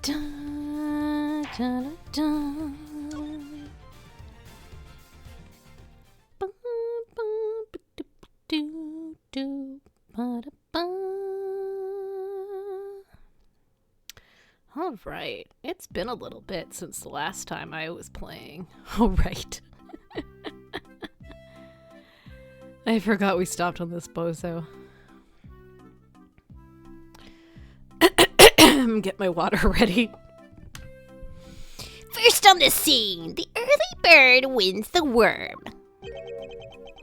Da, da, da. Ba, ba, ba, do, do, ba, da, ba. All right, it's been a little bit since the last time I was playing. All right. I forgot we stopped on this bozo. Get my water ready. First on the scene, the early bird wins the worm.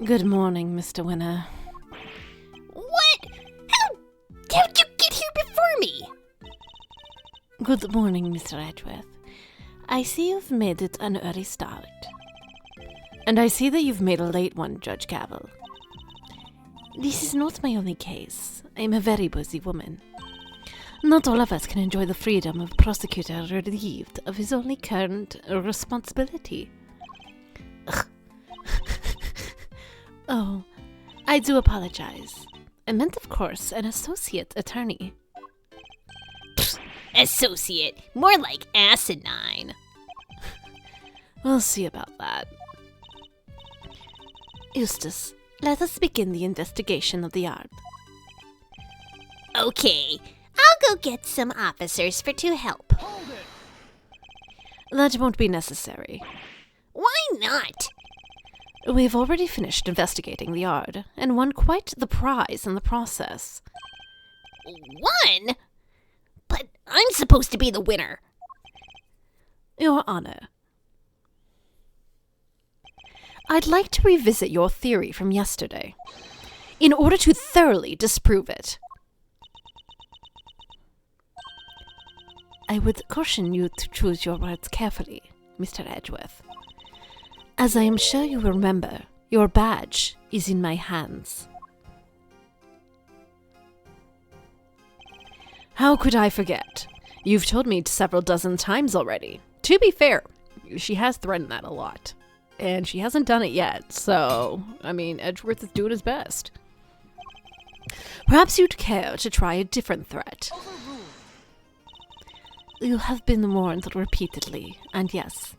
Good morning, Mr. Winner. What? How'd you get here before me? Good morning, Mr. Edgeworth. I see you've made it an early start. And I see that you've made a late one, Judge Gavel. This is not my only case. I am a very busy woman. Not all of us can enjoy the freedom of a prosecutor relieved of his only current responsibility. Oh, I do apologize. I meant, of course, an associate attorney. Associate, more like asinine. We'll see about that. Eustace, let us begin the investigation of the yard. Okay, I'll go get some officers to help. That won't be necessary. Why not? We've already finished investigating the yard, and won quite the prize in the process. Won? But I'm supposed to be the winner. Your Honor, I'd like to revisit your theory from yesterday, in order to thoroughly disprove it. I would caution you to choose your words carefully, Mr. Edgeworth. As I am sure you remember, your badge is in my hands. How could I forget? You've told me several dozen times already. To be fair, she has threatened that a lot. And she hasn't done it yet, so, I mean, Edgeworth is doing his best. Perhaps you'd care to try a different threat. You have been warned repeatedly, and yes.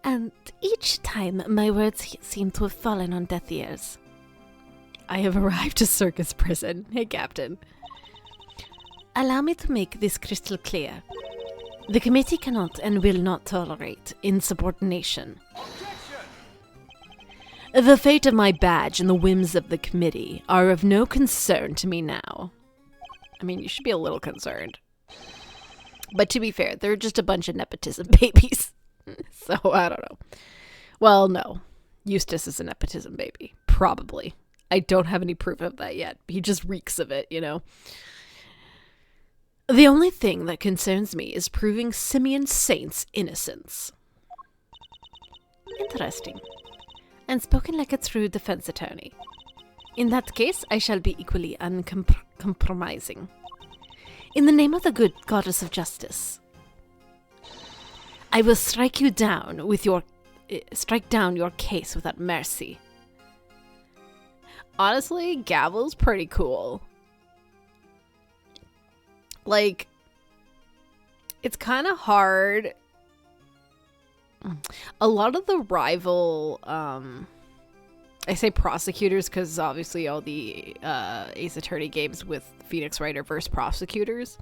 And each time my words seem to have fallen on deaf ears. I have arrived to Circus Prison. Hey, Captain. Allow me to make this crystal clear. The committee cannot and will not tolerate insubordination. The fate of my badge and the whims of the committee are of no concern to me now. I mean, you should be a little concerned. But to be fair, they're just a bunch of nepotism babies. So, I don't know. Well, no. Eustace is a nepotism baby. Probably. I don't have any proof of that yet. He just reeks of it, you know? The only thing that concerns me is proving Simeon Saint's innocence. Interesting. And spoken like a true defense attorney. In that case, I shall be equally uncompromising. In the name of the good goddess of justice, I will strike down your case without mercy. Honestly, Gavel's pretty cool. Like, it's kind of hard. A lot of the rival, I say prosecutors because obviously all the Ace Attorney games with Phoenix Wright are versus prosecutors.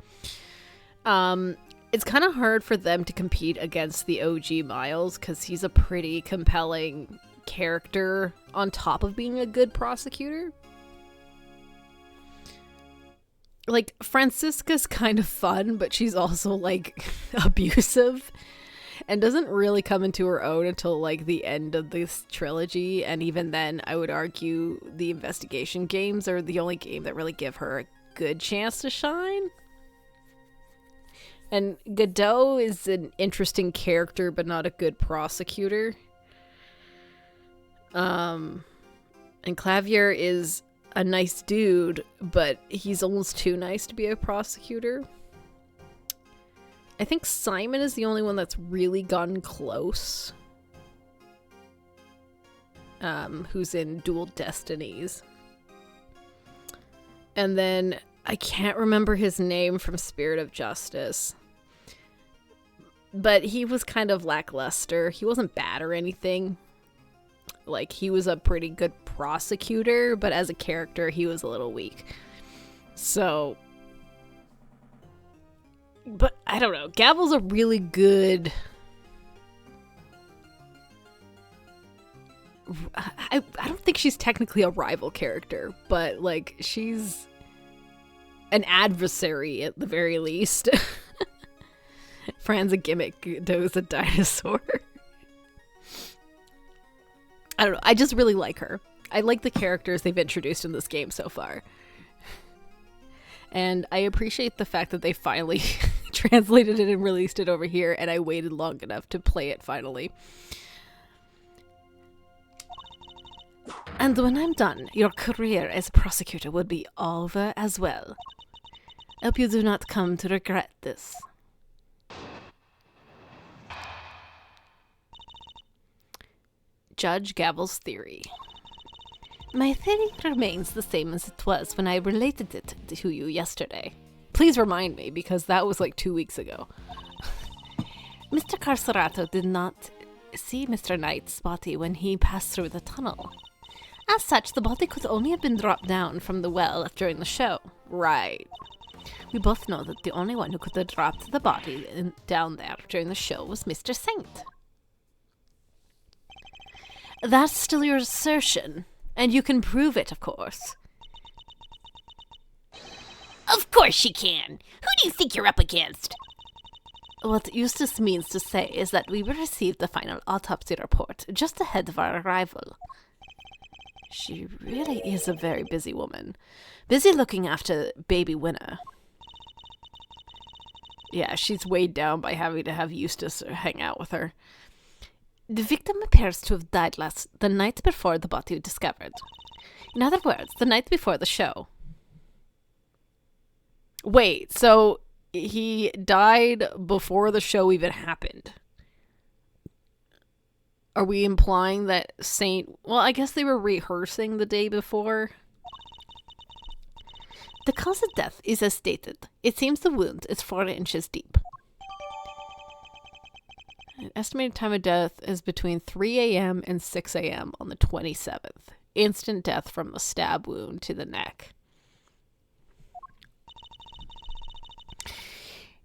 It's kind of hard for them to compete against the OG Miles because he's a pretty compelling character on top of being a good prosecutor. Like, Francisca's kind of fun, but she's also, like, abusive. And doesn't really come into her own until, like, the end of this trilogy. And even then, I would argue the investigation games are the only game that really give her a good chance to shine. And Godot is an interesting character, but not a good prosecutor. And Clavier is a nice dude, but he's almost too nice to be a prosecutor. I think Simon is the only one that's really gotten close. Who's in Dual Destinies. And then I can't remember his name from Spirit of Justice. But he was kind of lackluster. He wasn't bad or anything. Like, he was a pretty good prosecutor, but as a character, he was a little weak. So, but I don't know. Gavel's a really good... I don't think she's technically a rival character, but, like, she's an adversary at the very least. Fran's a gimmick, Doe's a dinosaur. I don't know. I just really like her. I like the characters they've introduced in this game so far. And I appreciate the fact that they finally translated it and released it over here, and I waited long enough to play it finally. And when I'm done, your career as a prosecutor would be over as well. Hope you do not come to regret this. Judge Gavel's theory. My theory remains the same as it was when I related it to you yesterday. Please remind me, because that was like 2 weeks ago. Mr. Carcerato did not see Mr. Knight's body when he passed through the tunnel. As such, the body could only have been dropped down from the well during the show. Right. We both know that the only one who could have dropped the body down there during the show was Mr. Saint. That's still your assertion, and you can prove it, of course. Of course she can. Who do you think you're up against? What Eustace means to say is that we received the final autopsy report just ahead of our arrival. She really is a very busy woman. Busy looking after baby Winner. Yeah, she's weighed down by having to have Eustace hang out with her. The victim appears to have died the night before the body was discovered. In other words, the night before the show. Wait, so he died before the show even happened? Are we implying that Saint... Well, I guess they were rehearsing the day before. The cause of death is as stated. It seems the wound is 4 inches deep. An estimated time of death is between 3 a.m. and 6 a.m. on the 27th. Instant death from the stab wound to the neck.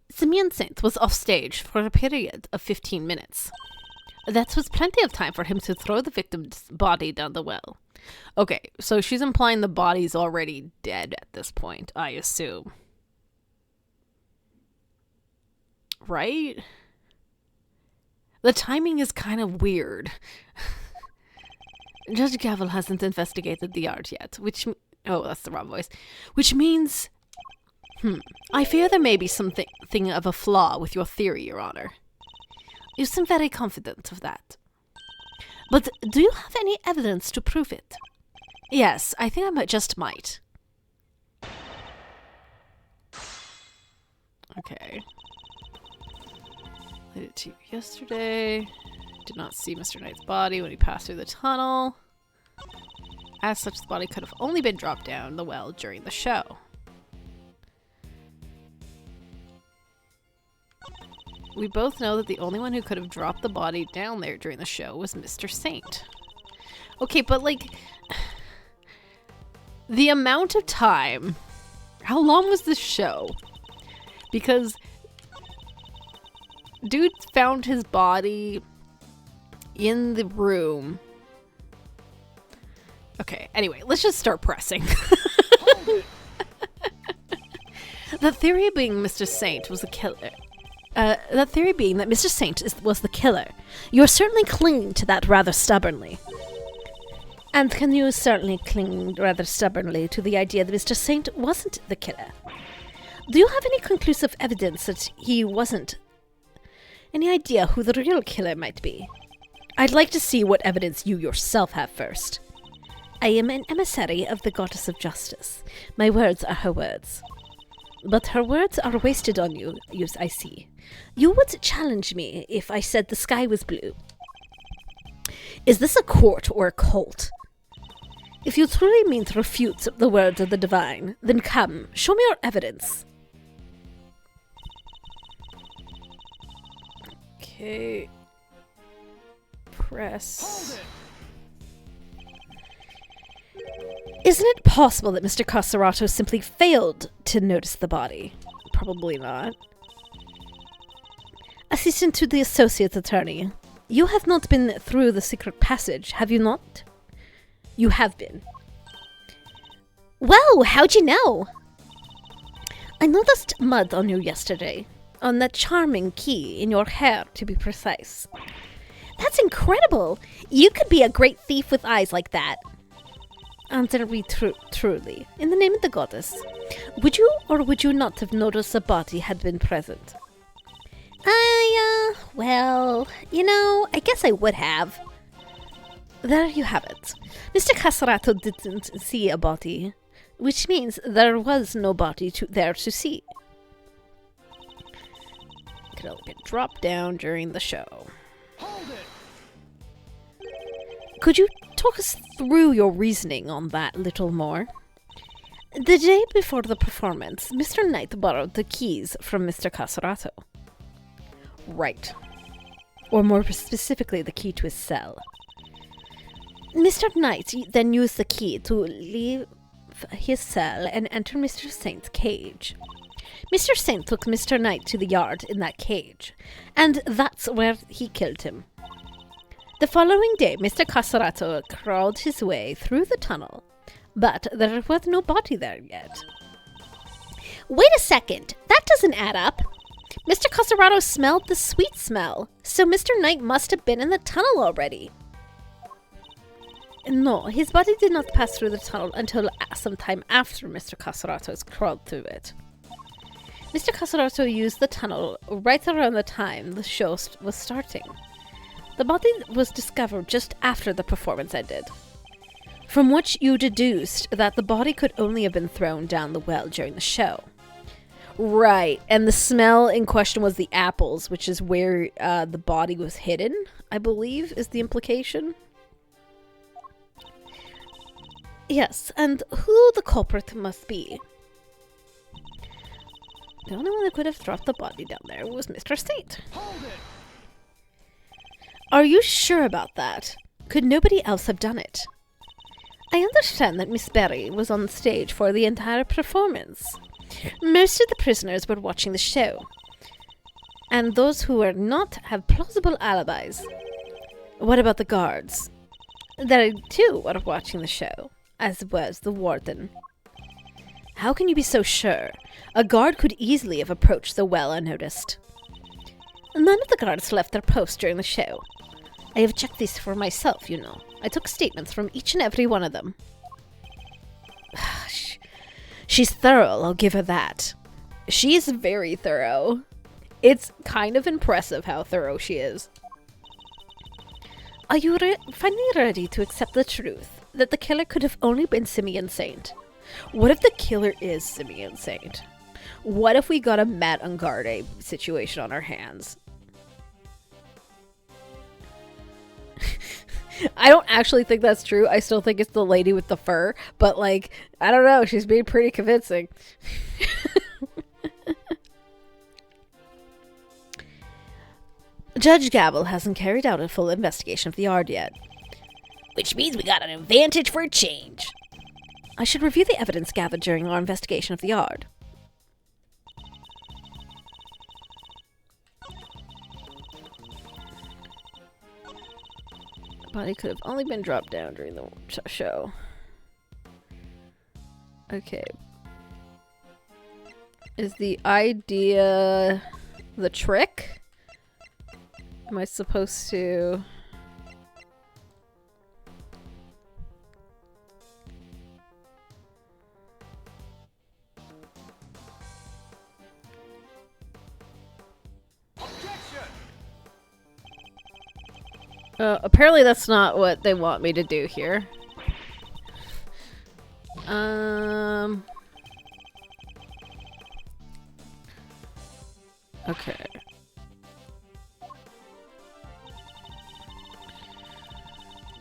Simeon Saint was off stage for a period of 15 minutes. That was plenty of time for him to throw the victim's body down the well. Okay, so she's implying the body's already dead at this point, I assume. Right? The timing is kind of weird. Judge Gavel hasn't investigated the yard yet, which... Oh, that's the wrong voice. Which means... I fear there may be something of a flaw with your theory, Your Honor. You seem very confident of that. But do you have any evidence to prove it? Yes, I think I just might. Okay. I did it to you yesterday. Did not see Mr. Knight's body when he passed through the tunnel. As such, the body could have only been dropped down the well during the show. We both know that the only one who could have dropped the body down there during the show was Mr. Saint. Okay, but like... the amount of time... How long was this show? Because... dude found his body in the room. Okay, anyway, let's just start pressing. The theory being Mr. Saint was the killer... the theory being that Mr. Saint was the killer. You're certainly clinging to that rather stubbornly. And can you certainly cling rather stubbornly to the idea that Mr. Saint wasn't the killer? Do you have any conclusive evidence that he wasn't? Any idea who the real killer might be? I'd like to see what evidence you yourself have first. I am an emissary of the Goddess of Justice. My words are her words. But her words are wasted on you, I see. You would challenge me if I said the sky was blue. Is this a court or a cult? If you truly mean to refute the words of the divine, then come, show me your evidence. Okay. Press. Isn't it possible that Mr. Casarato simply failed to notice the body? Probably not. Assistant to the Associate Attorney, you have not been through the secret passage, have you not? You have been. Whoa, how'd you know? I noticed mud on you yesterday. On that charming key in your hair, to be precise. That's incredible. You could be a great thief with eyes like that. Answer me truly, in the name of the goddess. Would you or would you not have noticed a body had been present? Well, I guess I would have. There you have it. Mr. Casarato didn't see a body, which means there was no body there to see. Could all get dropped down during the show. Hold it. Could you talk us through your reasoning on that a little more? The day before the performance, Mr. Knight borrowed the keys from Mr. Casarato. Right. Or more specifically, the key to his cell. Mr. Knight then used the key to leave his cell and enter Mr. Saint's cage. Mr. Saint took Mr. Knight to the yard in that cage, and that's where he killed him. The following day, Mr. Casarato crawled his way through the tunnel, but there was no body there yet. Wait a second, that doesn't add up. Mr. Casarato smelled the sweet smell, so Mr. Knight must have been in the tunnel already. No, his body did not pass through the tunnel until some time after Mr. Casarato crawled through it. Mr. Casarato used the tunnel right around the time the show was starting. The body was discovered just after the performance ended, from which you deduced that the body could only have been thrown down the well during the show. Right, and the smell in question was the apples, which is where the body was hidden, I believe, is the implication. Yes, and who the culprit must be? The only one that could have dropped the body down there was Mr. Saint. Hold it. Are you sure about that? Could nobody else have done it? I understand that Miss Berry was on stage for the entire performance. Most of the prisoners were watching the show, and those who were not have plausible alibis. What about the guards? They too were watching the show, as was the warden. How can you be so sure? A guard could easily have approached the well unnoticed. None of the guards left their post during the show. I have checked this for myself, you know. I took statements from each and every one of them. She's thorough, I'll give her that. She is very thorough. It's kind of impressive how thorough she is. Are you finally ready to accept the truth that the killer could have only been Simeon Saint? What if the killer is Simeon Saint? What if we got a Matt Ungarde situation on our hands? I don't actually think that's true. I still think it's the lady with the fur. But, like, I don't know. She's being pretty convincing. Judge Gabble hasn't carried out a full investigation of the yard yet. Which means we got an advantage for a change. I should review the evidence gathered during our investigation of the yard. Body could have only been dropped down during the show. Okay. Is the idea the trick? Am I supposed to... apparently that's not what they want me to do here. Okay.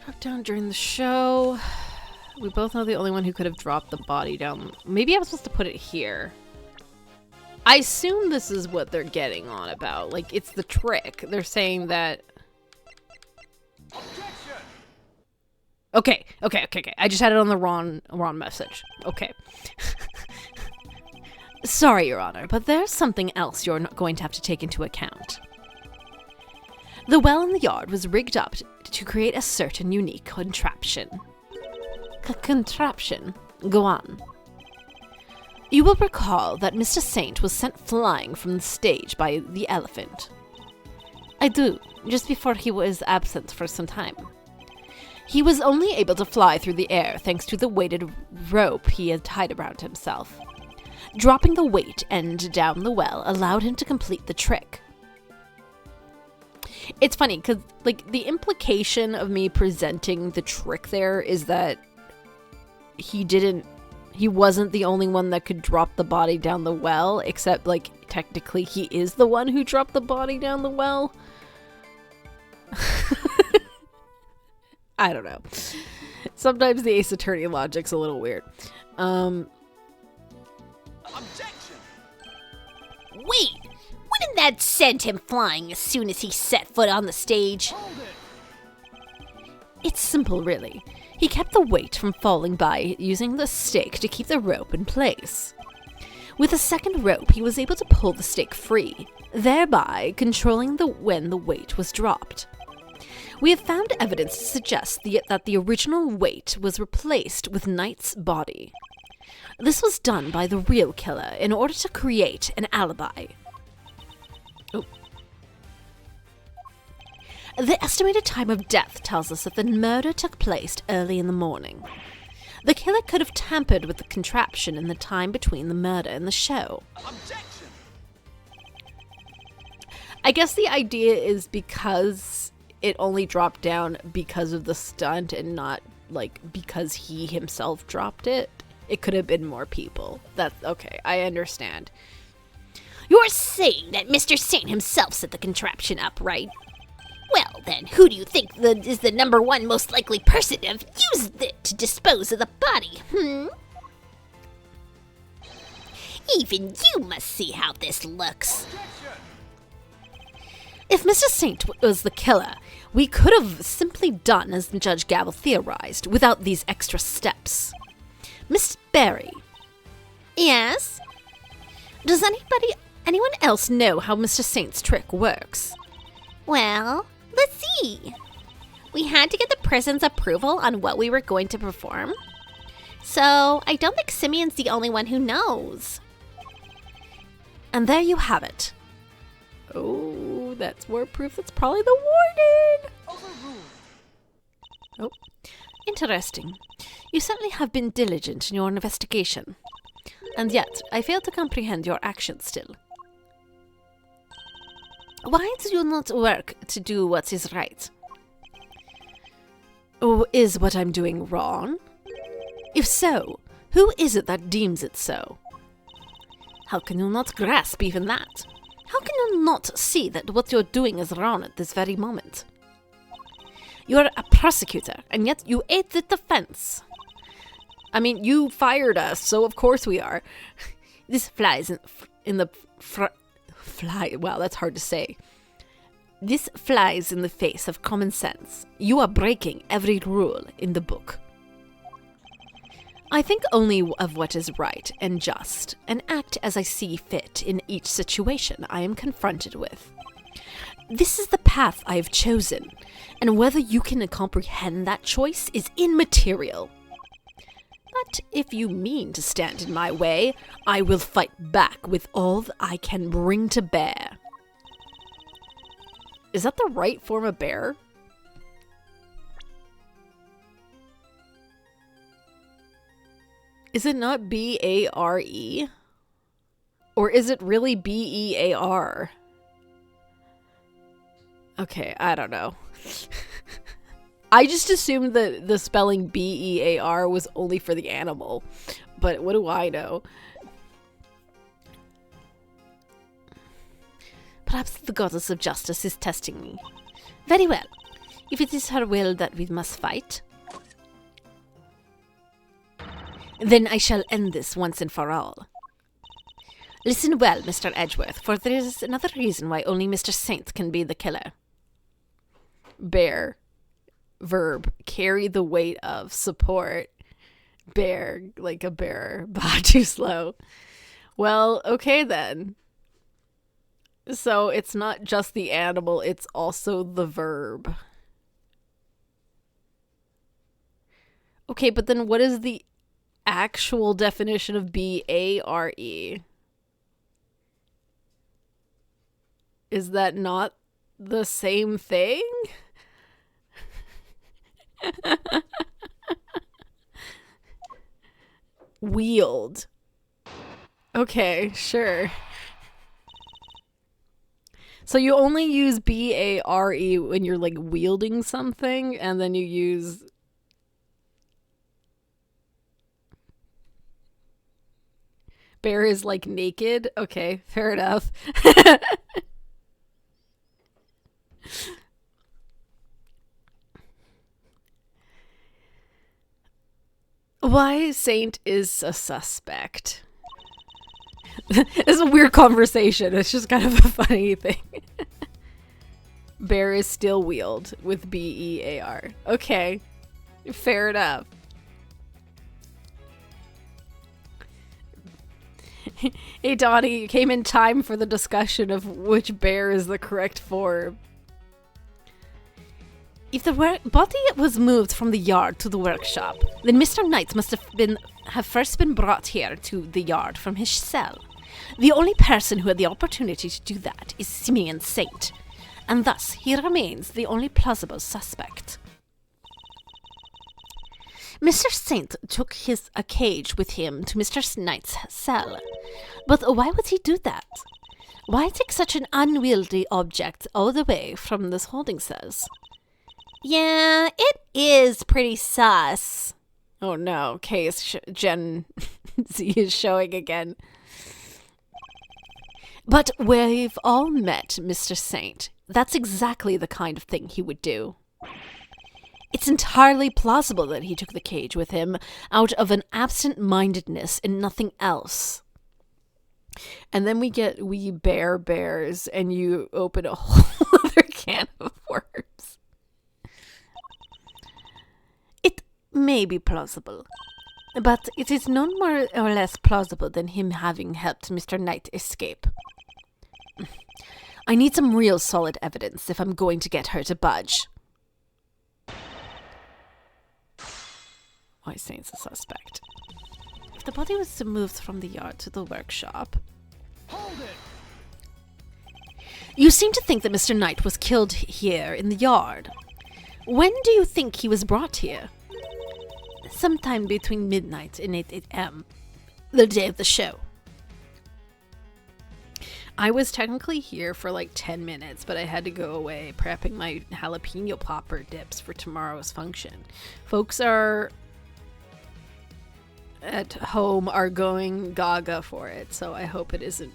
Dropped down during the show. We both know the only one who could have dropped the body down. Maybe I was supposed to put it here. I assume this is what they're getting on about. Like, it's the trick. They're saying that... Okay. I just had it on the wrong message. Okay. Sorry, Your Honor, but there's something else you're not going to have to take into account. The well in the yard was rigged up to create a certain unique contraption. Contraption? Go on. You will recall that Mr. Saint was sent flying from the stage by the elephant. I do, just before he was absent for some time. He was only able to fly through the air thanks to the weighted rope he had tied around himself. Dropping the weight end down the well allowed him to complete the trick. It's funny, because, like, the implication of me presenting the trick there is that he wasn't the only one that could drop the body down the well, except, like, technically he is the one who dropped the body down the well. I don't know. Sometimes the Ace Attorney logic's a little weird. Objection! Wait! Wouldn't that send him flying as soon as he set foot on the stage? Hold it! It's simple, really. He kept the weight from falling by using the stake to keep the rope in place. With a second rope, he was able to pull the stake free, thereby controlling when the weight was dropped. We have found evidence to suggest that the original weight was replaced with Knight's body. This was done by the real killer in order to create an alibi. Oh. The estimated time of death tells us that the murder took place early in the morning. The killer could have tampered with the contraption in the time between the murder and the show. Objection! I guess the idea is because it only dropped down because of the stunt and not, like, because he himself dropped it. It could have been more people. That's okay. I understand. You're saying that Mr. Saint himself set the contraption up, right? Well, then, who do you think is the number one most likely person to have used it to dispose of the body, Even you must see how this looks. If Mr. Saint was the killer, we could have simply done as Judge Gavel theorized, without these extra steps. Miss Barry. Yes? Does anyone else know how Mr. Saint's trick works? Well, let's see. We had to get the prison's approval on what we were going to perform. So, I don't think Simeon's the only one who knows. And there you have it. Oh, that's more proof that's probably the warden. Overruled. Oh, interesting. You certainly have been diligent in your investigation. And yet, I fail to comprehend your actions still. Why do you not work to do what is right? Or is what I'm doing wrong? If so, who is it that deems it so? How can you not grasp even that? How can you not see that what you're doing is wrong at this very moment? You're a prosecutor, and yet you aid the defense. I mean, you fired us, so of course we are. This flies in the fly. Wow, that's hard to say. This flies in the face of common sense. You are breaking every rule in the book. I think only of what is right and just, and act as I see fit in each situation I am confronted with. This is the path I have chosen, and whether you can comprehend that choice is immaterial. But if you mean to stand in my way, I will fight back with all that I can bring to bear. Is that the right form of bear? Is it not B-A-R-E? Or is it really B-E-A-R? Okay, I don't know. I just assumed that the spelling B-E-A-R was only for the animal. But what do I know? Perhaps the goddess of justice is testing me. Very well. If it is her will that we must fight, then I shall end this once and for all. Listen well, Mr. Edgeworth, for there is another reason why only Mr. Saint can be the killer. Bear. Verb. Carry the weight of. Support. Bear. Like a bear. Bah, too slow. Well, okay then. So it's not just the animal, it's also the verb. Okay, but then what is the actual definition of B-A-R-E? Is that not the same thing? Wield. Okay, sure. So you only use B-A-R-E when you're like wielding something, and then you use... Bear is like naked? Okay, fair enough. Why Saint is a suspect. It's a weird conversation. It's just kind of a funny thing. Bear is still wheeled with B-E-A-R. Okay, fair enough. Hey Donnie, you came in time for the discussion of which bear is the correct form. If the body was moved from the yard to the workshop, then Mr. Knight must have first been brought here to the yard from his cell. The only person who had the opportunity to do that is Simeon Saint, and thus he remains the only plausible suspect. Mr. Saint took a cage with him to Mr. Knight's cell, but why would he do that? Why take such an unwieldy object all the way from the holding cells? Yeah, it is pretty sus. Oh no, case Gen Z is showing again. But we've all met Mr. Saint. That's exactly the kind of thing he would do. It's entirely plausible that he took the cage with him out of an absent-mindedness and nothing else. And then we get We Bear Bears, and you open a whole other can of worms. It may be plausible, but it is none more or less plausible than him having helped Mr. Knight escape. I need some real solid evidence if I'm going to get her to budge. Why Saint's a suspect? If the body was moved from the yard to the workshop... Hold it! You seem to think that Mr. Knight was killed here in the yard. When do you think he was brought here? Sometime between midnight and 8 a.m. the day of the show. I was technically here for like 10 minutes, but I had to go away prepping my jalapeno popper dips for tomorrow's function. Folks are at home are going gaga for it, so I hope it isn't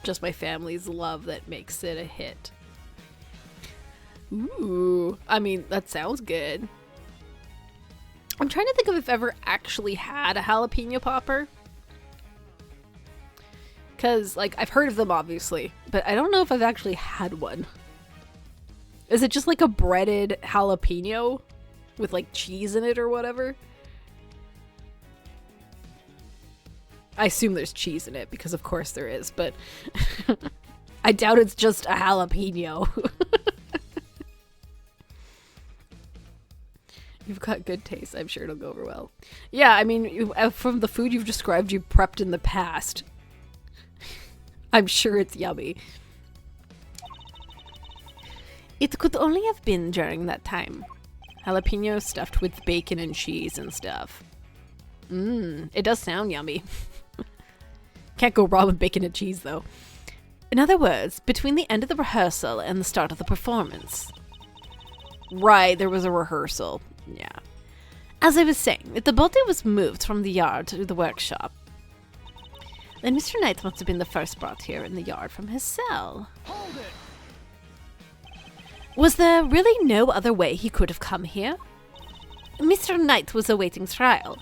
just my family's love that makes it a hit. Ooh, I mean, that sounds good. I'm trying to think of if I've ever actually had a jalapeno popper. Because, like, I've heard of them, obviously, but I don't know if I've actually had one. Is it just like a breaded jalapeno with, like, cheese in it or whatever? I assume there's cheese in it, because of course there is, but I doubt it's just a jalapeno. You've got good taste. I'm sure it'll go over well. Yeah, I mean, from the food you've described, you prepped in the past. I'm sure it's yummy. It could only have been during that time. Jalapeno stuffed with bacon and cheese and stuff. It does sound yummy. Can't go wrong with bacon and cheese, though. In other words, between the end of the rehearsal and the start of the performance. Right, there was a rehearsal. Yeah. As I was saying, if the body was moved from the yard to the workshop, then Mr. Knight must have been the first brought here in the yard from his cell. Hold it! Was there really no other way he could have come here? Mr. Knight was awaiting trial.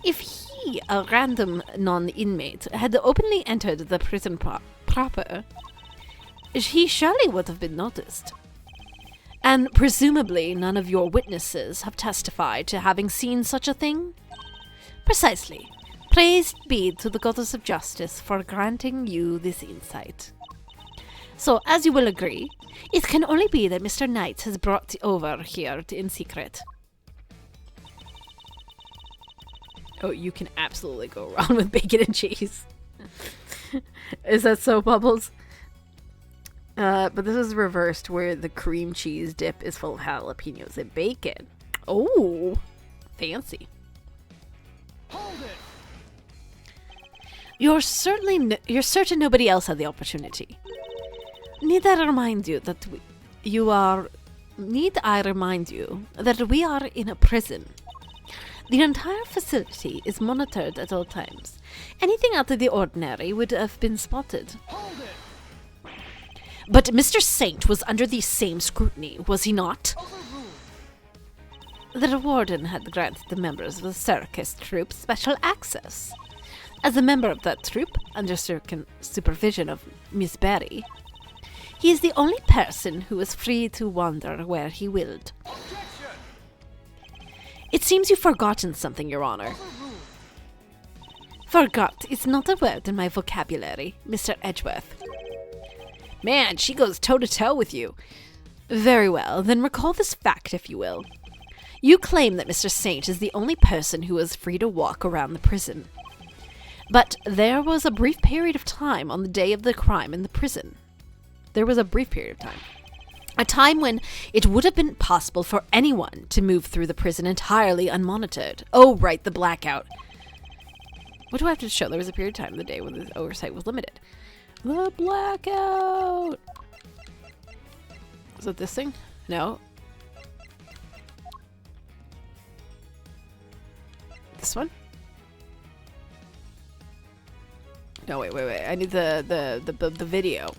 If he he, a random non-inmate, had openly entered the prison proper, he surely would have been noticed. And presumably none of your witnesses have testified to having seen such a thing? Precisely. Praise be to the goddess of justice for granting you this insight. So, as you will agree, it can only be that Mr. Knight has brought over here in secret. Oh, you can absolutely go wrong with bacon and cheese. Is that so, Bubbles? But this is reversed where the cream cheese dip is full of jalapenos and bacon. Oh, fancy. Hold it. You're certain nobody else had the opportunity. Need I remind you that we are in a prison? The entire facility is monitored at all times. Anything out of the ordinary would have been spotted. Hold it. But Mr. Saint was under the same scrutiny, was he not? The warden had granted the members of the circus troupe special access. As a member of that troupe, under supervision of Miss Berry, he is the only person who is free to wander where he willed. It seems you've forgotten something, Your Honor. Forgot is not a word in my vocabulary, Mr. Edgeworth. Man, she goes toe-to-toe with you. Very well, then recall this fact, if you will. You claim that Mr. Saint is the only person who is free to walk around the prison. But there was a brief period of time on the day of the crime in the prison. There was a brief period of time. A time when it would have been possible for anyone to move through the prison entirely unmonitored. Oh, right, the blackout. What do I have to show? There was a period of time in the day when the oversight was limited. The blackout! Is it this thing? No. This one? No, wait. I need the video.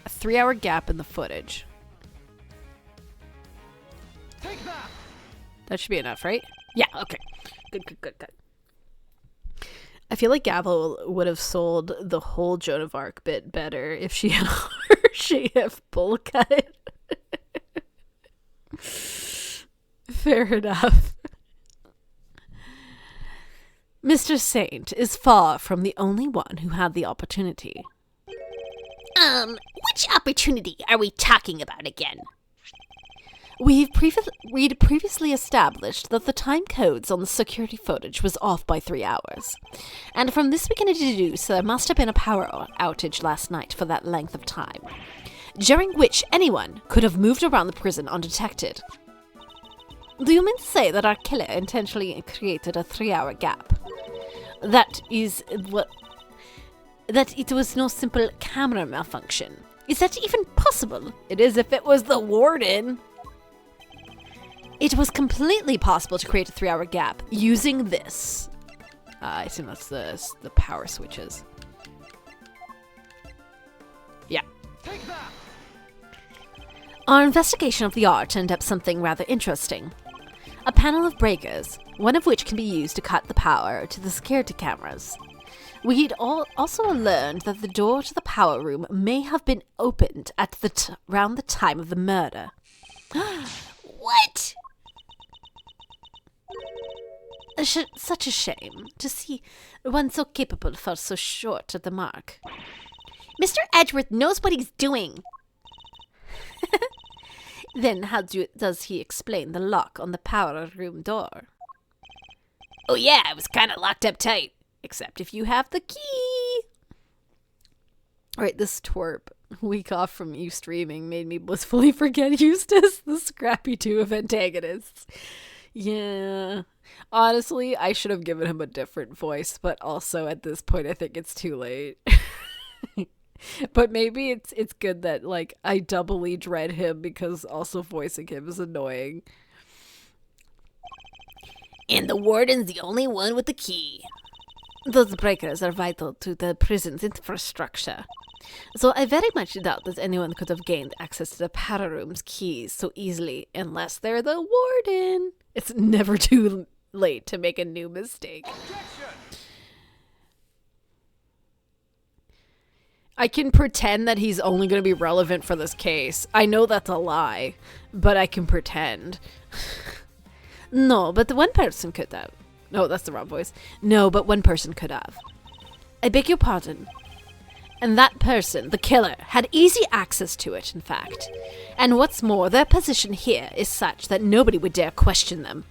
A 3-hour gap in the footage. Take that. That should be enough, right? Yeah, okay. Good. I feel like Gavel would have sold the whole Joan of Arc bit better if she had her shape bowl cut. Fair enough. Mr. Saint is far from the only one who had the opportunity. Which opportunity are we talking about again? We'd previously established that the time codes on the security footage was off by 3 hours. And from this we can deduce there must have been a power outage last night for that length of time, during which anyone could have moved around the prison undetected. Do you mean to say that our killer intentionally created a 3-hour gap? That it was no simple camera malfunction. Is that even possible? It is if it was the warden. It was completely possible to create a 3-hour gap using this. I assume that's the power switches. Yeah. Take that. Our investigation of the art turned up something rather interesting. A panel of breakers, one of which can be used to cut the power to the security cameras. We'd also learned that the door to the power room may have been opened at around the time of the murder. What? Such a shame to see one so capable fall so short of the mark. Mr. Edgeworth knows what he's doing. Then how does he explain the lock on the power room door? Oh yeah, it was kind of locked up tight. Except if you have the key. Alright, this twerp, week off from you streaming, made me blissfully forget Eustace, the scrappy two of antagonists. Yeah. Honestly, I should have given him a different voice, but also at this point I think it's too late. But maybe it's good that, like, I doubly dread him because also voicing him is annoying. And the warden's the only one with the key. Those breakers are vital to the prison's infrastructure. So I very much doubt that anyone could have gained access to the power room's keys so easily unless they're the warden. It's never too late to make a new mistake. I can pretend that he's only going to be relevant for this case. I know that's a lie, but I can pretend. No, but the one person could have. No, that's the wrong voice. No, but one person could have. I beg your pardon. And that person, the killer, had easy access to it, in fact. And what's more, their position here is such that nobody would dare question them.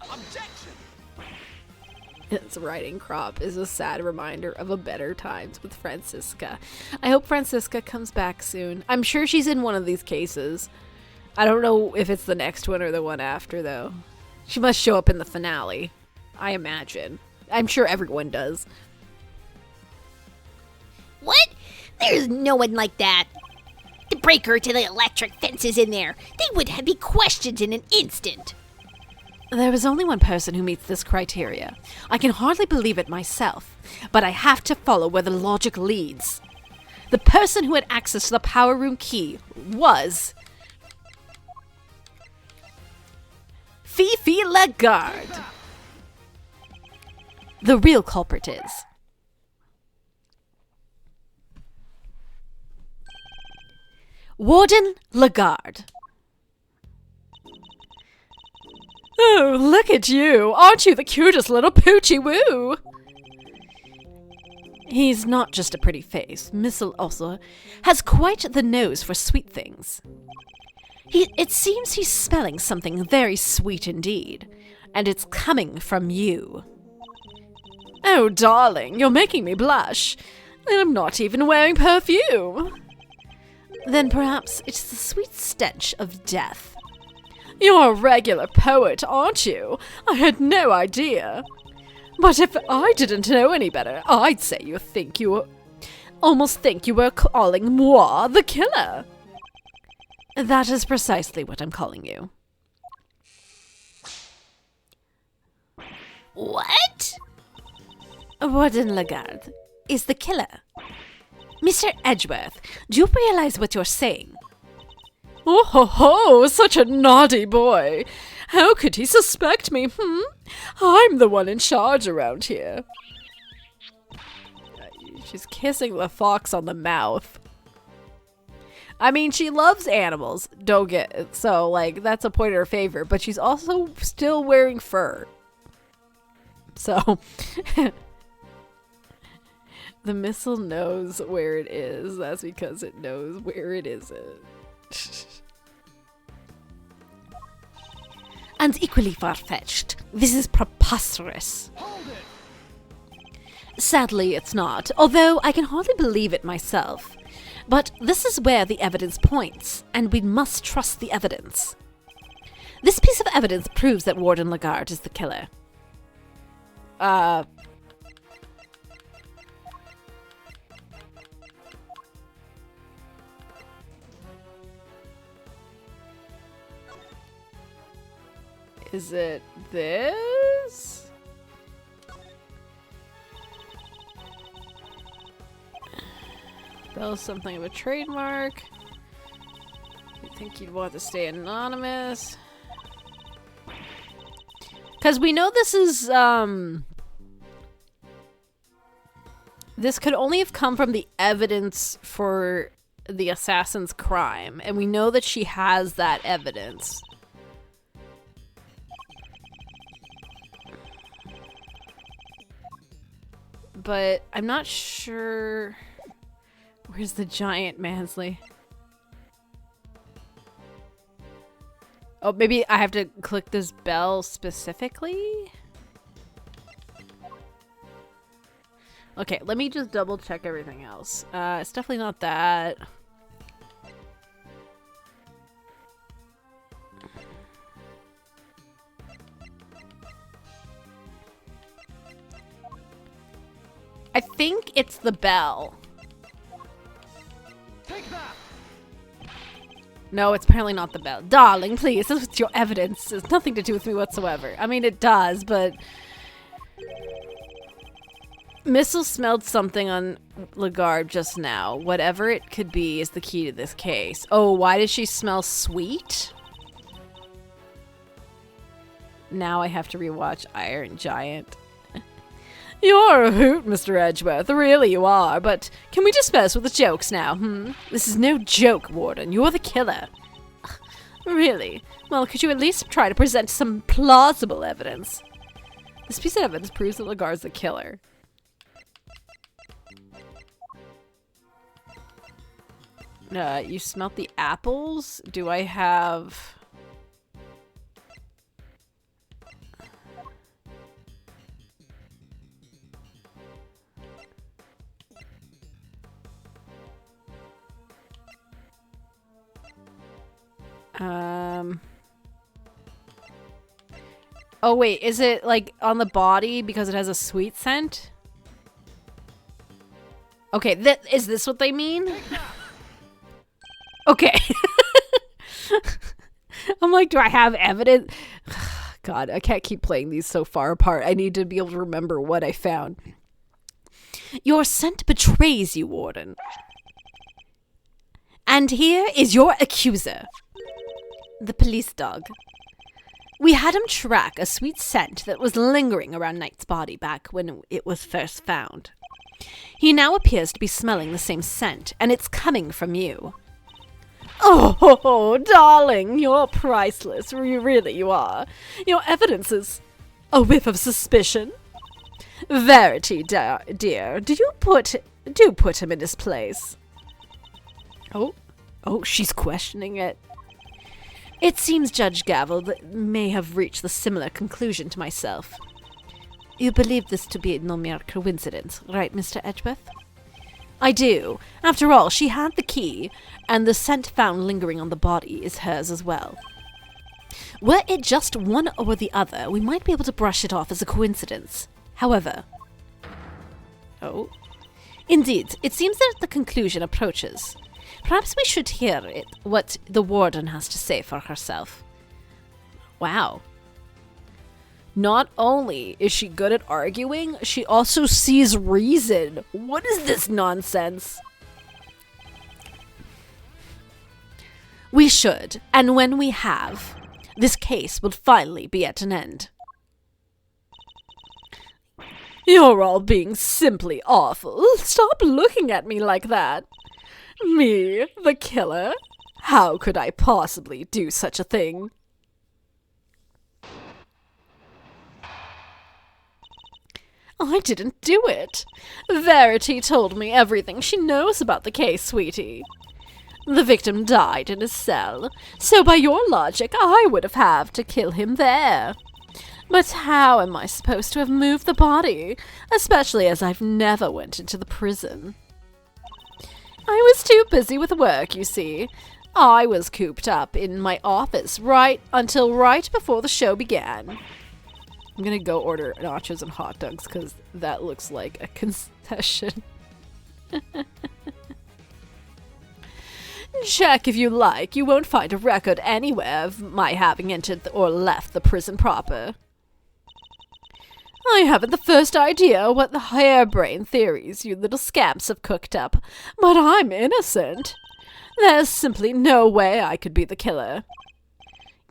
Its writing crop is a sad reminder of a better times with Francisca. I hope Francisca comes back soon. I'm sure she's in one of these cases. I don't know if it's the next one or the one after, though. She must show up in the finale, I imagine. I'm sure everyone does. What? There's no one like that. The breaker to the electric fence is in there. They would be questioned in an instant. There is only one person who meets this criteria. I can hardly believe it myself, but I have to follow where the logic leads. The person who had access to the power room key was Fifi Lagarde. The real culprit is Warden Lagarde. Oh, look at you. Aren't you the cutest little poochie woo? He's not just a pretty face. Missile also has quite the nose for sweet things. It seems he's smelling something very sweet indeed, and it's coming from you. Oh, darling, you're making me blush. I'm not even wearing perfume. Then perhaps it's the sweet stench of death. You're a regular poet, aren't you? I had no idea. But if I didn't know any better, I'd say almost think you were calling moi the killer. That is precisely what I'm calling you. What? Warden Lagarde is the killer. Mr. Edgeworth, do you realize what you're saying? Oh ho ho, such a naughty boy. How could he suspect me, I'm the one in charge around here. She's kissing the fox on the mouth. I mean, she loves animals, don't get it. So, like, that's a point in her favor, but she's also still wearing fur. So, the missile knows where it is. That's because it knows where it isn't. And equally far-fetched. This is preposterous. Sadly, it's not, although I can hardly believe it myself. But this is where the evidence points, and we must trust the evidence. This piece of evidence proves that Warden Lagarde is the killer. Is it this? That was something of a trademark. You think you'd want to stay anonymous? Because we know this is, this could only have come from the evidence for the assassin's crime. And we know that she has that evidence. But I'm not sure. Where's the giant Mansley? Oh, maybe I have to click this bell specifically? Okay, let me just double check everything else. It's definitely not that. I think it's the bell. Take that. No, it's apparently not the bell. Darling, please, this is your evidence. It has nothing to do with me whatsoever. I mean, it does, but... Missile smelled something on Lagarde just now. Whatever it could be is the key to this case. Oh, why does she smell sweet? now I have to rewatch Iron Giant. You're a hoot, Mr. Edgeworth. Really you are. But can we dispense with the jokes now, This is no joke, Warden. You're the killer. Really? Well, could you at least try to present some plausible evidence? This piece of evidence proves that Lagarde's the killer. You smelt the apples? Do I have... Oh wait, is it like on the body because it has a sweet scent? Okay, is this what they mean? Okay. I'm like, do I have evidence? God, I can't keep playing these so far apart. I need to be able to remember what I found. Your scent betrays you, Warden. And here is your accuser. The police dog. We had him track a sweet scent that was lingering around Knight's body back when it was first found. He now appears to be smelling the same scent, and it's coming from you. Oh, darling, you're priceless. Really, you are. Your evidence is a whiff of suspicion. Verity, dear, do put him in his place. Oh, she's questioning it. It seems Judge Gavel may have reached the similar conclusion to myself. You believe this to be no mere coincidence, right, Mr. Edgeworth? I do. After all, she had the key, and the scent found lingering on the body is hers as well. Were it just one or the other, we might be able to brush it off as a coincidence. However... Oh? Indeed, it seems that the conclusion approaches. Perhaps we should hear what the Warden has to say for herself. Wow. Not only is she good at arguing, she also sees reason. What is this nonsense? We should, and when we have, this case will finally be at an end. You're all being simply awful. Stop looking at me like that. Me, the killer? How could I possibly do such a thing? I didn't do it. Verity told me everything she knows about the case, sweetie. The victim died in his cell, so by your logic, I would have had to kill him there. But how am I supposed to have moved the body, especially as I've never went into the prison? I was too busy with work, you see. I was cooped up in my office until right before the show began. I'm gonna go order nachos and hot dogs because that looks like a concession. Check if you like. You won't find a record anywhere of my having entered or left the prison proper. I haven't the first idea what the harebrained theories you little scamps have cooked up, but I'm innocent. There's simply no way I could be the killer.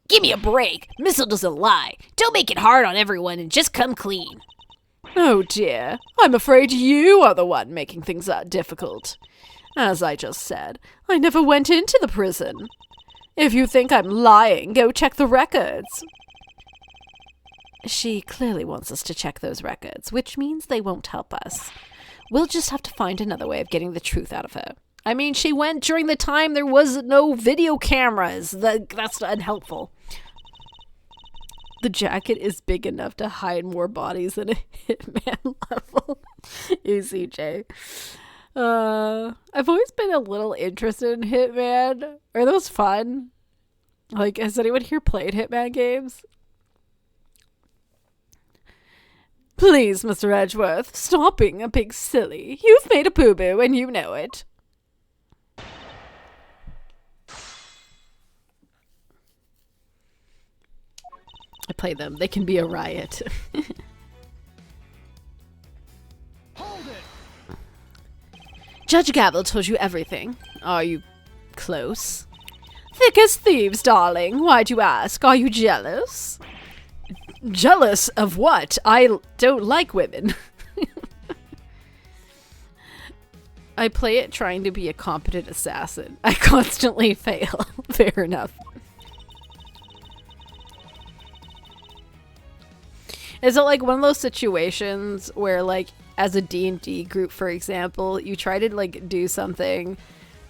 Give me a break. Missile doesn't lie. Don't make it hard on everyone and just come clean. Oh dear, I'm afraid you are the one making things difficult. As I just said, I never went into the prison. If you think I'm lying, go check the records. She clearly wants us to check those records, which means they won't help us. We'll just have to find another way of getting the truth out of her. I mean, she went during the time there was no video cameras. That's unhelpful. The jacket is big enough to hide more bodies than a Hitman level. ECJ. I've always been a little interested in Hitman. Are those fun? Like, has anyone here played Hitman games? Please, Mr. Edgeworth, stop being a big silly. You've made a boo-boo and you know it. I play them. They can be a riot. Hold it! Judge Gavel told you everything. Are you close? Thick as thieves, darling. Why'd you ask? Are you jealous? Jealous of what? I don't like women. I play it trying to be a competent assassin. I constantly fail. Fair enough. Is it like one of those situations where, like, as a D&D group, for example, you try to, like, do something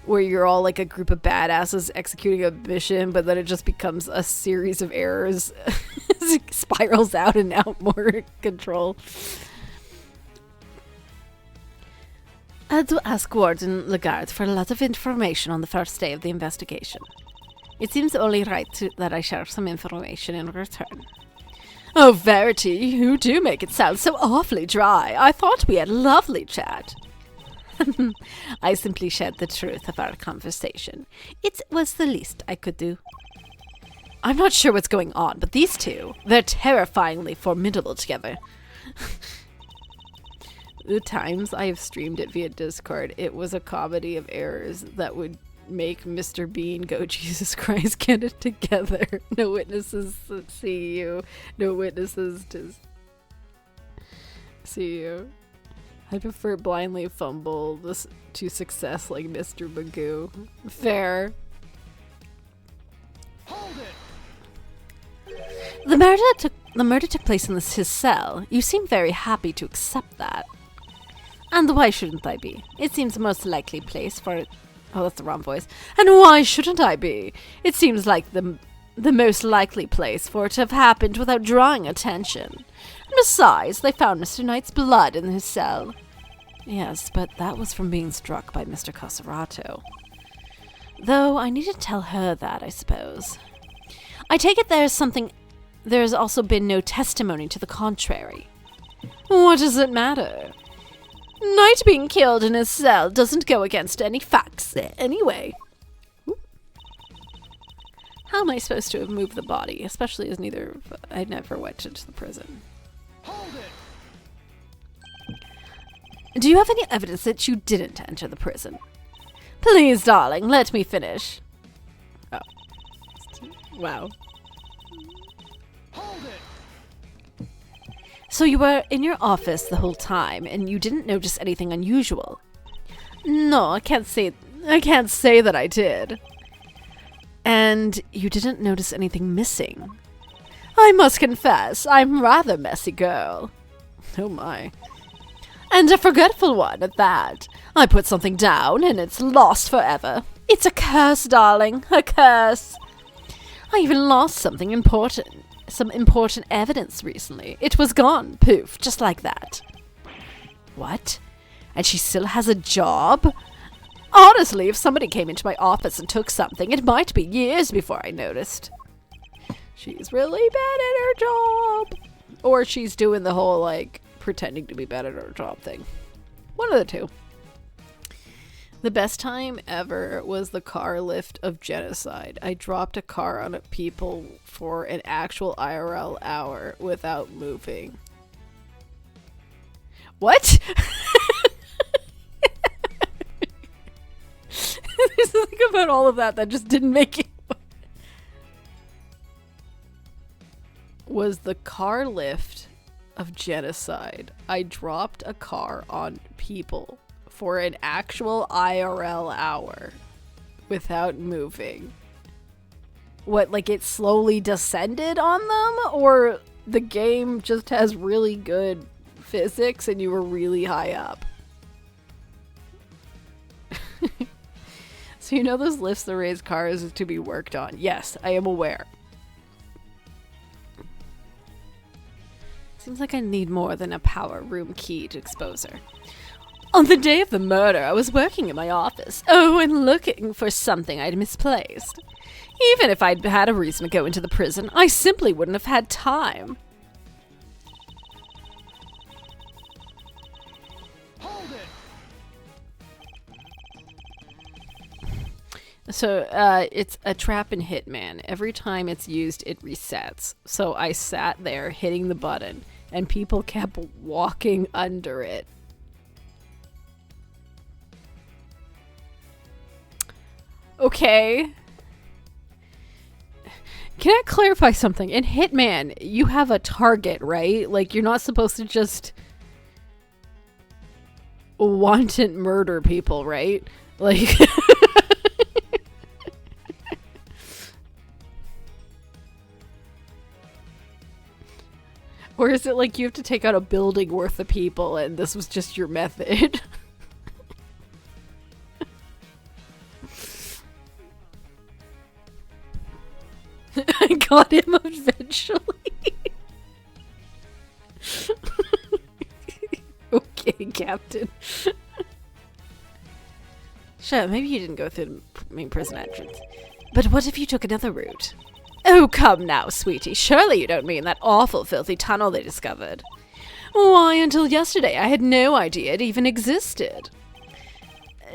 where you're all, like, a group of badasses executing a mission, but then it just becomes a series of errors. It spirals out and out more control. I do ask Warden Lagarde for a lot of information on the first day of the investigation. It seems only right that I share some information in return. Oh, Verity, you do make it sound so awfully dry. I thought we had a lovely chat. I simply shared the truth of our conversation. It was the least I could do. I'm not sure what's going on, but these two, they're terrifyingly formidable together. The times I have streamed it via Discord, it was a comedy of errors that would make Mr. Bean go, Jesus Christ, get it together. No witnesses to see you. No witnesses to see you. I prefer blindly fumble this to success like Mr. Magoo. Fair. Hold it. The murder took place in his cell. You seem very happy to accept that. And why shouldn't I be? It seems the most likely place for it. Oh, that's the wrong voice. And why shouldn't I be? It seems like the most likely place for it to have happened without drawing attention. And besides, they found Mr. Knight's blood in his cell. Yes, but that was from being struck by Mr. Coserato. Though I need to tell her that, I suppose. I take it there's also been no testimony to the contrary. What does it matter? Knight being killed in his cell doesn't go against any facts anyway. How am I supposed to have moved the body, especially as I never went into the prison? Hold it. Do you have any evidence that you didn't enter the prison? Please, darling, let me finish. Oh. Wow. Hold it. So you were in your office the whole time, and you didn't notice anything unusual? No, I can't say that I did. And you didn't notice anything missing? I must confess, I'm a rather messy girl. Oh my. And a forgetful one at that. I put something down, and it's lost forever. It's a curse, darling, a curse. I even lost something important. Some important evidence recently. It was gone. Poof. Just like that. What? And she still has a job? Honestly, if somebody came into my office and took something, it might be years before I noticed. She's really bad at her job. Or she's doing the whole, like, pretending to be bad at her job thing. One of the two. The best time ever was the car lift of genocide. I dropped a car on people for an actual IRL hour without moving. What? There's something about all of that just didn't make it. Was the car lift of genocide. I dropped a car on people for an actual IRL hour without moving. What, like it slowly descended on them? Or the game just has really good physics and you were really high up? So you know those lifts that raise cars to be worked on? Yes, I am aware. Seems like I need more than a power room key to expose her. On the day of the murder, I was working in my office. Oh, and looking for something I'd misplaced. Even if I'd had a reason to go into the prison, I simply wouldn't have had time. Hold it. So, it's a trap in Hitman. Every time it's used, it resets. So I sat there hitting the button, and people kept walking under it. Okay. Can I clarify something? In Hitman, you have a target, right? Like, you're not supposed to just wanton murder people, right? Like... Or is it like you have to take out a building worth of people and this was just your method? I got him eventually. Okay, Captain. Sure, maybe you didn't go through the main prison entrance. But what if you took another route? Oh, come now, sweetie. Surely you don't mean that awful, filthy tunnel they discovered. Why, until yesterday I had no idea it even existed.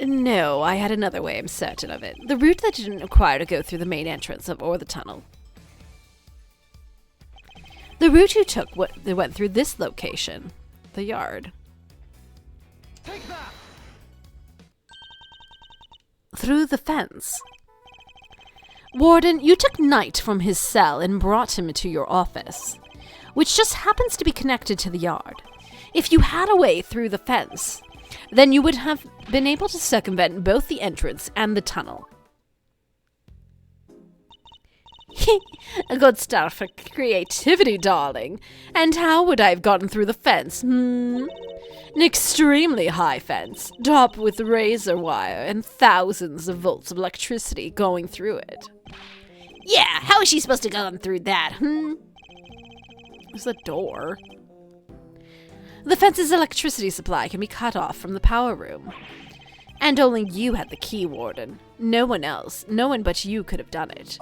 No, I had another way, I'm certain of it. The route that didn't require to go through the main entrance or the tunnel. The route you took they went through this location. The yard. Take that! Through the fence. Warden, you took Knight from his cell and brought him into your office, which just happens to be connected to the yard. If you had a way through the fence, then you would have been able to circumvent both the entrance and the tunnel. A good start for creativity, darling. And how would I have gotten through the fence? An extremely high fence, topped with razor wire and thousands of volts of electricity going through it. Yeah, how is she supposed to go on through that, There's a door. The fence's electricity supply can be cut off from the power room. And only you had the key, Warden. No one else, no one but you could have done it.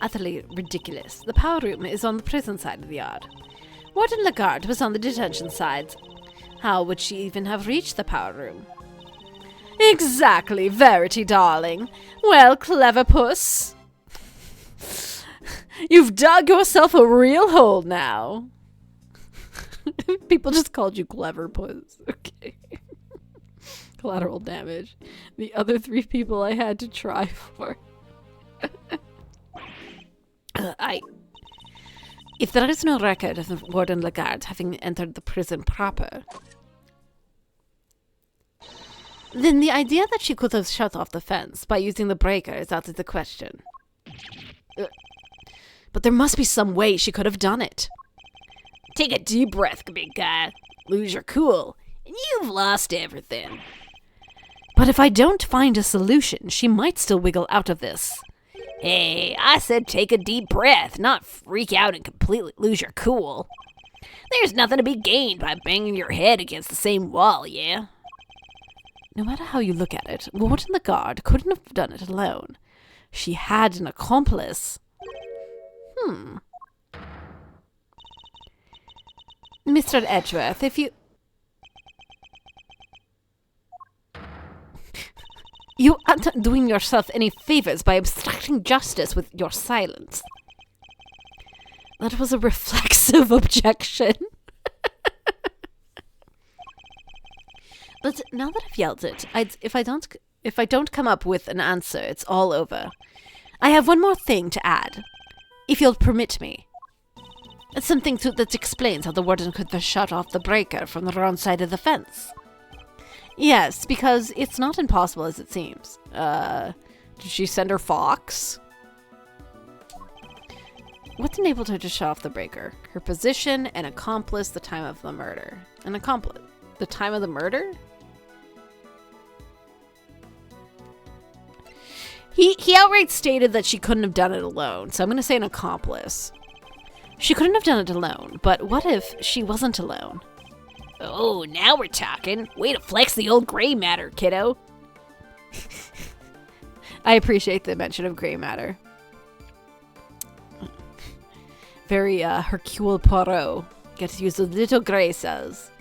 Utterly ridiculous. The power room is on the prison side of the yard. Warden Lagarde was on the detention side. How would she even have reached the power room? Exactly, Verity, darling. Well, clever puss. You've dug yourself a real hole now. People just called you clever puss. Okay. Collateral damage. The other 3 people I had to try for. If there is no record of Warden Lagarde having entered the prison proper, then the idea that she could have shut off the fence by using the breaker is out of the question. But there must be some way she could have done it. Take a deep breath, big guy. Lose your cool, and you've lost everything. But if I don't find a solution, she might still wiggle out of this. Hey, I said take a deep breath, not freak out and completely lose your cool. There's nothing to be gained by banging your head against the same wall, yeah? No matter how you look at it, Warden Lagarde couldn't have done it alone. She had an accomplice. Mr. Edgeworth, if you... You aren't doing yourself any favors by obstructing justice with your silence. That was a reflexive objection. But now that I've yelled it, if I don't come up with an answer, it's all over. I have one more thing to add, if you'll permit me. It's something that explains how the warden could have shut off the breaker from the wrong side of the fence. Yes, because it's not impossible as it seems. Did she send her fox? What enabled her to shut off the breaker? Her position, an accomplice, the time of the murder. An accomplice. The time of the murder? He outright stated that she couldn't have done it alone, so I'm going to say an accomplice. She couldn't have done it alone, but what if she wasn't alone? Oh, now we're talking. Way to flex the old gray matter, kiddo. I appreciate the mention of gray matter. Very Hercule Poirot. Get to use the little gray cells.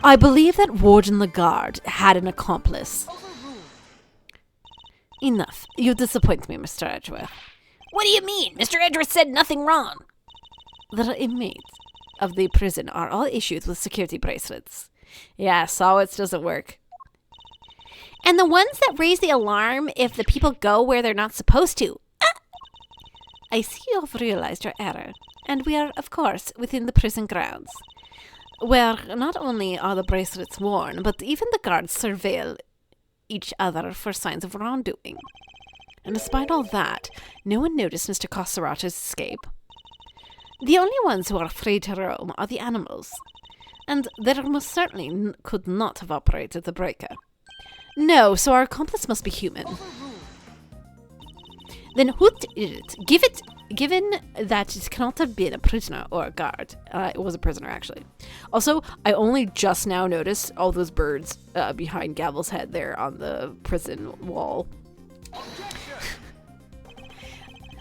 I believe that Warden Lagarde had an accomplice. Enough. You disappoint me, Mr. Edgeworth. What do you mean? Mr. Edgeworth said nothing wrong. The inmates of the prison are all issued with security bracelets. Yeah, Sawitz doesn't work. And the ones that raise the alarm if the people go where they're not supposed to. I see you've realized your error, and we are, of course, within the prison grounds, where not only are the bracelets worn, but even the guards surveil each other for signs of wrongdoing. And despite all that, no one noticed Mr. Cosserato's escape. The only ones who are free to roam are the animals, and they most certainly could not have operated the breaker. No, so our accomplice must be human. Then who did it? Given that it cannot have been a prisoner or a guard. It was a prisoner, actually. Also, I only just now noticed all those birds behind Gavel's head there on the prison wall.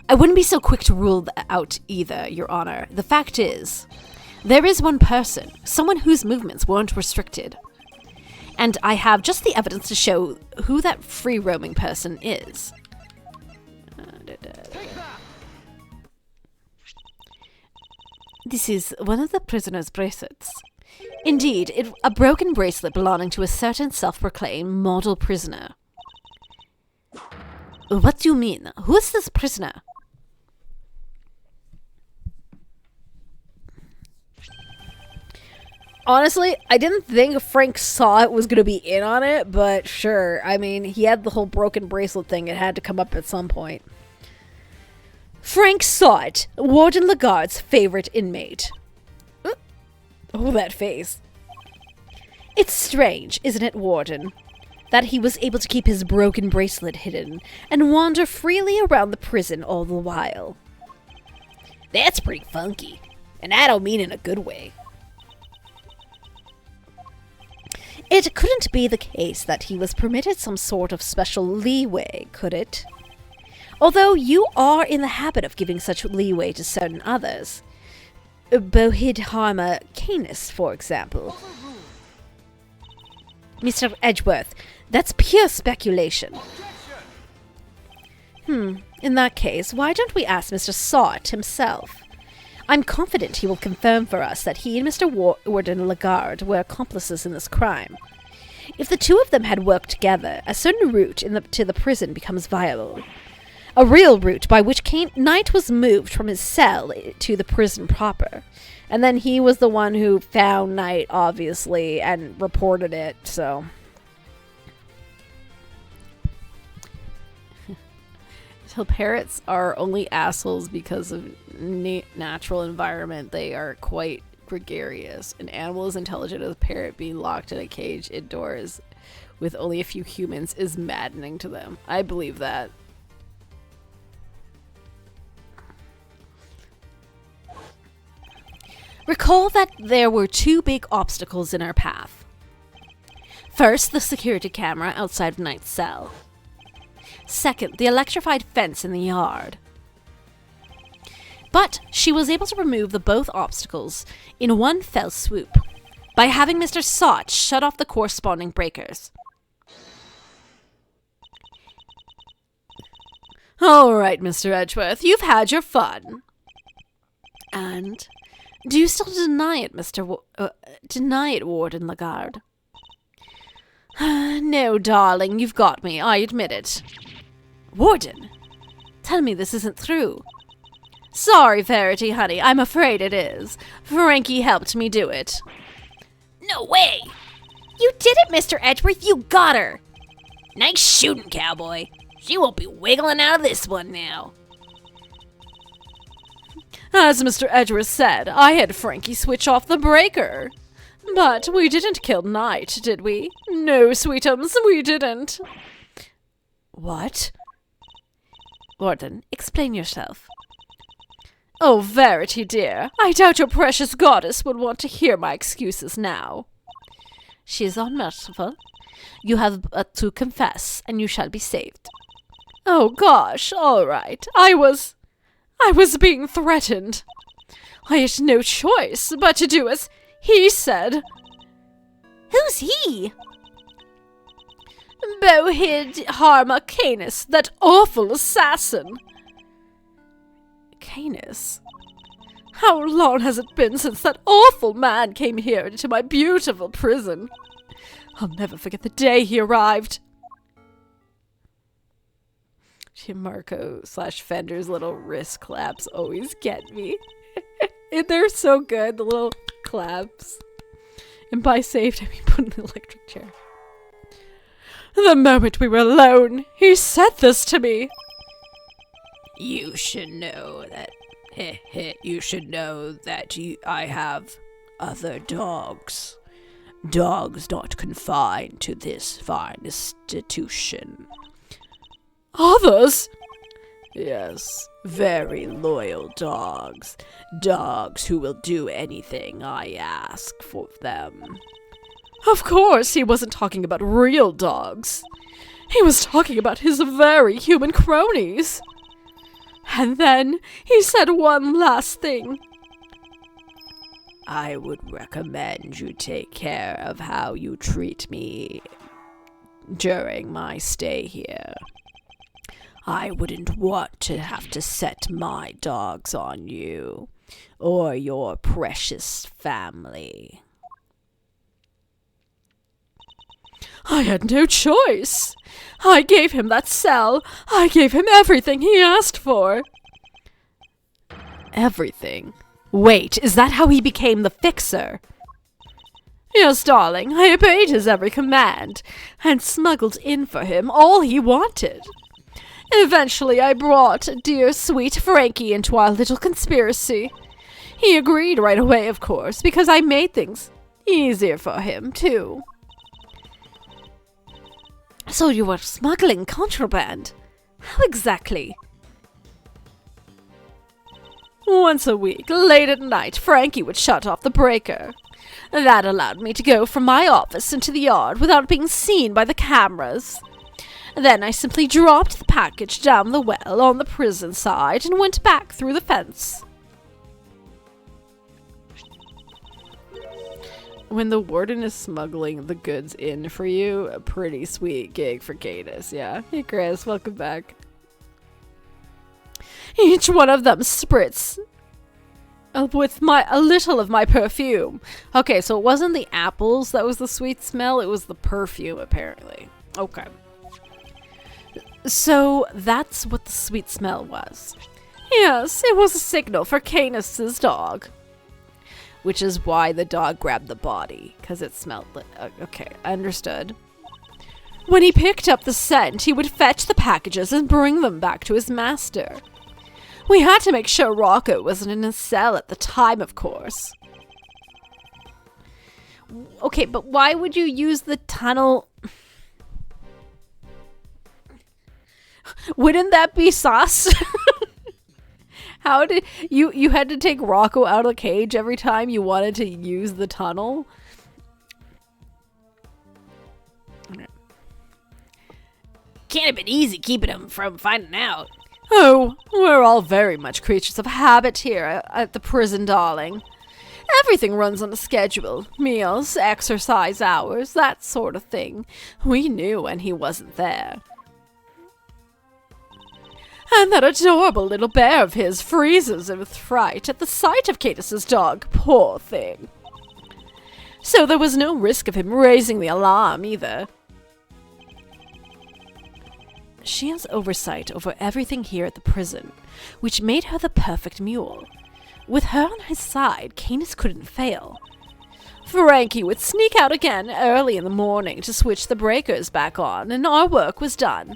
I wouldn't be so quick to rule that out either, Your Honor. The fact is, there is one person, someone whose movements weren't restricted. And I have just the evidence to show who that free-roaming person is. This is one of the prisoner's bracelets. Indeed, a broken bracelet belonging to a certain self-proclaimed model prisoner. What do you mean? Who is this prisoner? Honestly, I didn't think Frank saw it was going to be in on it, but sure. I mean, he had the whole broken bracelet thing. It had to come up at some point. Frank saw it. Warden Lagarde's favorite inmate. Oh, that face. It's strange, isn't it, Warden? That he was able to keep his broken bracelet hidden and wander freely around the prison all the while. That's pretty funky. And I don't mean in a good way. It couldn't be the case that he was permitted some sort of special leeway, could it? Although you are in the habit of giving such leeway to certain others. Bohidharma Canis, for example. Mr. Edgeworth, that's pure speculation. In that case, why don't we ask Mr. Sott himself? I'm confident he will confirm for us that he and Mr. Warden Lagarde were accomplices in this crime. If the two of them had worked together, a certain route to the prison becomes viable. A real route by which Knight was moved from his cell to the prison proper. And then he was the one who found Knight, obviously, and reported it, so... So parrots are only assholes because of natural environment. They are quite gregarious. An animal as intelligent as a parrot being locked in a cage indoors with only a few humans is maddening to them. I believe that. Recall that there were two big obstacles in our path. First, the security camera outside of Knight's cell. Second, the electrified fence in the yard. But she was able to remove both obstacles in one fell swoop by having Mr. Sott shut off the corresponding breakers. All right, Mr. Edgeworth, you've had your fun. And do you still deny it, deny it, Warden Lagarde? No, darling, you've got me. I admit it. Warden, tell me this isn't true. Sorry, Verity, honey. I'm afraid it is. Frankie helped me do it. No way! You did it, Mr. Edgeworth. You got her. Nice shooting, cowboy. She won't be wiggling out of this one now. As Mr. Edgeworth said, I had Frankie switch off the breaker. But we didn't kill Knight, did we? No, sweetums, we didn't. What? Warden, explain yourself. Oh, Verity, dear, I doubt your precious goddess would want to hear my excuses now. She is unmerciful. You have but to confess, and you shall be saved. Oh, gosh, all right. I was being threatened. I had no choice but to do as he said. Who's he? Bohidharma Canis, that awful assassin. Canis? How long has it been since that awful man came here into my beautiful prison? I'll never forget the day he arrived. Marco/Fender's little wrist claps always get me. They're so good, the little claps. And by saved, I mean put in the electric chair. The moment we were alone, he said this to me. You should know that I have other dogs. Dogs not confined to this fine institution. Others? Yes, very loyal dogs. Dogs who will do anything I ask for them. Of course, he wasn't talking about real dogs. He was talking about his very human cronies. And then he said one last thing. I would recommend you take care of how you treat me during my stay here. I wouldn't want to have to set my dogs on you or your precious family. I had no choice. I gave him that cell. I gave him everything he asked for. Everything? Wait, is that how he became the fixer? Yes, darling, I obeyed his every command, and smuggled in for him all he wanted. Eventually, I brought dear sweet Frankie into our little conspiracy. He agreed right away, of course, because I made things easier for him, too. So you were smuggling contraband? How exactly? Once a week, late at night, Frankie would shut off the breaker. That allowed me to go from my office into the yard without being seen by the cameras. Then I simply dropped the package down the well on the prison side and went back through the fence. When the warden is smuggling the goods in for you, a pretty sweet gig for Cadus, yeah. Hey Chris, welcome back. Each one of them spritz with a little of my perfume. Okay, so it wasn't the apples that was the sweet smell, it was the perfume, apparently. Okay. So that's what the sweet smell was. Yes, it was a signal for Canis's dog. Which is why the dog grabbed the body, because it smelled okay, understood. When he picked up the scent, he would fetch the packages and bring them back to his master. We had to make sure Rocco wasn't in his cell at the time, of course. Okay, but why would you use the tunnel? Wouldn't that be sus? How did you had to take Rocco out of the cage every time you wanted to use the tunnel? Can't have been easy keeping him from finding out. Oh, we're all very much creatures of habit here at the prison, darling. Everything runs on a schedule. Meals, exercise hours, that sort of thing. We knew when he wasn't there. And that adorable little bear of his freezes with fright at the sight of Cadus's dog, poor thing. So there was no risk of him raising the alarm, either. She has oversight over everything here at the prison, which made her the perfect mule. With her on his side, Canis couldn't fail. Frankie would sneak out again early in the morning to switch the breakers back on, and our work was done.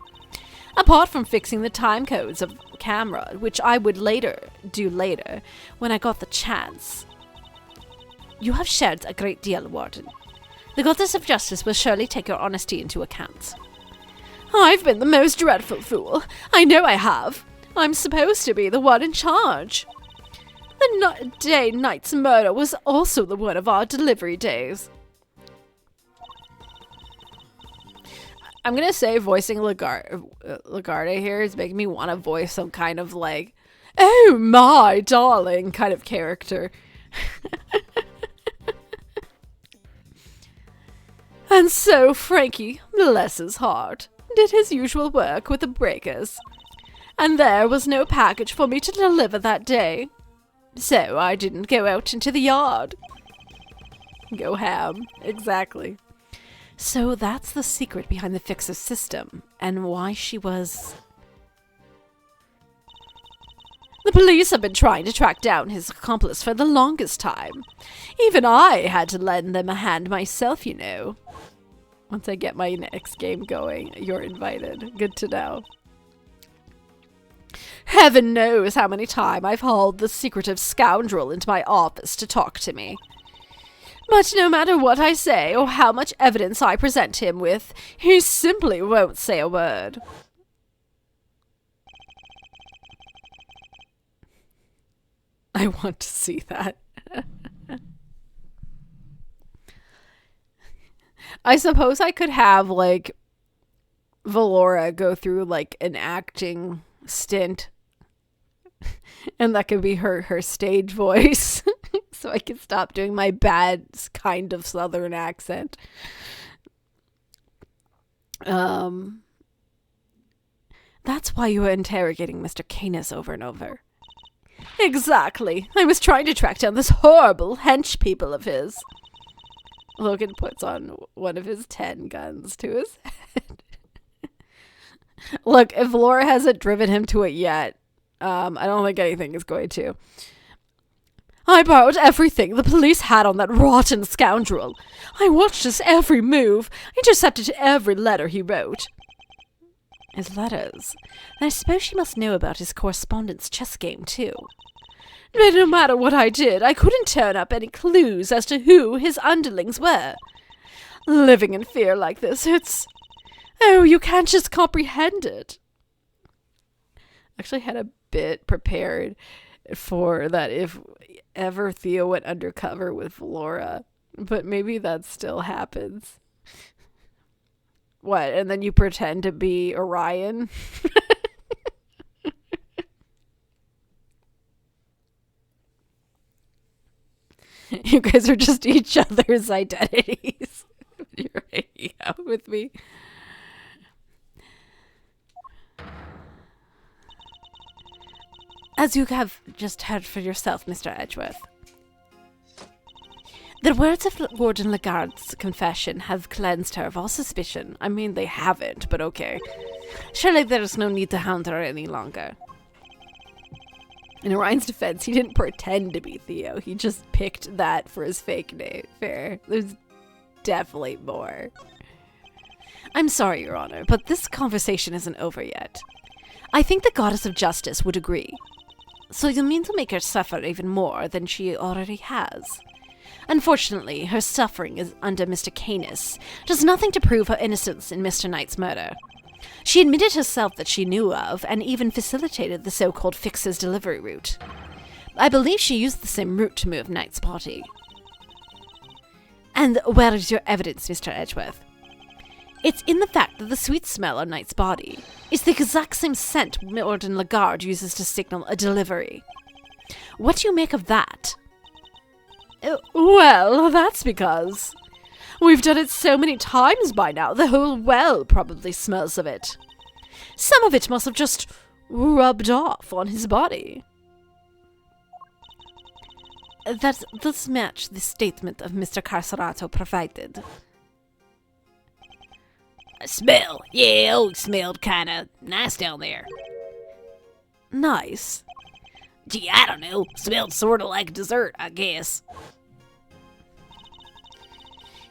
Apart from fixing the time codes of camera, which I would do later, when I got the chance. You have shared a great deal, Warden. The goddess of justice will surely take your honesty into account. I've been the most dreadful fool. I know I have. I'm supposed to be the one in charge. The day Knight's murder was also the one of our delivery days. I'm gonna say voicing Lagarde here is making me want to voice some kind of like, oh my darling kind of character. And so Frankie, bless his heart, did his usual work with the breakers. And there was no package for me to deliver that day. So I didn't go out into the yard. Go ham, exactly. So that's the secret behind the fixer's system, and why she was The police have been trying to track down his accomplice for the longest time. Even I had to lend them a hand myself, you know. Once I get my next game going, you're invited. Good to know. Heaven knows how many times I've hauled the secretive scoundrel into my office to talk to me. But no matter what I say or how much evidence I present him with, he simply won't say a word. I want to see that. I suppose I could have, like, Valora go through, like, an acting stint. And that could be her stage voice. So I could stop doing my bad kind of southern accent. That's why you were interrogating Mr. Canis over and over. Exactly. I was trying to track down this horrible hench people of his. Logan puts on one of his 10 guns to his head. Look, if Laura hasn't driven him to it yet, I don't think anything is going to. I borrowed everything the police had on that rotten scoundrel. I watched his every move, intercepted every letter he wrote. His letters? Then I suppose she must know about his correspondence chess game, too. But no matter what I did, I couldn't turn up any clues as to who his underlings were. Living in fear like this, it's... Oh, you can't just comprehend it. Actually had a bit prepared for that if ever Theo went undercover with Laura. But maybe that still happens. What, and then you pretend to be Orion? You guys are just each other's identities. You're hanging out with me. As you have just heard for yourself, Mr. Edgeworth, the words of Warden Lagarde's confession have cleansed her of all suspicion. I mean, they haven't, but okay. Surely there is no need to hound her any longer. In Orion's defense, he didn't pretend to be Theo. He just picked that for his fake name. Fair. There's definitely more. I'm sorry, Your Honor, but this conversation isn't over yet. I think the Goddess of Justice would agree. So you mean to make her suffer even more than she already has? Unfortunately, her suffering is under Mr. Canis does nothing to prove her innocence in Mr. Knight's murder. She admitted herself that she knew of, and even facilitated the so-called Fixer's delivery route. I believe she used the same route to move Knight's body. And where is your evidence, Mr. Edgeworth? It's in the fact that the sweet smell on Knight's body is the exact same scent Warden Lagarde uses to signal a delivery. What do you make of that? Well, that's because we've done it so many times by now, the whole well probably smells of it. Some of it must have just rubbed off on his body. That does match the statement of Mr. Carcerato provided. Smell? Yeah, it smelled kinda nice down there. Nice. Gee, I don't know. Smelled sorta like dessert, I guess.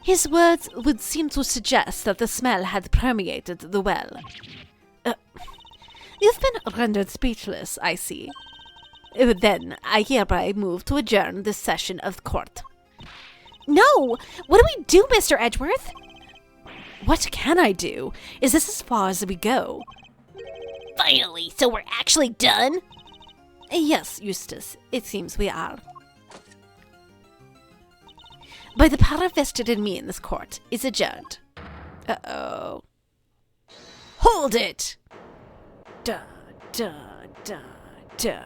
His words would seem to suggest that the smell had permeated the well. You've been rendered speechless, I see. Then I hereby move to adjourn this session of court. No! What do we do, Mr. Edgeworth? What can I do? Is this as far as we go? Finally, so we're actually done? Yes, Eustace, it seems we are. By the power vested in me in this court, is adjourned. Uh-oh. Hold it! Da, da, da, da,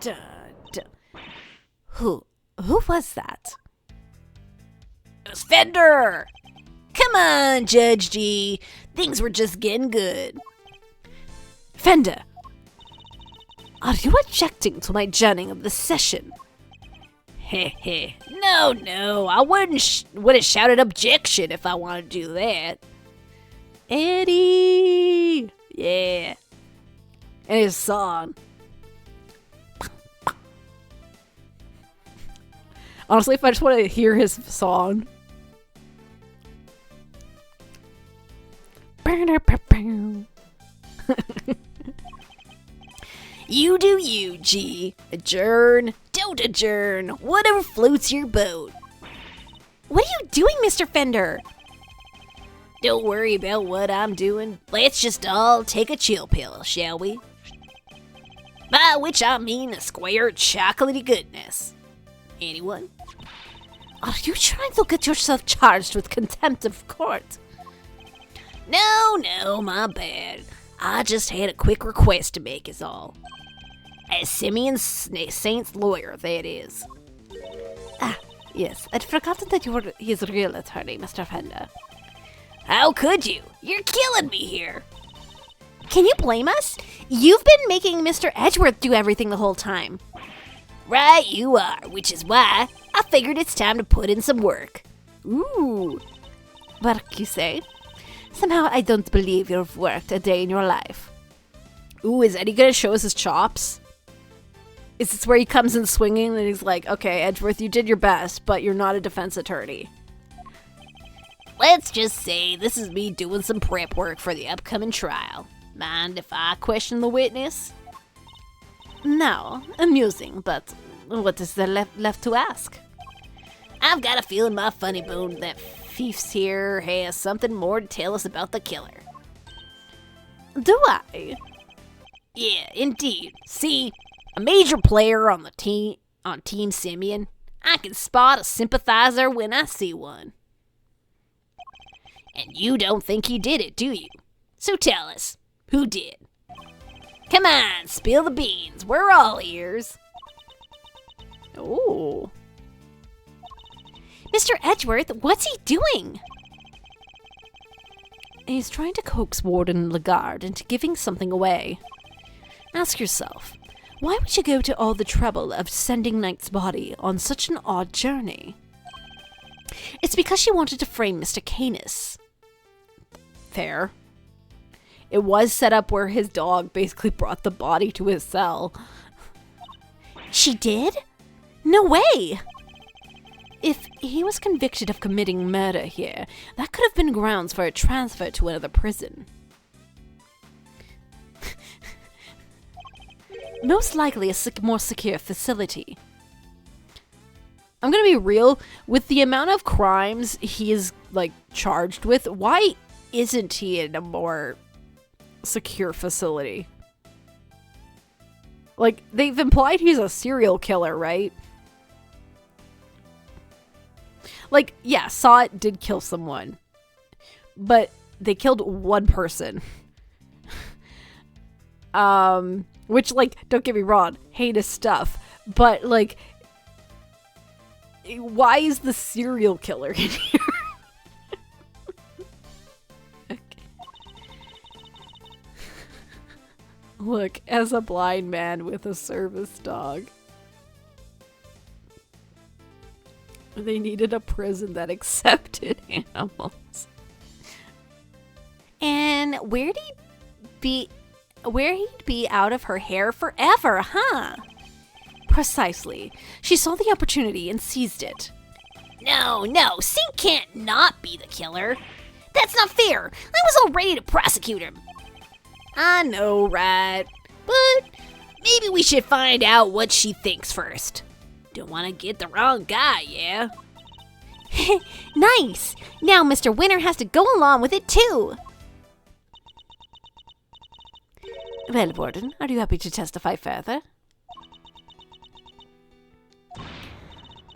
da, da. Who was that? It was Fender! Come on, Judge G. Things were just getting good. Fender! Are you objecting to my adjourning of the session? Heh heh. No, I would have shouted objection if I wanted to do that. Eddie! Yeah. And his song. Honestly, if I just want to hear his song. You do you, G. Adjourn, don't adjourn, whatever floats your boat. What are you doing, Mr. Fender? Don't worry about what I'm doing. Let's just all take a chill pill, shall we? By which I mean a square chocolatey goodness. Anyone? Are you trying to get yourself charged with contempt of court? No, my bad. I just had a quick request to make is all. As Simeon Saint's lawyer, that is. Ah, yes. I'd forgotten that you were his real attorney, Mr. Fender. How could you? You're killing me here. Can you blame us? You've been making Mr. Edgeworth do everything the whole time. Right you are, which is why I figured it's time to put in some work. Ooh. Work, you say? Somehow I don't believe you've worked a day in your life. Ooh, is Eddie gonna show us his chops? Is this where he comes in swinging and he's like, okay, Edgeworth, you did your best, but you're not a defense attorney. Let's just say this is me doing some prep work for the upcoming trial. Mind if I question the witness? No, amusing, but what is there left to ask? I've got a feeling my funny bone that Fief's here has something more to tell us about the killer. Do I? Yeah, indeed. See, a major player on Team Simeon, I can spot a sympathizer when I see one. And you don't think he did it, do you? So tell us, who did? Come on, spill the beans. We're all ears. Ooh. Mr. Edgeworth, what's he doing? He's trying to coax Warden Lagarde into giving something away. Ask yourself, why would you go to all the trouble of sending Knight's body on such an odd journey? It's because she wanted to frame Mr. Canis. Fair. It was set up where his dog basically brought the body to his cell. She did? No way! If he was convicted of committing murder here, that could have been grounds for a transfer to another prison. Most likely a more secure facility. I'm gonna be real, with the amount of crimes he is, like, charged with, why isn't he in a more secure facility? Like, they've implied he's a serial killer, right? Like, yeah, Saw It did kill someone. But they killed one person. Which, like, don't get me wrong, heinous stuff. But, like, why is the serial killer in here? Okay. Look, as a blind man with a service dog. They needed a prison that accepted animals. And where'd he be out of her hair forever, huh? Precisely. She saw the opportunity and seized it. No, Sink can't not be the killer. That's not fair. I was all ready to prosecute him. I know, right? But maybe we should find out what she thinks first. Don't want to get the wrong guy, yeah? Nice! Now Mr. Winter has to go along with it too! Well, Warden, are you happy to testify further?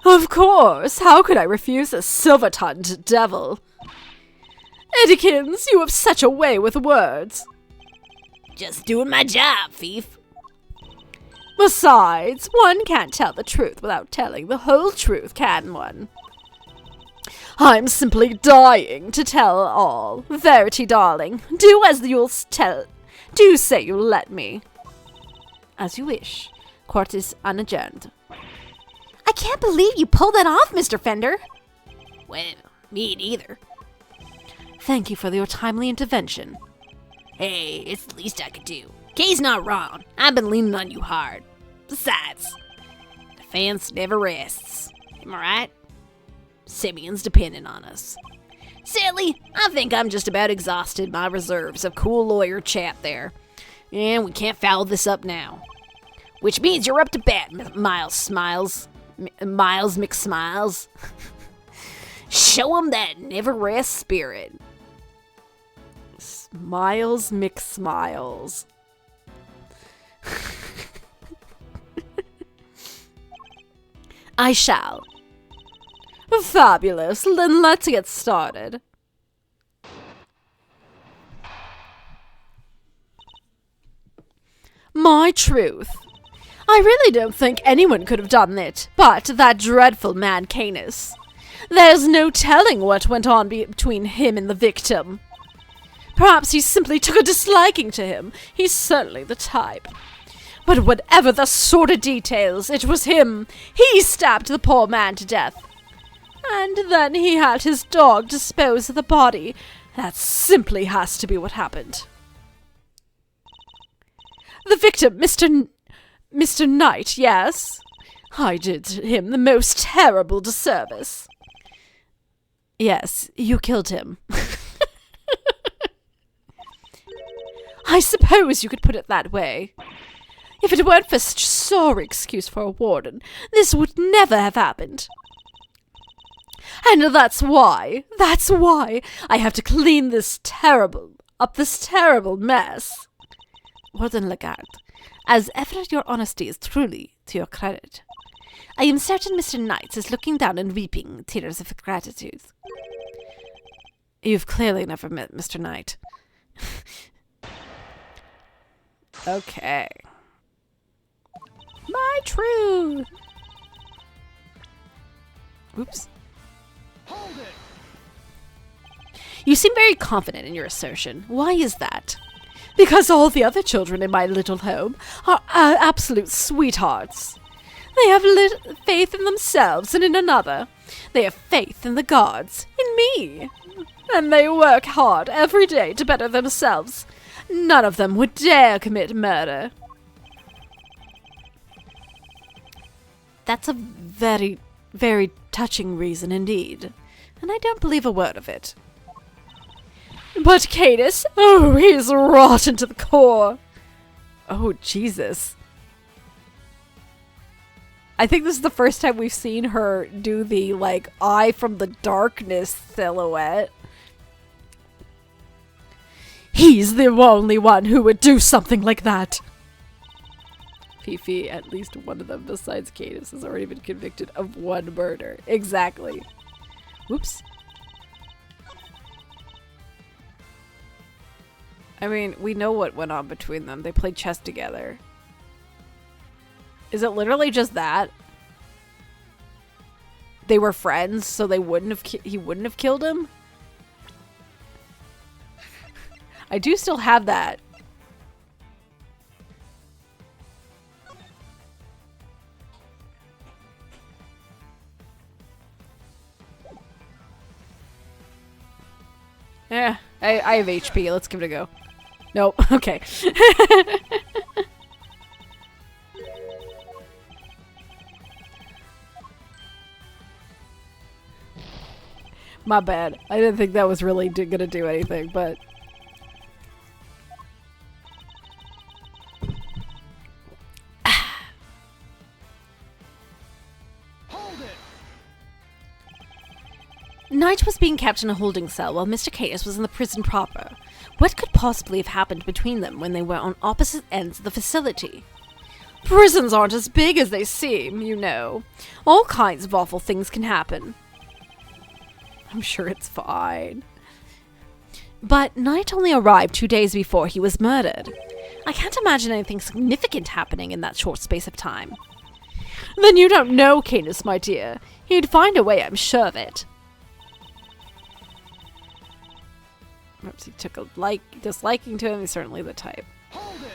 Of course! How could I refuse a silver-tongued devil? Eddykins, you have such a way with words. Just doing my job, Fief. Besides, one can't tell the truth without telling the whole truth, can one? I'm simply dying to tell all. Verity, darling, do as you'll tell. Do say you'll let me. As you wish. Court is unadjourned. I can't believe you pulled that off, Mr. Fender. Well, me neither. Thank you for your timely intervention. Hey, it's the least I could do. Kay's not wrong. I've been leaning on you hard. Besides, defense never rests. Am I right? Simeon's depending on us. Silly, I think I'm just about exhausted my reserves of cool lawyer chat there. And we can't foul this up now. Which means you're up to bat, Miles Smiles. Miles McSmiles. Show 'em that never rest spirit. Miles McSmiles. I shall. Fabulous. Then let's get started. My truth. I really don't think anyone could have done it, but that dreadful man Canis. There's no telling what went on between him and the victim. Perhaps he simply took a disliking to him. He's certainly the type. But whatever the sordid details, it was him. He stabbed the poor man to death. And then he had his dog dispose of the body. That simply has to be what happened. The victim, Mr. Knight, yes? I did him the most terrible disservice. Yes, you killed him. I suppose you could put it that way. If it weren't for such a sorry excuse for a warden, this would never have happened. And that's why I have to clean this terrible mess. Warden Lagarde, as ever your honesty is truly to your credit. I am certain Mr. Knight is looking down and weeping tears of gratitude. You've clearly never met Mr. Knight. Okay. My truth. Oops. Hold it! You seem very confident in your assertion. Why is that? Because all the other children in my little home are absolute sweethearts. They have faith in themselves and in another. They have faith in the gods, in me. And they work hard every day to better themselves. None of them would dare commit murder. That's a very, very touching reason indeed, and I don't believe a word of it. But Canis, oh, he's rotten to the core. Oh, Jesus. I think this is the first time we've seen her do the, like, eye from the darkness silhouette. He's the only one who would do something like that. Fifi, at least one of them besides Canis, has already been convicted of one murder. Exactly. Whoops. I mean, we know what went on between them. They played chess together. Is it literally just that? They were friends, so they wouldn't have he wouldn't have killed him? I do still have that. Yeah, I have HP. Let's give it a go. Nope. Okay. My bad. I didn't think that was really gonna do anything, but... Knight was being kept in a holding cell while Mr. Canis was in the prison proper. What could possibly have happened between them when they were on opposite ends of the facility? Prisons aren't as big as they seem, you know. All kinds of awful things can happen. I'm sure it's fine. But Knight only arrived 2 days before he was murdered. I can't imagine anything significant happening in that short space of time. Then you don't know Canis, my dear. He'd find a way, I'm sure of it. Perhaps he took a disliking to him. He's certainly the type. Hold it!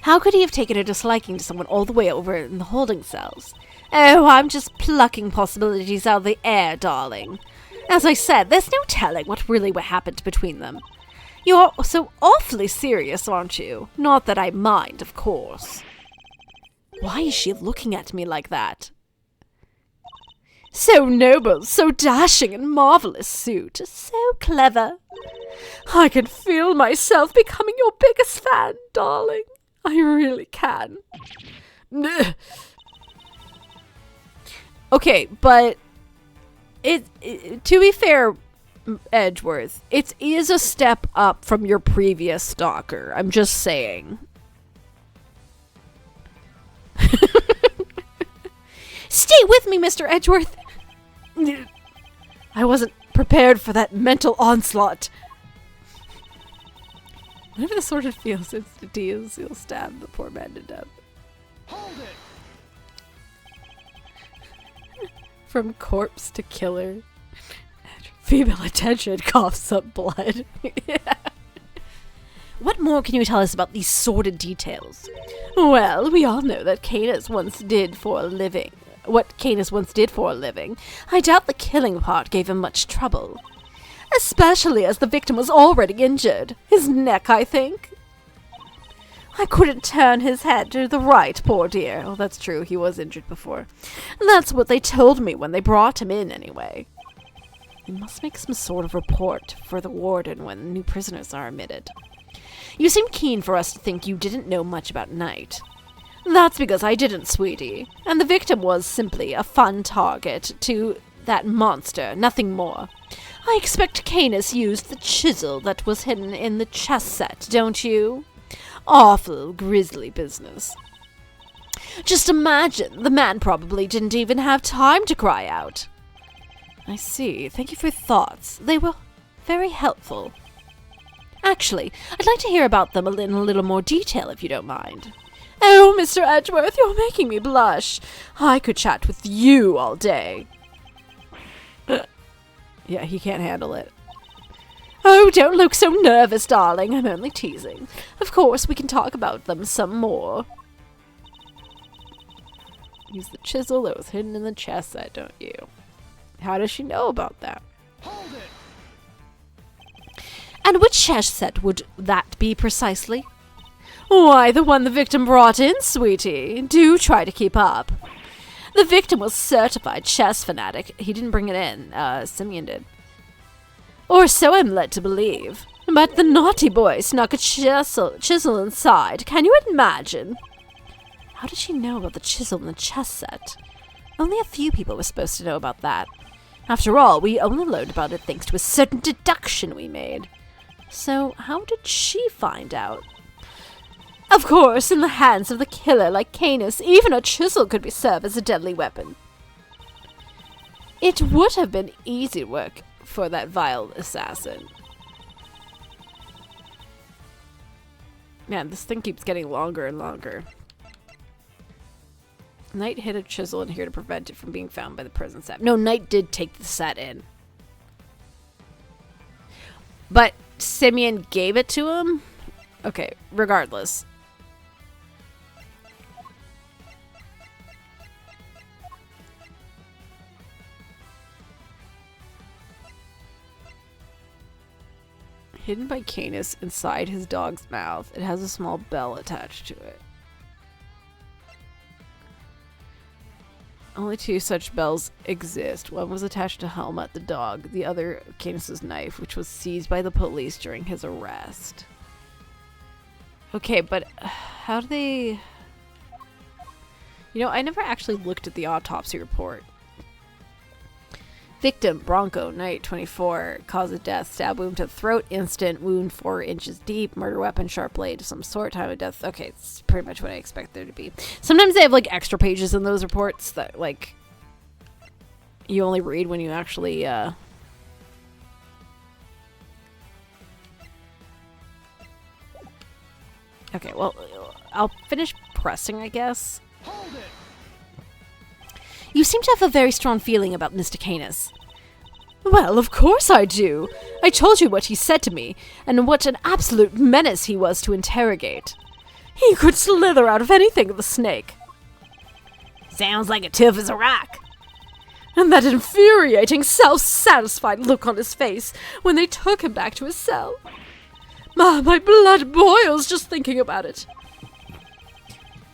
How could he have taken a disliking to someone all the way over in the holding cells? Oh, I'm just plucking possibilities out of the air, darling. As I said, there's no telling what really happened between them. You're so awfully serious, aren't you? Not that I mind, of course. Why is she looking at me like that? So noble, so dashing and marvelous suit, so clever. I can feel myself becoming your biggest fan, darling. I really can. Okay, but to be fair, Edgeworth, it is a step up from your previous stalker. I'm just saying. Stay with me, Mr. Edgeworth. I wasn't prepared for that mental onslaught. Whenever the sword feels its deals, you'll stab the poor man to death. Hold it. From corpse to killer. Female attention coughs up blood. Yeah. What more can you tell us about these sordid details? Well, we all know that Canis once did for a living. What Canis once did for a living. I doubt the killing part gave him much trouble. Especially as the victim was already injured. His neck, I think. I couldn't turn his head to the right, poor dear. Oh, that's true. He was injured before. That's what they told me when they brought him in, anyway. We must make some sort of report for the warden when new prisoners are admitted. You seem keen for us to think you didn't know much about Knight. That's because I didn't, sweetie. And the victim was simply a fun target to that monster, nothing more. I expect Canis used the chisel that was hidden in the chess set, don't you? Awful grisly business. Just imagine, the man probably didn't even have time to cry out. I see. Thank you for your thoughts. They were very helpful. Actually, I'd like to hear about them in a little more detail, if you don't mind. Oh, Mr. Edgeworth, you're making me blush. I could chat with you all day. Yeah, he can't handle it. Oh, don't look so nervous, darling. I'm only teasing. Of course, we can talk about them some more. Use the chisel that was hidden in the chess set, don't you? How does she know about that? Hold it. And which chess set would that be precisely? Why, the one the victim brought in, sweetie. Do try to keep up. The victim was certified chess fanatic. He didn't bring it in. Simeon did. Or so I'm led to believe. But the naughty boy snuck a chisel inside. Can you imagine? How did she know about the chisel in the chess set? Only a few people were supposed to know about that. After all, we only learned about it thanks to a certain deduction we made. So, how did she find out? Of course, in the hands of the killer like Canis, even a chisel could serve as a deadly weapon. It would have been easy work for that vile assassin. Man, this thing keeps getting longer and longer. Knight hid a chisel in here to prevent it from being found by the prison staff. No, Knight did take the set in. But Simeon gave it to him? Okay, regardless. Hidden by Canis inside his dog's mouth. It has a small bell attached to it. Only two such bells exist. One was attached to Helmut the dog, the other Canis's knife, which was seized by the police during his arrest. Okay, but how do they... You know, I never actually looked at the autopsy report. Victim, Bronco, Knight, 24, cause of death, stab wound to throat, instant, wound 4 inches deep, murder weapon, sharp blade of some sort, time of death. Okay, it's pretty much what I expect there to be. Sometimes they have, like, extra pages in those reports that, like, you only read when you actually, Okay, well, I'll finish pressing, I guess. Hold it. You seem to have a very strong feeling about Mr. Canis. Well, of course I do. I told you what he said to me, and what an absolute menace he was to interrogate. He could slither out of anything, the snake. Sounds like a tough as a rock. And that infuriating, self-satisfied look on his face when they took him back to his cell. My blood boils just thinking about it.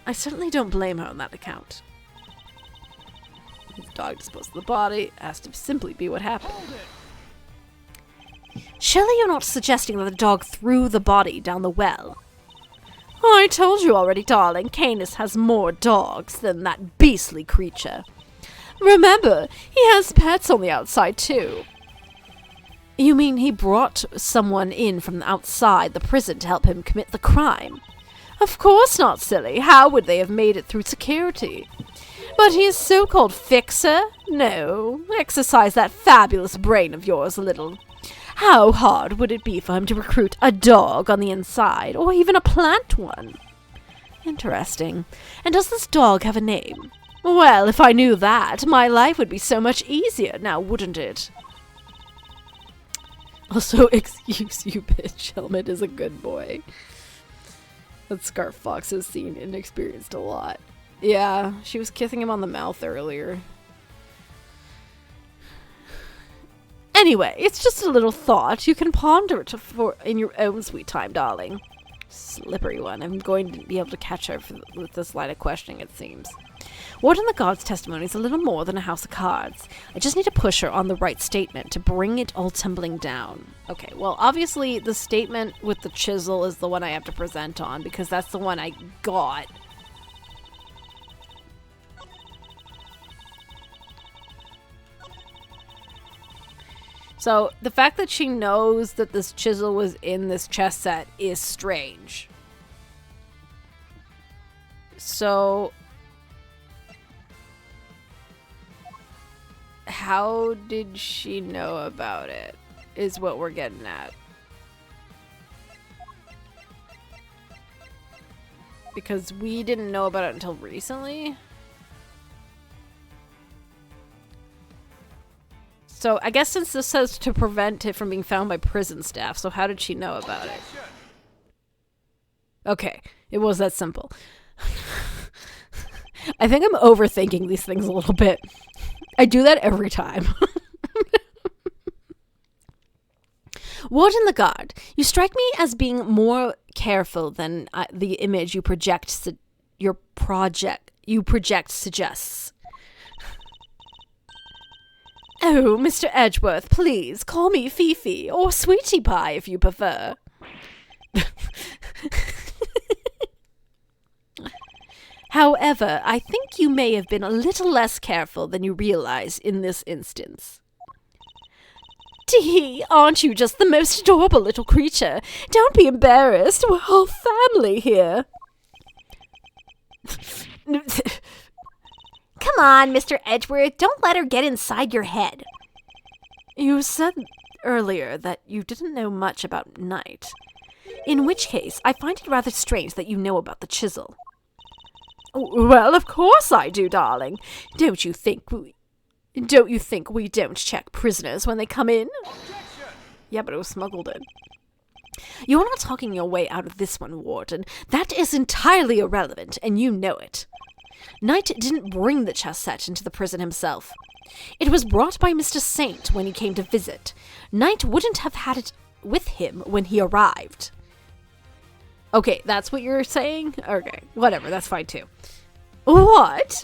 I certainly don't blame her on that account. His dog disposed of the body has to simply be what happened. Hold it. Surely you're not suggesting that the dog threw the body down the well? I told you already, darling, Canis has more dogs than that beastly creature. Remember, he has pets on the outside, too. You mean he brought someone in from outside the prison to help him commit the crime? Of course not, silly. How would they have made it through security? But he is so-called fixer? No. Exercise that fabulous brain of yours a little. How hard would it be for him to recruit a dog on the inside, or even a plant one? Interesting. And does this dog have a name? Well, if I knew that, my life would be so much easier now, wouldn't it? Also, excuse you, bitch. Helmet is a good boy. That Scarf Fox has seen and experienced a lot. Yeah, she was kissing him on the mouth earlier. Anyway, it's just a little thought. You can ponder it in your own sweet time, darling. Slippery one. I'm going to be able to catch her with this line of questioning, it seems. Warden the God's testimony is a little more than a house of cards. I just need to push her on the right statement to bring it all tumbling down. Okay, well, obviously the statement with the chisel is the one I have to present on, because that's the one I got. So, the fact that she knows that this chisel was in this chess set is strange. So, how did she know about it, is what we're getting at. Because we didn't know about it until recently. So, I guess since this says to prevent it from being found by prison staff, so how did she know about it? Okay, it was that simple. I think I'm overthinking these things a little bit. I do that every time. Warden the Guard, you strike me as being more careful than the image you project suggests. Oh, Mr. Edgeworth, please, call me Fifi, or Sweetie Pie if you prefer. However, I think you may have been a little less careful than you realize in this instance. Tee, aren't you just the most adorable little creature? Don't be embarrassed, we're all family here. Come on, Mr. Edgeworth, don't let her get inside your head. You said earlier that you didn't know much about Knight. In which case, I find it rather strange that you know about the chisel. Well, of course I do, darling. Don't you think we don't check prisoners when they come in? Yeah, but it was smuggled in. You're not talking your way out of this one, Warden. That is entirely irrelevant, and you know it. Knight didn't bring the chess set into the prison himself. It was brought by Mr. Saint when he came to visit. Knight wouldn't have had it with him when he arrived. Okay, that's what you're saying? Okay, whatever, that's fine too. What?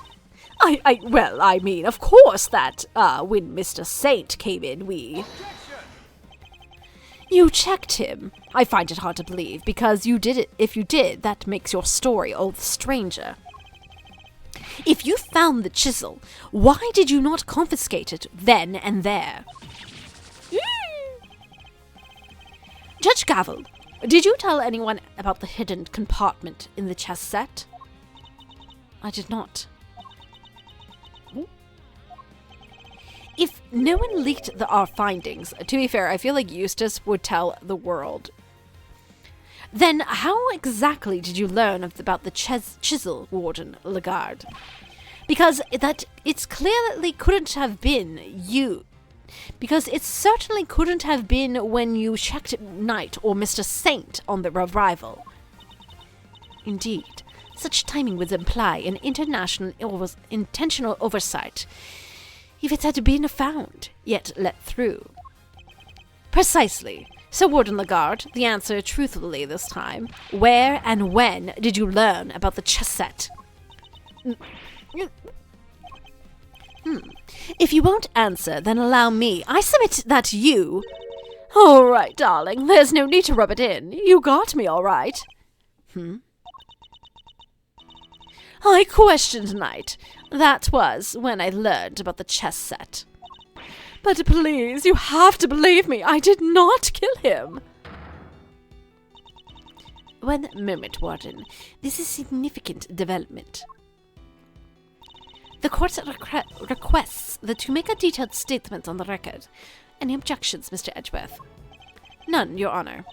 Well, I mean, of course that, when Mr. Saint came in, You checked him. I find it hard to believe, because you did it. If you did, that makes your story all the stranger. If you found the chisel, why did you not confiscate it then and there? Judge Gavel, did you tell anyone about the hidden compartment in the chess set? I did not. If no one leaked our findings, to be fair, I feel like Eustace would tell the world. Then how exactly did you learn about the chisel, Warden Lagarde? Because it's clearly couldn't have been you. Because it certainly couldn't have been when you checked Knight or Mr. Saint on the arrival. Indeed, such timing would imply an intentional oversight, if it had been found, yet let through. Precisely. So, Warden Lagarde, the answer truthfully this time. Where and when did you learn about the chess set? If you won't answer, then allow me. I submit that you... All right, darling. There's no need to rub it in. You got me all right. I questioned Knight. That was when I learned about the chess set. But please, you have to believe me. I did not kill him. One moment, Warden. This is significant development. The court requests that you make a detailed statement on the record. Any objections, Mr. Edgeworth? None, Your Honor.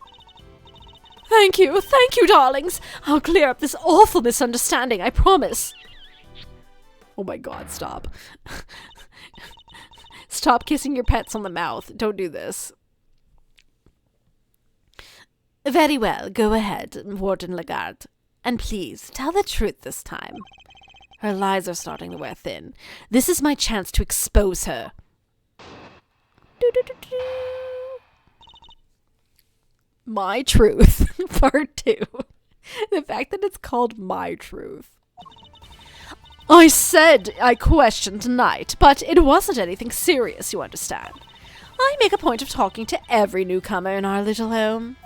Thank you, darlings. I'll clear up this awful misunderstanding, I promise. Oh my god, stop. Stop kissing your pets on the mouth. Don't do this. Very well, go ahead, Warden Lagarde. And please, tell the truth this time. Her lies are starting to wear thin. This is my chance to expose her. My Truth, Part 2. The fact that it's called My Truth. I said I questioned Knight, but it wasn't anything serious, you understand. I make a point of talking to every newcomer in our little home.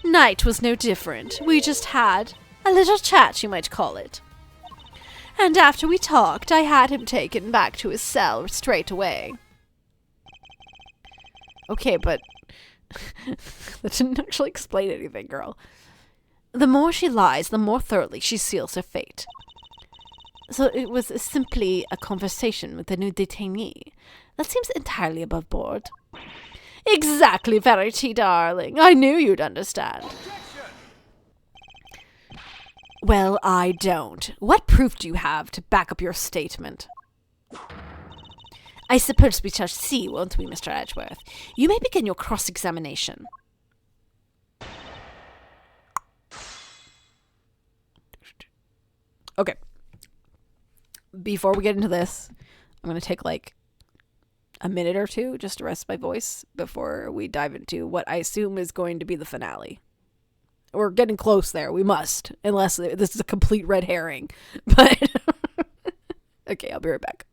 Knight was no different. We just had a little chat, you might call it. And after we talked, I had him taken back to his cell straight away. Okay, but that didn't actually explain anything, girl. The more she lies, the more thoroughly she seals her fate. So it was simply a conversation with the new detainee. That seems entirely above board. Exactly, Verity, darling. I knew you'd understand. Well, I don't. What proof do you have to back up your statement? I suppose we shall see, won't we, Mr. Edgeworth? You may begin your cross-examination. Okay. Before we get into this, I'm going to take like a minute or two just to rest my voice before we dive into what I assume is going to be the finale. We're getting close there. We must, unless this is a complete red herring. But okay, I'll be right back.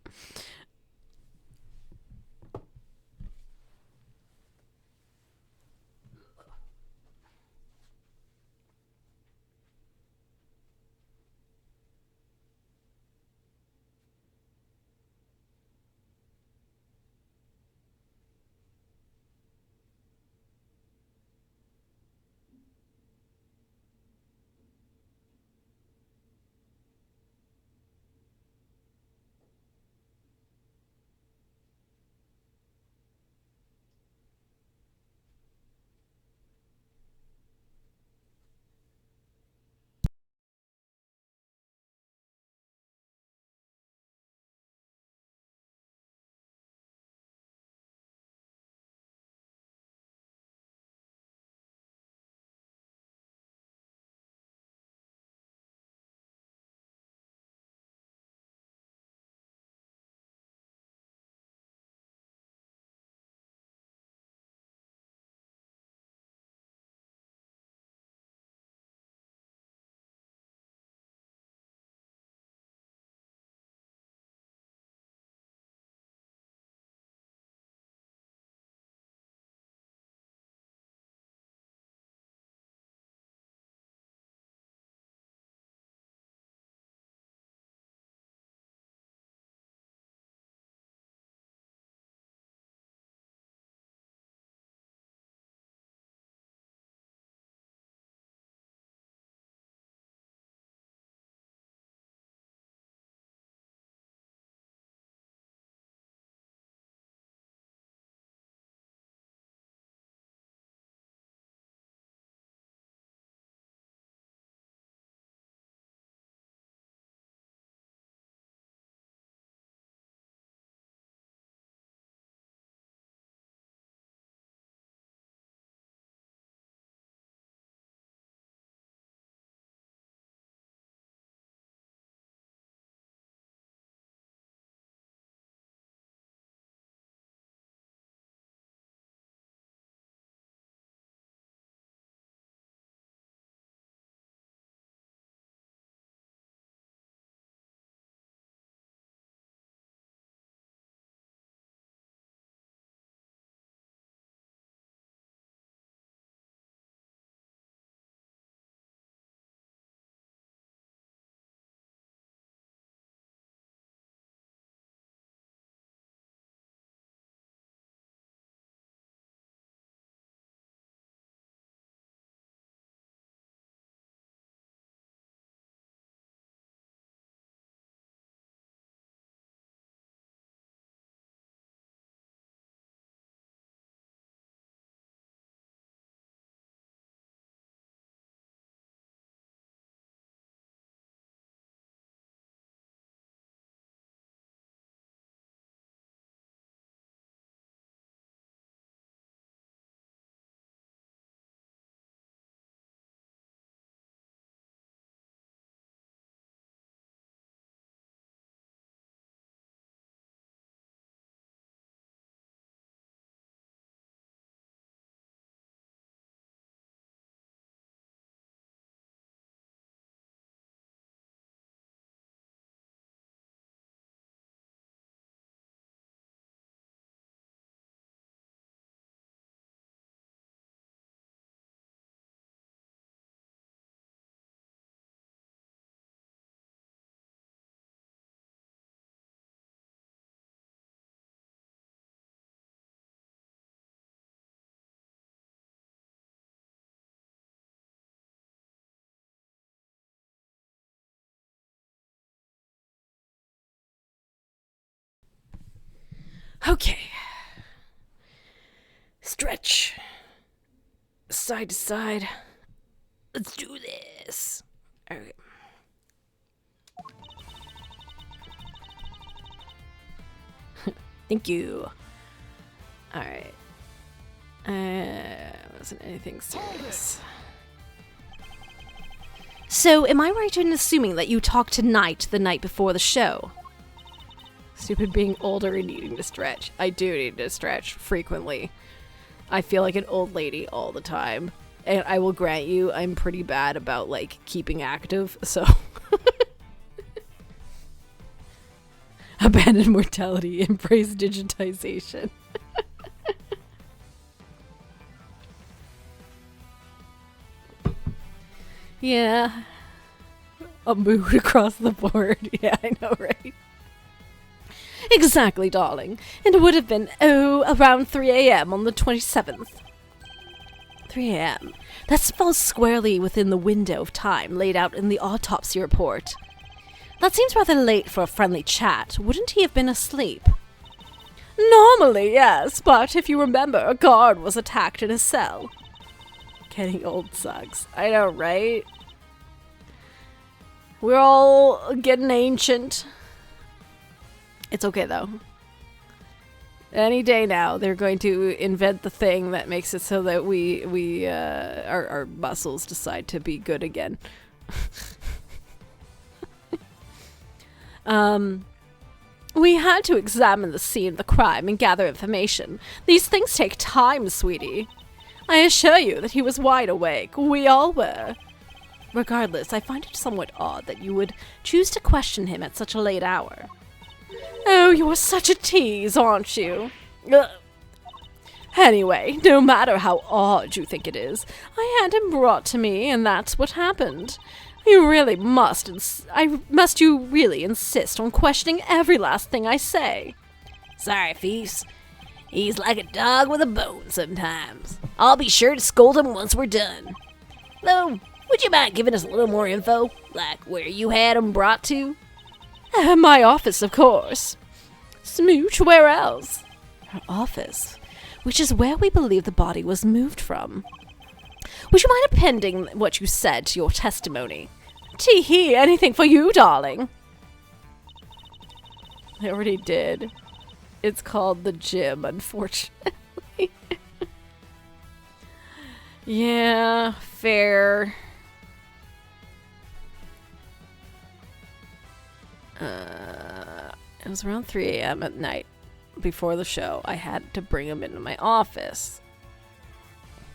Okay. Stretch. Side to side. Let's do this. Okay. Thank you. Alright. Wasn't anything serious. So, am I right in assuming that you talked to Knight the night before the show? Stupid being older and needing to stretch. I do need to stretch frequently. I feel like an old lady all the time. And I will grant you, I'm pretty bad about, like, keeping active, so... Abandon mortality, embrace digitization. Yeah. A mood across the board. Yeah, I know, right? Exactly, darling. And it would have been, around 3 a.m. on the 27th. 3 a.m. That falls squarely within the window of time laid out in the autopsy report. That seems rather late for a friendly chat. Wouldn't he have been asleep? Normally, yes, but if you remember, a guard was attacked in his cell. Getting old sucks. I know, right? We're all getting ancient. It's okay, though. Any day now, they're going to invent the thing that makes it so that our muscles decide to be good again. We had to examine the scene of the crime and gather information. These things take time, sweetie. I assure you that he was wide awake. We all were. Regardless, I find it somewhat odd that you would choose to question him at such a late hour. Oh, you're such a tease, aren't you? Ugh. Anyway, no matter how odd you think it is, I had him brought to me, and that's what happened. You really must you really insist on questioning every last thing I say? Sorry, Feast. He's like a dog with a bone sometimes. I'll be sure to scold him once we're done. Though, would you mind giving us a little more info? Like where you had him brought to? My office, of course. Smooch, where else? Her office, which is where we believe the body was moved from. Would you mind appending what you said to your testimony? Tee-hee, anything for you, darling. I already did. It's called the gym, unfortunately. Yeah, fair. It was around 3 a.m. at night. Before the show, I had to bring him into my office.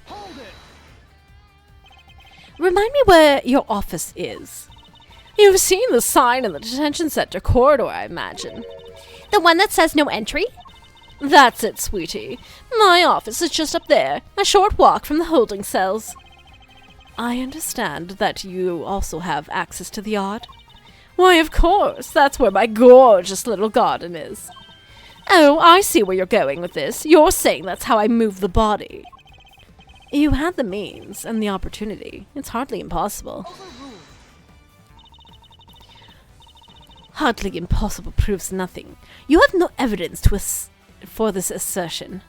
Hold it! Remind me where your office is. You've seen the sign in the detention center corridor, I imagine. The one that says no entry? That's it, sweetie. My office is just up there, a short walk from the holding cells. I understand that you also have access to the yard. Why, of course, that's where my gorgeous little garden is. Oh, I see where you're going with this. You're saying that's how I move the body. You had the means and the opportunity. It's hardly impossible. Hardly impossible proves nothing. You have no evidence for this assertion.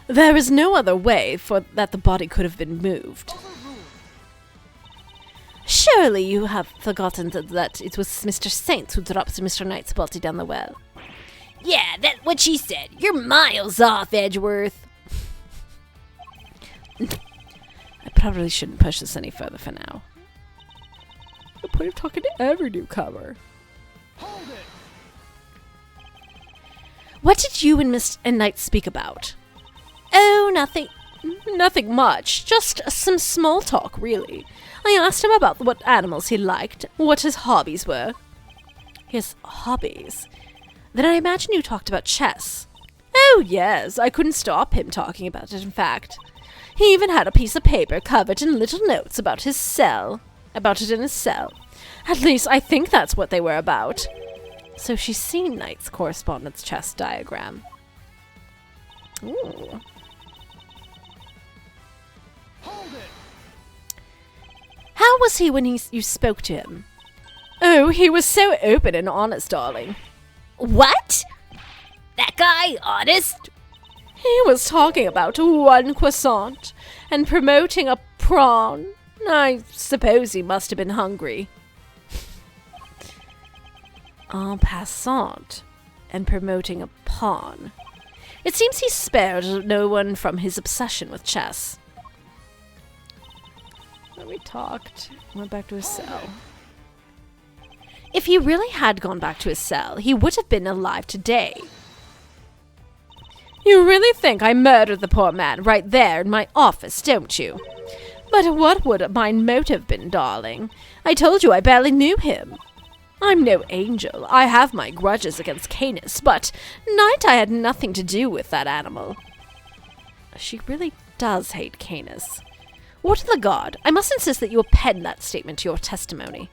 There is no other way that the body could have been moved. Surely you have forgotten that it was Mr. Saint who dropped Mr. Knight's body down the well. Yeah, that's what she said. You're miles off, Edgeworth. I probably shouldn't push this any further for now. The point of talking to every newcomer. Hold it! What did you and Knight speak about? Oh, nothing. Nothing much. Just some small talk, really. I asked him about what animals he liked, what his hobbies were. His hobbies? Then I imagine you talked about chess. Oh, yes. I couldn't stop him talking about it, in fact. He even had a piece of paper covered in little notes about it in his cell. At least I think that's what they were about. So she's seen Knight's correspondence chess diagram. Ooh. Hold it! How was he when you spoke to him? Oh, he was so open and honest, darling. What? That guy, honest? He was talking about one croissant and promoting a prawn. I suppose he must have been hungry. En passant, and promoting a pawn. It seems he spared no one from his obsession with chess. Then we talked, went back to his cell. If he really had gone back to his cell, he would have been alive today. You really think I murdered the poor man right there in my office, don't you? But what would my motive been, darling? I told you I barely knew him. I'm no angel. I have my grudges against Canis, but Knight, I had nothing to do with that animal. She really does hate Canis. What the god? I must insist that you append that statement to your testimony.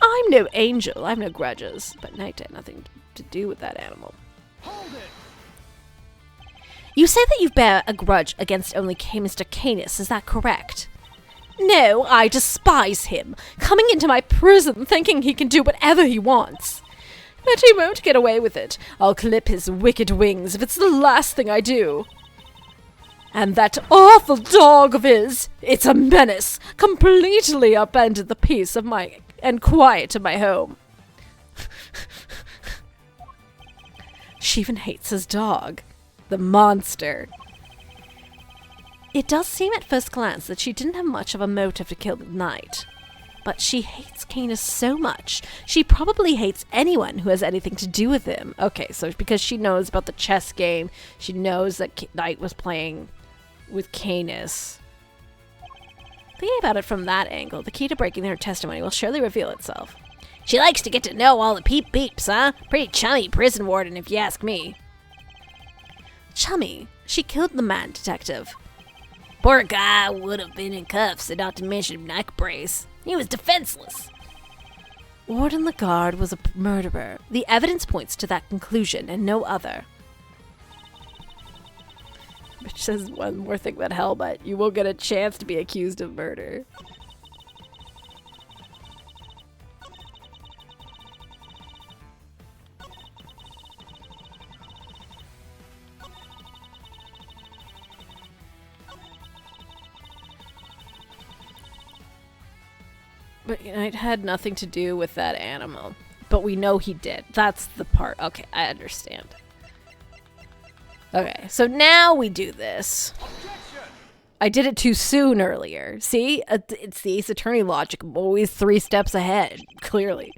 I'm no angel. I have no grudges, but Knight had nothing to do with that animal. Hold it! You say that you bear a grudge against only Mr. Canis, is that correct? No, I despise him, coming into my prison thinking he can do whatever he wants. But he won't get away with it. I'll clip his wicked wings if it's the last thing I do. And that awful dog of his, it's a menace, completely upended the peace of my and quiet of my home. She even hates his dog. The monster. It does seem at first glance that she didn't have much of a motive to kill the Knight. But she hates Canis so much, she probably hates anyone who has anything to do with him. Okay, so because she knows about the chess game, she knows that Knight was playing with Canis. Thinking about it from that angle, the key to breaking her testimony will surely reveal itself. She likes to get to know all the peeps, huh? Pretty chummy prison warden, if you ask me. Chummy? She killed the man detective. Poor guy would have been in cuffs, and not to mention neck brace. He was defenseless. Warden Lagarde was a murderer. The evidence points to that conclusion and no other. Which says one more thing about Hellbutt. You will get a chance to be accused of murder. But it had nothing to do with that animal. But we know he did. That's the part. Okay, I understand. Okay, so now we do this. Objection! I did it too soon earlier. See? It's the Ace Attorney logic. I'm always 3 steps ahead, clearly.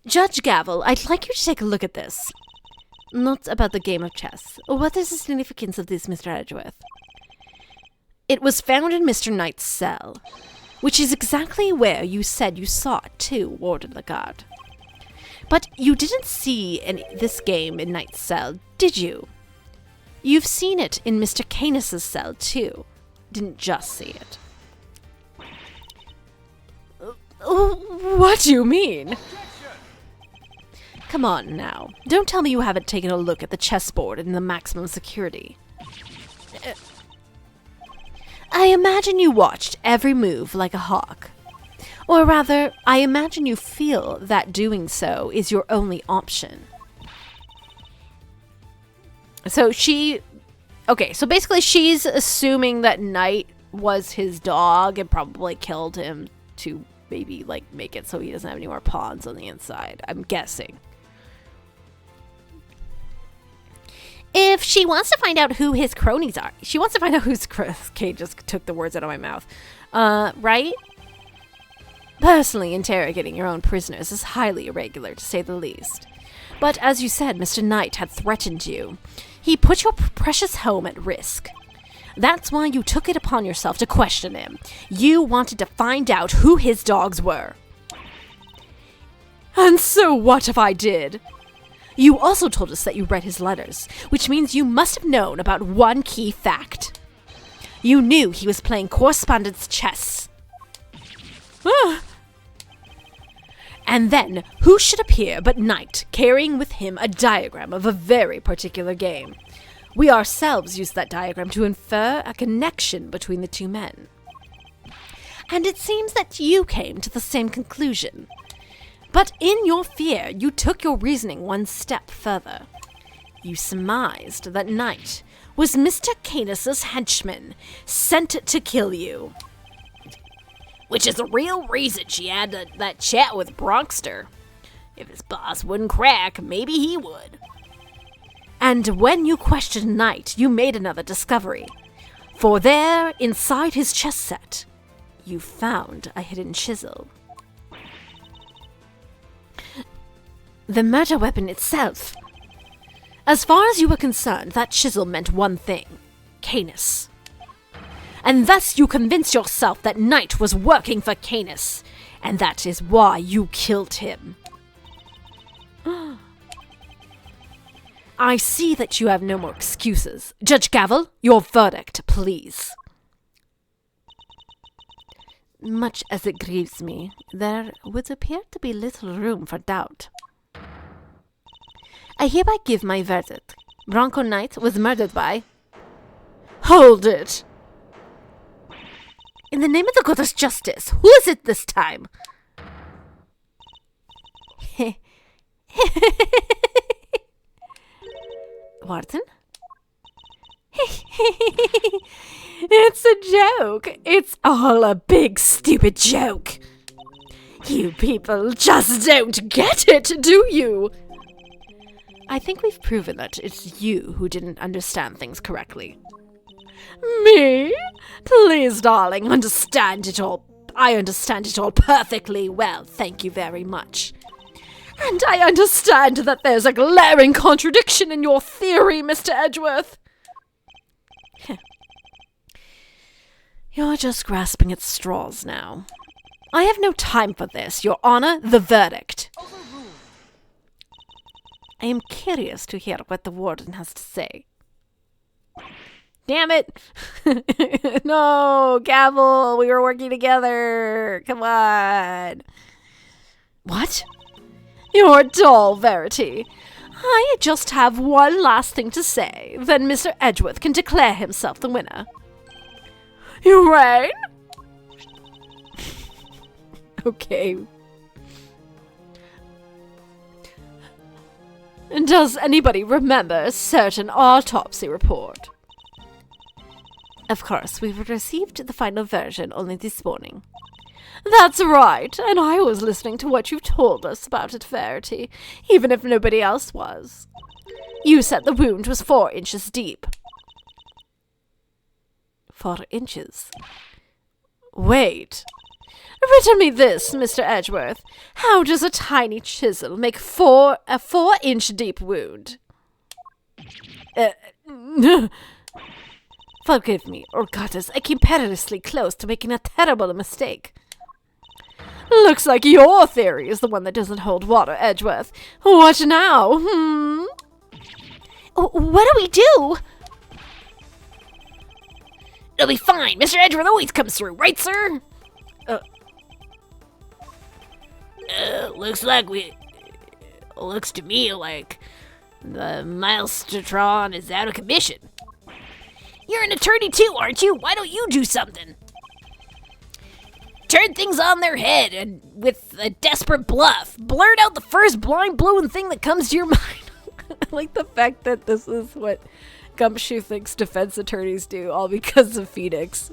Judge Gavel, I'd like you to take a look at this. Not about the game of chess. What is the significance of this, Mr. Edgeworth? It was found in Mr. Knight's cell, which is exactly where you said you saw it too, Warden Lagarde. But you didn't see this game in Knight's cell, did you? You've seen it in Mr. Canis's cell too. Didn't just see it. What do you mean? Objection! Come on now. Don't tell me you haven't taken a look at the chessboard in the maximum security. I imagine you watched every move like a hawk. Or rather, I imagine you feel that doing so is your only option. So so basically she's assuming that Knight was his dog and probably killed him to maybe, like, make it so he doesn't have any more pawns on the inside. I'm guessing. If she wants to find out who his cronies are, She wants to find out who's Kate just took the words out of my mouth. Right? Personally, interrogating your own prisoners is highly irregular, to say the least. But as you said, Mr. Knight had threatened you. He put your precious home at risk. That's why you took it upon yourself to question him. You wanted to find out who his dogs were. And so what if I did? You also told us that you read his letters, which means you must have known about one key fact. You knew he was playing correspondence chess. And then, who should appear but Knight, carrying with him a diagram of a very particular game. We ourselves used that diagram to infer a connection between the two men. And it seems that you came to the same conclusion. But in your fear, you took your reasoning one step further. You surmised that Knight was Mr. Canis's henchman, sent to kill you. Which is the real reason she had that chat with Bronxter. If his boss wouldn't crack, maybe he would. And when you questioned Knight, you made another discovery. For there, inside his chess set, you found a hidden chisel. The murder weapon itself. As far as you were concerned, that chisel meant one thing: Canis. And thus you convinced yourself that Knight was working for Canis, and that is why you killed him. I see that you have no more excuses. Judge Gavel, your verdict, please. Much as it grieves me, there would appear to be little room for doubt. I hereby give my verdict. Bronco Knight was murdered by... Hold it! In the name of the goddess justice, who is it this time? Warden? It's a joke. It's all a big stupid joke. You people just don't get it, do you? I think we've proven that it's you who didn't understand things correctly. Me? Please, darling, understand it all. I understand it all perfectly well, thank you very much. And I understand that there's a glaring contradiction in your theory, Mr. Edgeworth. You're just grasping at straws now. I have no time for this, Your Honor, the verdict. I am curious to hear what the warden has to say. Damn it! No, Gavel, we were working together. Come on. What? Your dull Verity. I just have one last thing to say, then Mr. Edgeworth can declare himself the winner. You reign? Okay. Does anybody remember a certain autopsy report? Of course, we've received the final version only this morning. That's right, and I was listening to what you told us about it, Verity, even if nobody else was. You said the wound was 4 inches deep. 4 inches? Wait. Riddle me this, Mr. Edgeworth. How does a tiny chisel make a 4-inch deep wound? Forgive me, or goddess, I came perilously close to making a terrible mistake. Looks like your theory is the one that doesn't hold water, Edgeworth. What now, What do we do? It'll be fine. Mr. Edgeworth always comes through, right, sir? Looks to me like the Maelstrom is out of commission. You're an attorney too, aren't you? Why don't you do something? Turn things on their head and with a desperate bluff, blurt out the first blind-blowing thing that comes to your mind. I like the fact that this is what Gumshoe thinks defense attorneys do, all because of Phoenix.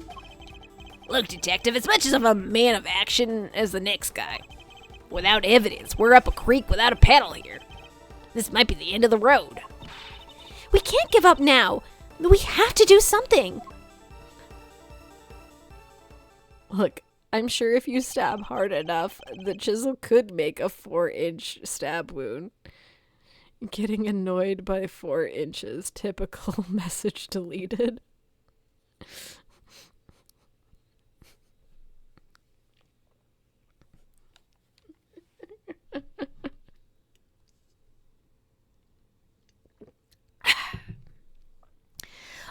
Look, detective, as much as I'm a man of action as the next guy, without evidence, we're up a creek without a paddle here. This might be the end of the road. We can't give up now. We have to do something. Look, I'm sure if you stab hard enough, the chisel could make a 4-inch stab wound. Getting annoyed by 4 inches. Typical message deleted.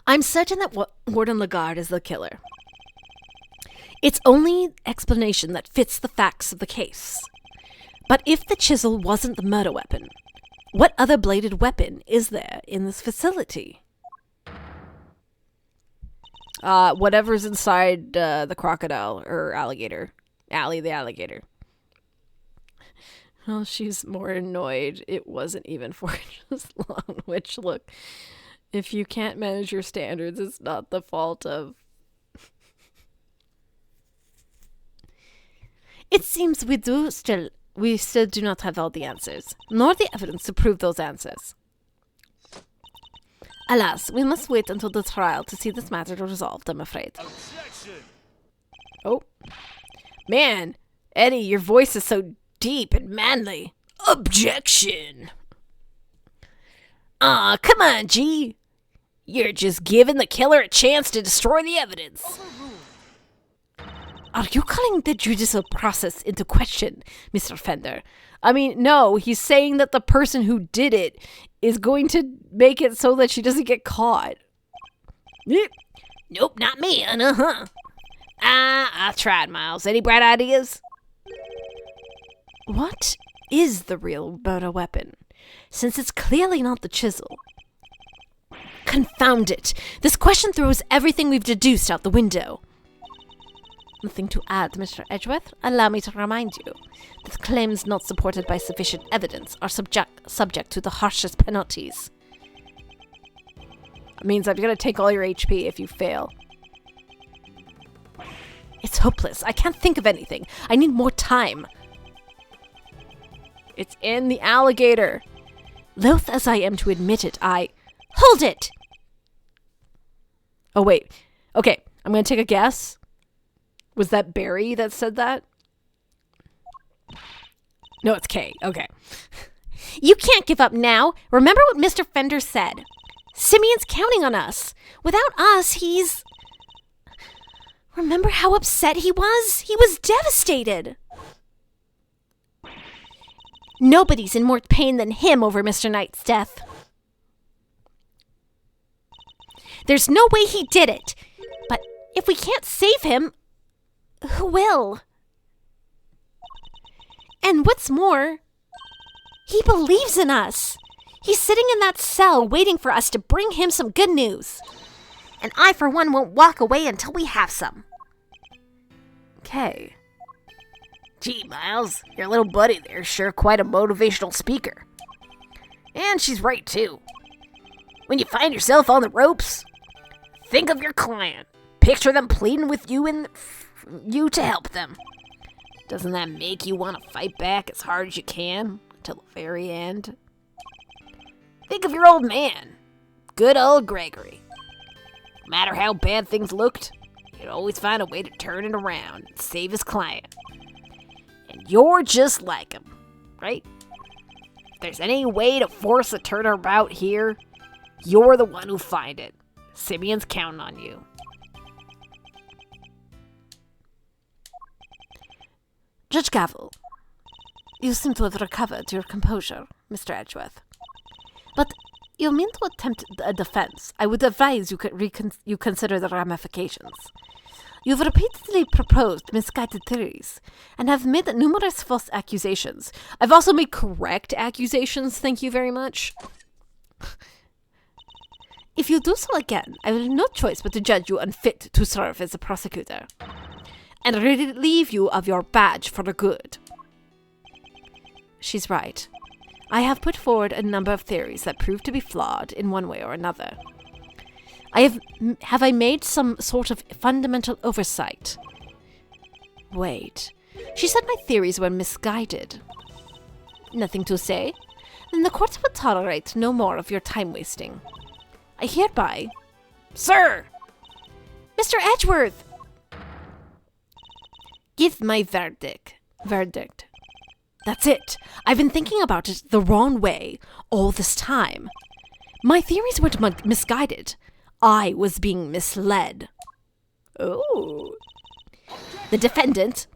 I'm certain that Warden Lagarde is the killer. It's only explanation that fits the facts of the case. But if the chisel wasn't the murder weapon, what other bladed weapon is there in this facility? Whatever's inside the crocodile or alligator. Allie the alligator. Well, she's more annoyed. It wasn't even 4 inches long, which, look, if you can't manage your standards, it's not the fault of... It seems we still do not have all the answers, nor the evidence to prove those answers. Alas, we must wait until the trial to see this matter resolved, I'm afraid. Objection! Oh. Man, Eddie, your voice is so deep and manly. Objection! Aw, come on, G. You're just giving the killer a chance to destroy the evidence. Are you calling the judicial process into question, Mr. Fender? I mean, no, he's saying that the person who did it is going to make it so that she doesn't get caught. Nope, not me, uh-huh. I tried, Miles. Any bright ideas? What is the real murder weapon, since it's clearly not the chisel? Confound it! This question throws everything we've deduced out the window. Nothing to add, Mr. Edgeworth. Allow me to remind you that claims not supported by sufficient evidence are subject to the harshest penalties. It means I'm going to take all your HP if you fail. It's hopeless. I can't think of anything. I need more time. It's in the alligator. Loath as I am to admit it, Hold it! Oh, wait. Okay, I'm going to take a guess. Was that Barry that said that? No, it's Kay. Okay. You can't give up now. Remember what Mr. Fender said. Simeon's counting on us. Without us, he's... Remember how upset he was? He was devastated. Nobody's in more pain than him over Mr. Knight's death. There's no way he did it. But if we can't save him, who will? And what's more, he believes in us. He's sitting in that cell waiting for us to bring him some good news. And I, for one, won't walk away until we have some. Okay. Gee, Miles, your little buddy there's sure quite a motivational speaker. And she's right, too. When you find yourself on the ropes, think of your client. Picture them pleading with you and you to help them. Doesn't that make you want to fight back as hard as you can until the very end? Think of your old man. Good old Gregory. No matter how bad things looked, he'd always find a way to turn it around and save his client. And you're just like him, right? If there's any way to force a turnabout here, you're the one who'll find it. Simeon's counting on you. Judge Gavel, you seem to have recovered your composure, Mr. Edgeworth. But you mean to attempt a defense. I would advise you consider the ramifications. You've repeatedly proposed misguided theories and have made numerous false accusations. I've also made correct accusations, thank you very much. If you do so again, I will have no choice but to judge you unfit to serve as a prosecutor and relieve you of your badge for good. She's right. I have put forward a number of theories that prove to be flawed in one way or another. Have I made some sort of fundamental oversight? Wait, she said my theories were misguided. Nothing to say? Then the courts would tolerate no more of your time wasting. I hereby... Sir! Mr. Edgeworth! Give my verdict. That's it. I've been thinking about it the wrong way all this time. My theories weren't misguided. I was being misled. Oh. The defendant...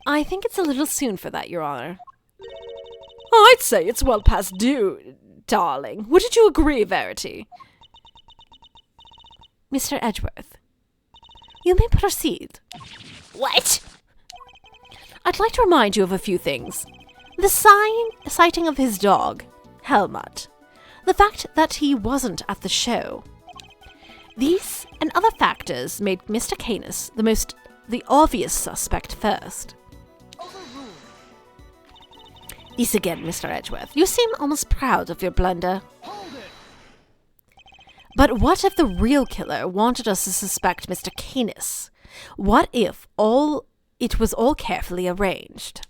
I think it's a little soon for that, Your Honor. I'd say it's well past due, darling. Wouldn't you agree, Verity? Mr. Edgeworth, you may proceed. What? I'd like to remind you of a few things. The sighting of his dog, Helmut. The fact that he wasn't at the show. These and other factors made Mr. Canis the most the obvious suspect first. Overruled. This again, Mr. Edgeworth. You seem almost proud of your blunder. Hold it. But what if the real killer wanted us to suspect Mr. Canis? What if it was all carefully arranged?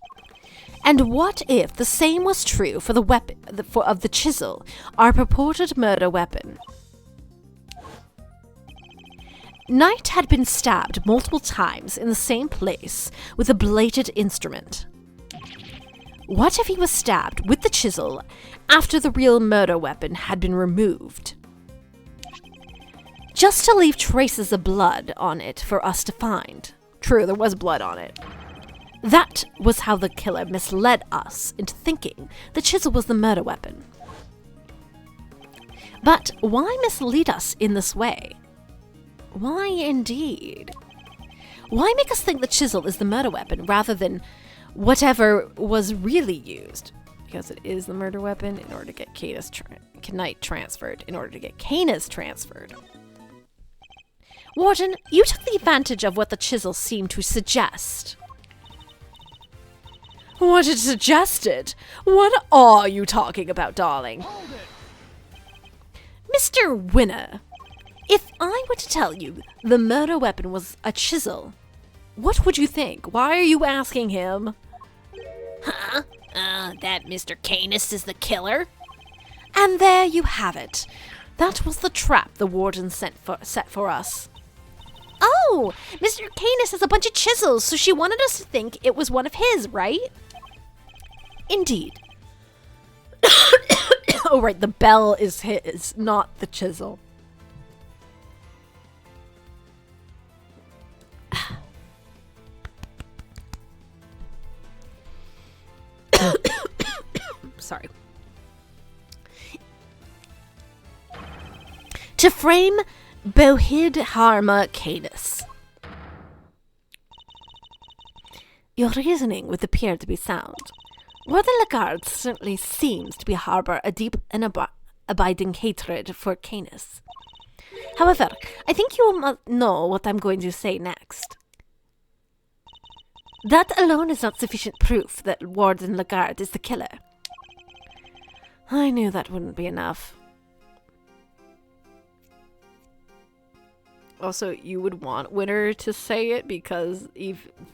And what if the same was true for the weapon of the chisel, our purported murder weapon? Knight had been stabbed multiple times in the same place with a bladed instrument. What if he was stabbed with the chisel after the real murder weapon had been removed? Just to leave traces of blood on it for us to find. True, there was blood on it. That was how the killer misled us into thinking the chisel was the murder weapon. But why mislead us in this way? Why indeed? Why make us think the chisel is the murder weapon rather than whatever was really used? Because it is the murder weapon in order to get Knight transferred. In order to get Canis transferred. Warden, you took the advantage of what the chisel seemed to suggest. What it suggested? What are you talking about, darling? Hold it. Mr. Winner, if I were to tell you the murder weapon was a chisel, what would you think? Why are you asking him? Huh? That Mr. Canis is the killer? And there you have it. That was the trap the warden set for us. Oh, Mr. Canis has a bunch of chisels, so she wanted us to think it was one of his, right? Indeed. Oh, right, the bell is his, not the chisel. Sorry. To frame Bohid Harma Canis. Your reasoning would appear to be sound. Warden Lagarde certainly seems to harbor a deep and abiding hatred for Canis. However, I think you must know what I'm going to say next. That alone is not sufficient proof that Warden Lagarde is the killer. I knew that wouldn't be enough. Also, you would want Winter to say it because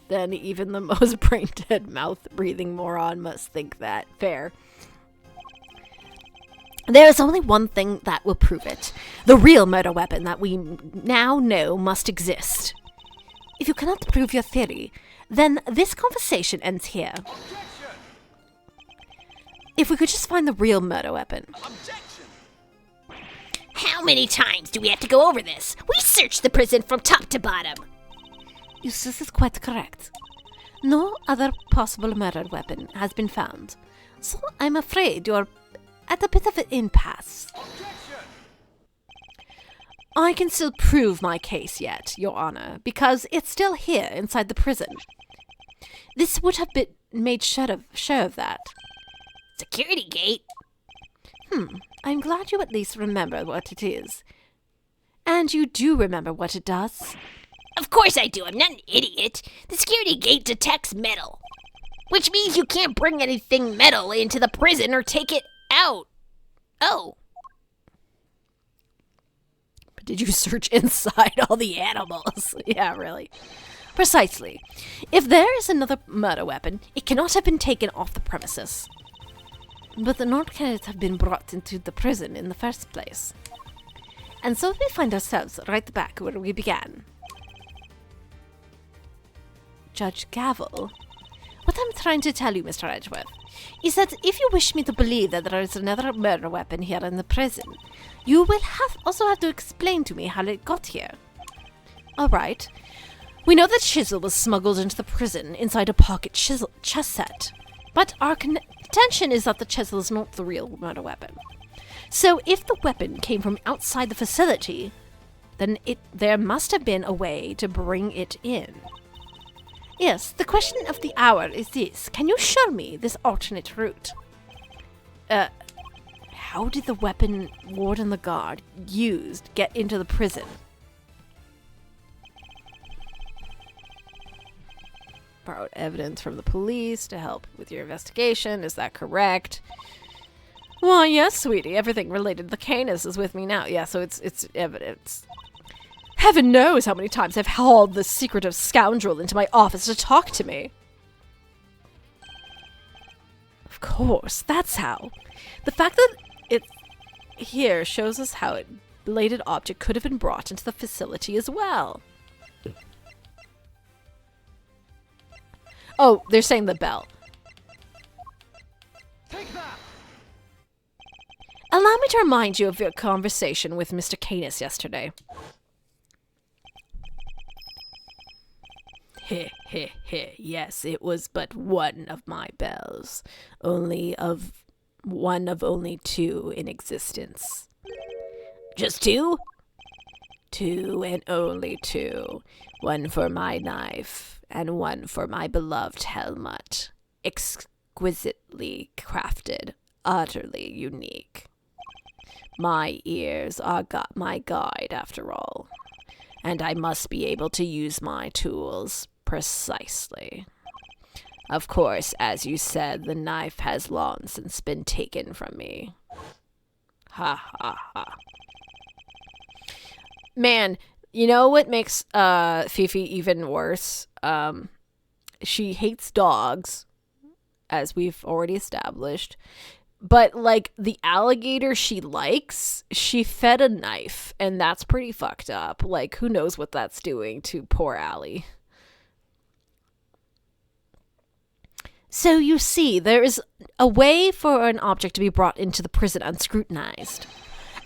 then even the most brain-dead mouth-breathing moron must think that. Fair. There is only one thing that will prove it. The real murder weapon that we now know must exist. If you cannot prove your theory, then this conversation ends here. Objection. If we could just find the real murder weapon. Objection. How many times do we have to go over this? We searched the prison from top to bottom. Eustace is quite correct. No other possible murder weapon has been found, so I'm afraid you're at a bit of an impasse. Objection. I can still prove my case yet, Your Honor, because it's still here inside the prison. This would have been made sure of that. Security gate? I'm glad you at least remember what it is. And you do remember what it does. Of course I do. I'm not an idiot. The security gate detects metal. Which means you can't bring anything metal into the prison or take it out. Oh. But did you search inside all the animals? Yeah, really. Precisely. If there is another murder weapon, it cannot have been taken off the premises. But nor can it have been brought into the prison in the first place. And so we find ourselves right back where we began. Judge Gavel, what I'm trying to tell you, Mr. Edgeworth, is that if you wish me to believe that there is another murder weapon here in the prison, you will also have to explain to me how it got here. All right. We know that chisel was smuggled into the prison inside a pocket chess set. But our contention is that the chisel is not the real murder weapon. So if the weapon came from outside the facility, then there must have been a way to bring it in. Yes, the question of the hour is this. Can you show me this alternate route? How did the weapon Warden Lagarde used get into the prison? Borrowed evidence from the police to help with your investigation. Is that correct? Well, yes, sweetie. Everything related to the Canis is with me now. Yeah, so it's evidence. Heaven knows how many times I've hauled this secretive scoundrel into my office to talk to me. Of course, that's how. The fact that it's here shows us how a belated object could have been brought into the facility as well. Oh, they're saying the bell. Take that! Allow me to remind you of your conversation with Mr. Canis yesterday. Heh, heh, heh. Yes, it was but one of my bells. One of only two in existence. Just two? Two and only two. One for my knife, and one for my beloved helmet. Exquisitely crafted, utterly unique. My ears are my guide, after all. And I must be able to use my tools precisely. Of course, as you said, the knife has long since been taken from me. Ha ha ha. Man, you know what makes Fifi even worse? She hates dogs, as we've already established. But, like, the alligator she likes, she fed a knife, and that's pretty fucked up. Like, who knows what that's doing to poor Allie. So, you see, there is a way for an object to be brought into the prison unscrutinized.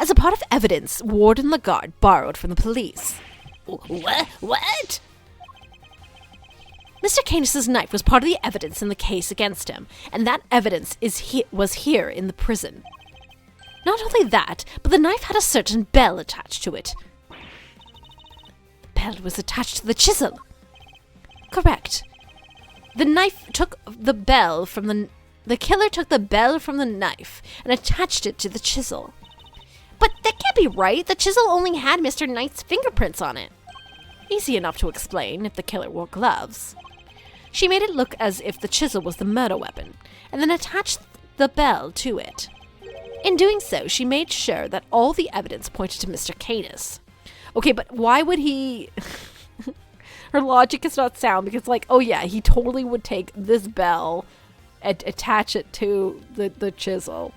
As a part of evidence, Warden Lagarde borrowed from the police. What? Mr. Canis's knife was part of the evidence in the case against him, and that evidence was here in the prison. Not only that, but the knife had a certain bell attached to it. The bell was attached to the chisel. Correct. The killer took the bell from the knife and attached it to the chisel. But that can't be right. The chisel only had Mr. Knight's fingerprints on it. Easy enough to explain if the killer wore gloves. She made it look as if the chisel was the murder weapon, and then attached the bell to it. In doing so, she made sure that all the evidence pointed to Mr. Canis. Okay, but why would he... Her logic is not sound, because, like, oh yeah, he totally would take this bell and attach it to the chisel.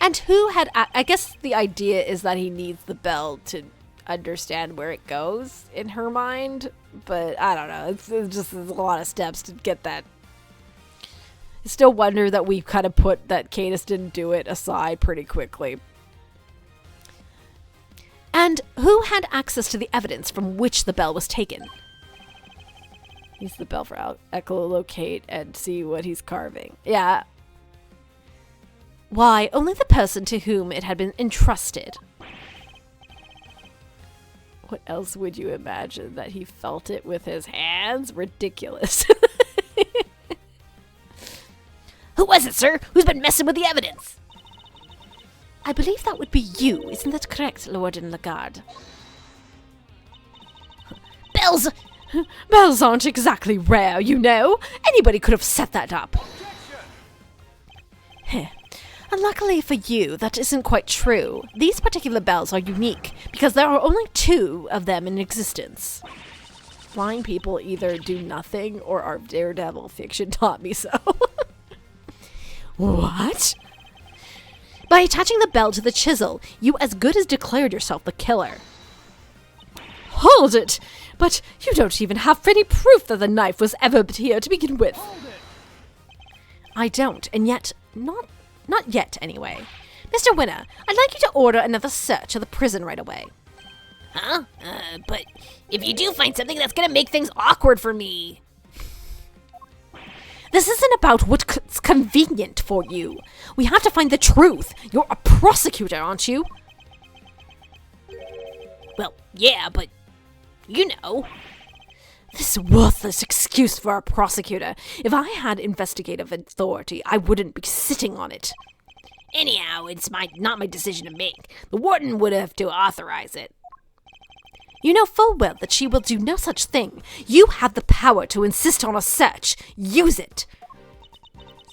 And who had... I guess the idea is that he needs the bell to understand where it goes in her mind, but I don't know. It's just there's a lot of steps to get that. I still wonder that we kind of put that Canis didn't do it aside pretty quickly. And who had access to the evidence from which the bell was taken? Use the bell for echolocate and see what he's carving. Yeah. Why, only the person to whom it had been entrusted. What else would you imagine? That he felt it with his hands? Ridiculous. Who was it, sir? Who's been messing with the evidence? I believe that would be you. Isn't that correct, Warden Lagarde? Bells! Bells aren't exactly rare, you know. Anybody could have set that up. Heh. Unluckily for you, that isn't quite true. These particular bells are unique, because there are only two of them in existence. Blind people either do nothing, or our Daredevil fiction taught me so. What? By attaching the bell to the chisel, you as good as declared yourself the killer. Hold it! But you don't even have any proof that the knife was ever here to begin with. I don't, and yet, not yet, anyway. Mr. Winner, I'd like you to order another search of the prison right away. Huh? But if you do find something, that's gonna make things awkward for me. This isn't about what's convenient for you. We have to find the truth. You're a prosecutor, aren't you? Well, yeah, but you know. This worthless excuse for a prosecutor. If I had investigative authority, I wouldn't be sitting on it. Anyhow, it's not my decision to make. The warden would have to authorize it. You know full well that she will do no such thing. You have the power to insist on a search. Use it.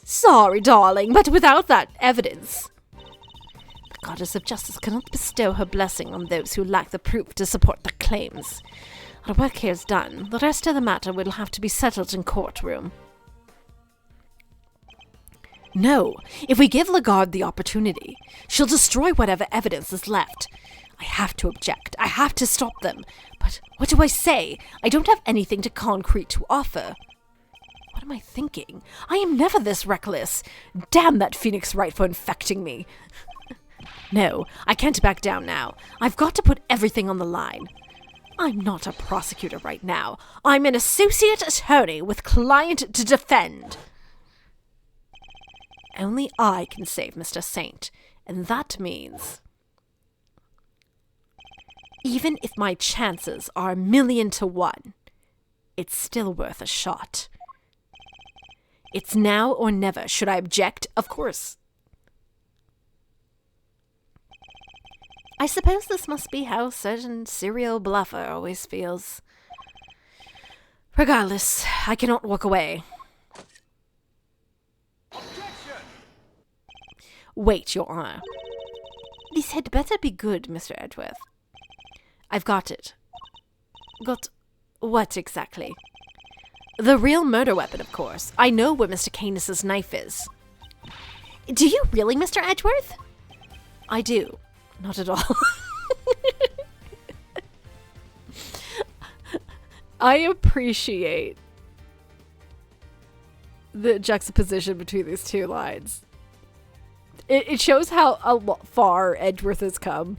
Sorry, darling, but without that evidence... The goddess of justice cannot bestow her blessing on those who lack the proof to support their claims. Our work here is done. The rest of the matter will have to be settled in courtroom. No, if we give Lagarde the opportunity, she'll destroy whatever evidence is left. I have to object. I have to stop them. But what do I say? I don't have anything concrete to offer. What am I thinking? I am never this reckless. Damn that Phoenix Wright for infecting me. No, I can't back down now. I've got to put everything on the line. I'm not a prosecutor right now. I'm an associate attorney with client to defend. Only I can save Mr. Saint, and that means... Even if my chances are 1,000,000 to 1, it's still worth a shot. It's now or never. Should I object? Of course. I suppose this must be how a certain serial bluffer always feels. Regardless, I cannot walk away. Objection! Wait, Your Honor. This had better be good, Mr. Edgeworth. I've got it. Got what exactly? The real murder weapon, of course. I know where Mr. Canis's knife is. Do you really, Mr. Edgeworth? I do. Not at all. I appreciate the juxtaposition between these two lines. It shows how far Edgeworth has come.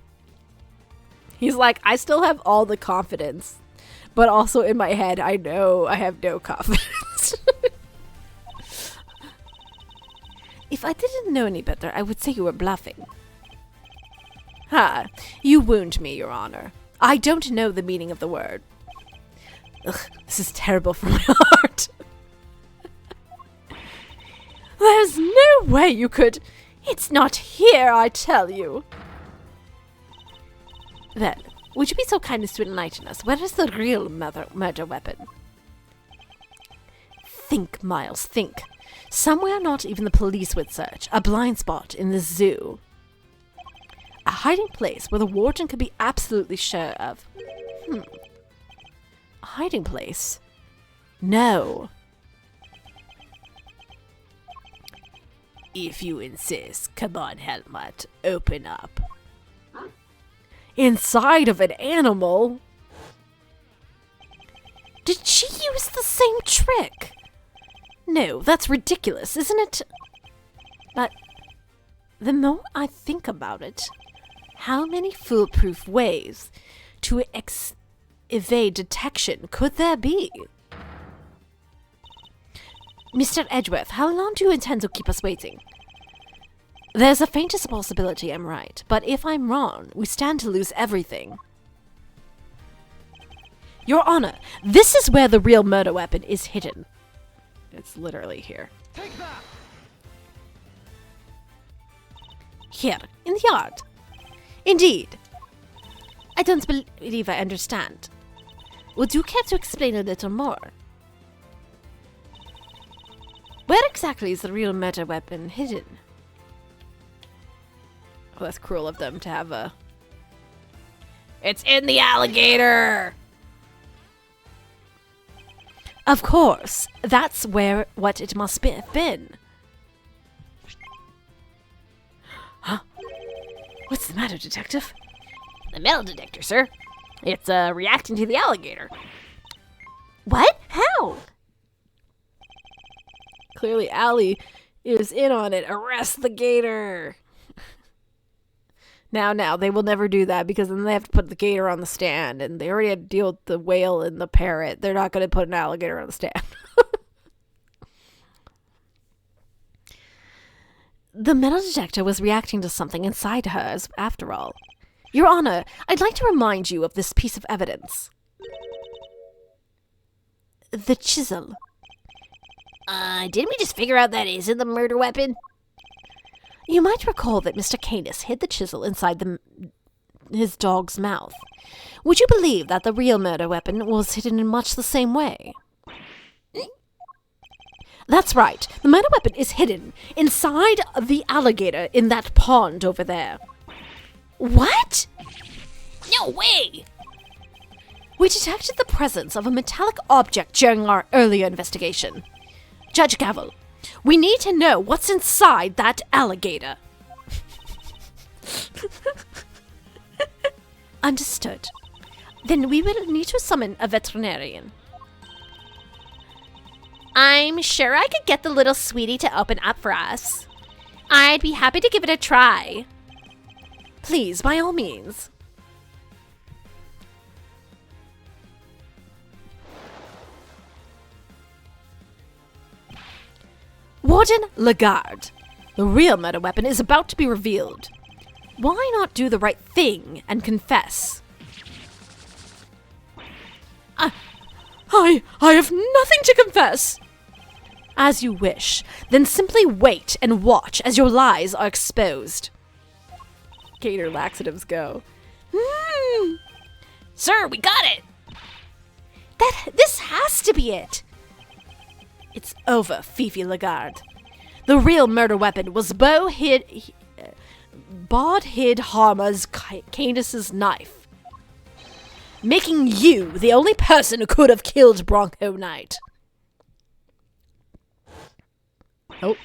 He's like, I still have all the confidence, but also in my head, I know I have no confidence. If I didn't know any better, I would say you were bluffing. Ha! You wound me, Your Honor. I don't know the meaning of the word. Ugh, this is terrible for my heart. There's no way you could... It's not here, I tell you. Then, would you be so kind as to enlighten us? Where is the real murder weapon? Think, Miles, think. Somewhere not even the police would search. A blind spot in the zoo. A hiding place where the warden could be absolutely sure of. A hiding place? No. If you insist, come on, Helmut, open up. Inside of an animal? Did she use the same trick? No, that's ridiculous, isn't it? But the more I think about it, how many foolproof ways to evade detection could there be? Mr. Edgeworth, how long do you intend to keep us waiting? There's a faintest possibility I'm right, but if I'm wrong, we stand to lose everything. Your Honor, this is where the real murder weapon is hidden. It's literally here. Take that! Here, in the yard. Indeed. I don't believe I understand. Would you care to explain a little more? Where exactly is the real murder weapon hidden? Oh, that's cruel of them to have a... It's in the alligator! Of course, that's what it must have been. Huh? What's the matter, detective? The metal detector, sir. It's reacting to the alligator. What? How? Clearly, Allie is in on it. Arrest the gator. Now, they will never do that because then they have to put the gator on the stand, and they already had to deal with the whale and the parrot. They're not going to put an alligator on the stand. The metal detector was reacting to something inside hers, after all. Your Honor, I'd like to remind you of this piece of evidence. The chisel. Didn't we just figure out that isn't the murder weapon? You might recall that Mr. Canis hid the chisel inside the his dog's mouth. Would you believe that the real murder weapon was hidden in much the same way? That's right. The murder weapon is hidden inside the alligator in that pond over there. What? No way! We detected the presence of a metallic object during our earlier investigation. Judge Gavel, we need to know what's inside that alligator. Understood. Then we will need to summon a veterinarian. I'm sure I could get the little sweetie to open up for us. I'd be happy to give it a try. Please, by all means. Warden Lagarde, the real murder weapon is about to be revealed. Why not do the right thing and confess? I have nothing to confess. As you wish. Then simply wait and watch as your lies are exposed. Gator laxatives go. Sir, we got it! This has to be it. It's over, Fifi Lagarde. The real murder weapon was Bod-Hid Harma's Canis's knife, making you the only person who could have killed Bronco Knight. Oh.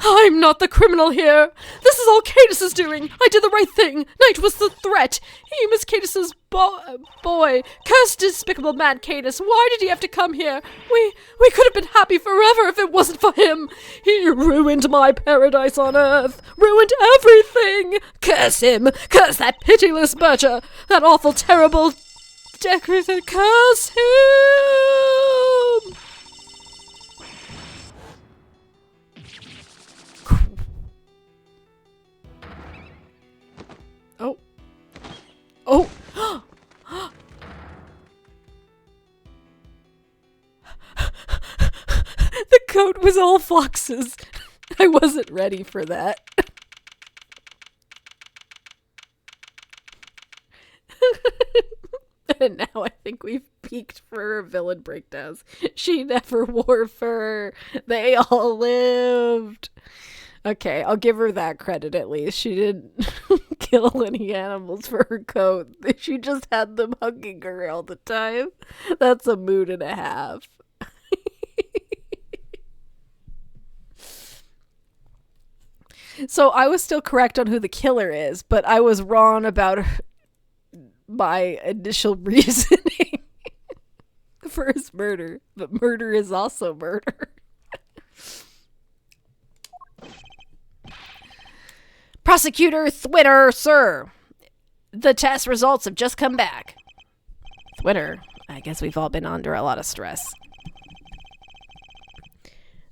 I'm not the criminal here. This is all Cadis's doing. I did the right thing. Knight was the threat. He was Cadis's boy. Cursed, despicable man Cadis. Why did he have to come here? We could have been happy forever if it wasn't for him. He ruined my paradise on earth. Ruined everything. Curse him. Curse that pitiless butcher. That awful, terrible, decorated. Curse him. Oh. The coat was all foxes. I wasn't ready for that. And now I think we've peaked for her villain breakdowns. She never wore fur. They all lived. Okay, I'll give her that credit at least. She didn't kill any animals for her coat. She just had them hugging her all the time. That's a mood and a half. So I was still correct on who the killer is, but I was wrong about my initial reasoning for his murder. But murder is also murder. Prosecutor Thwitter, sir. The test results have just come back. Thwitter, I guess we've all been under a lot of stress.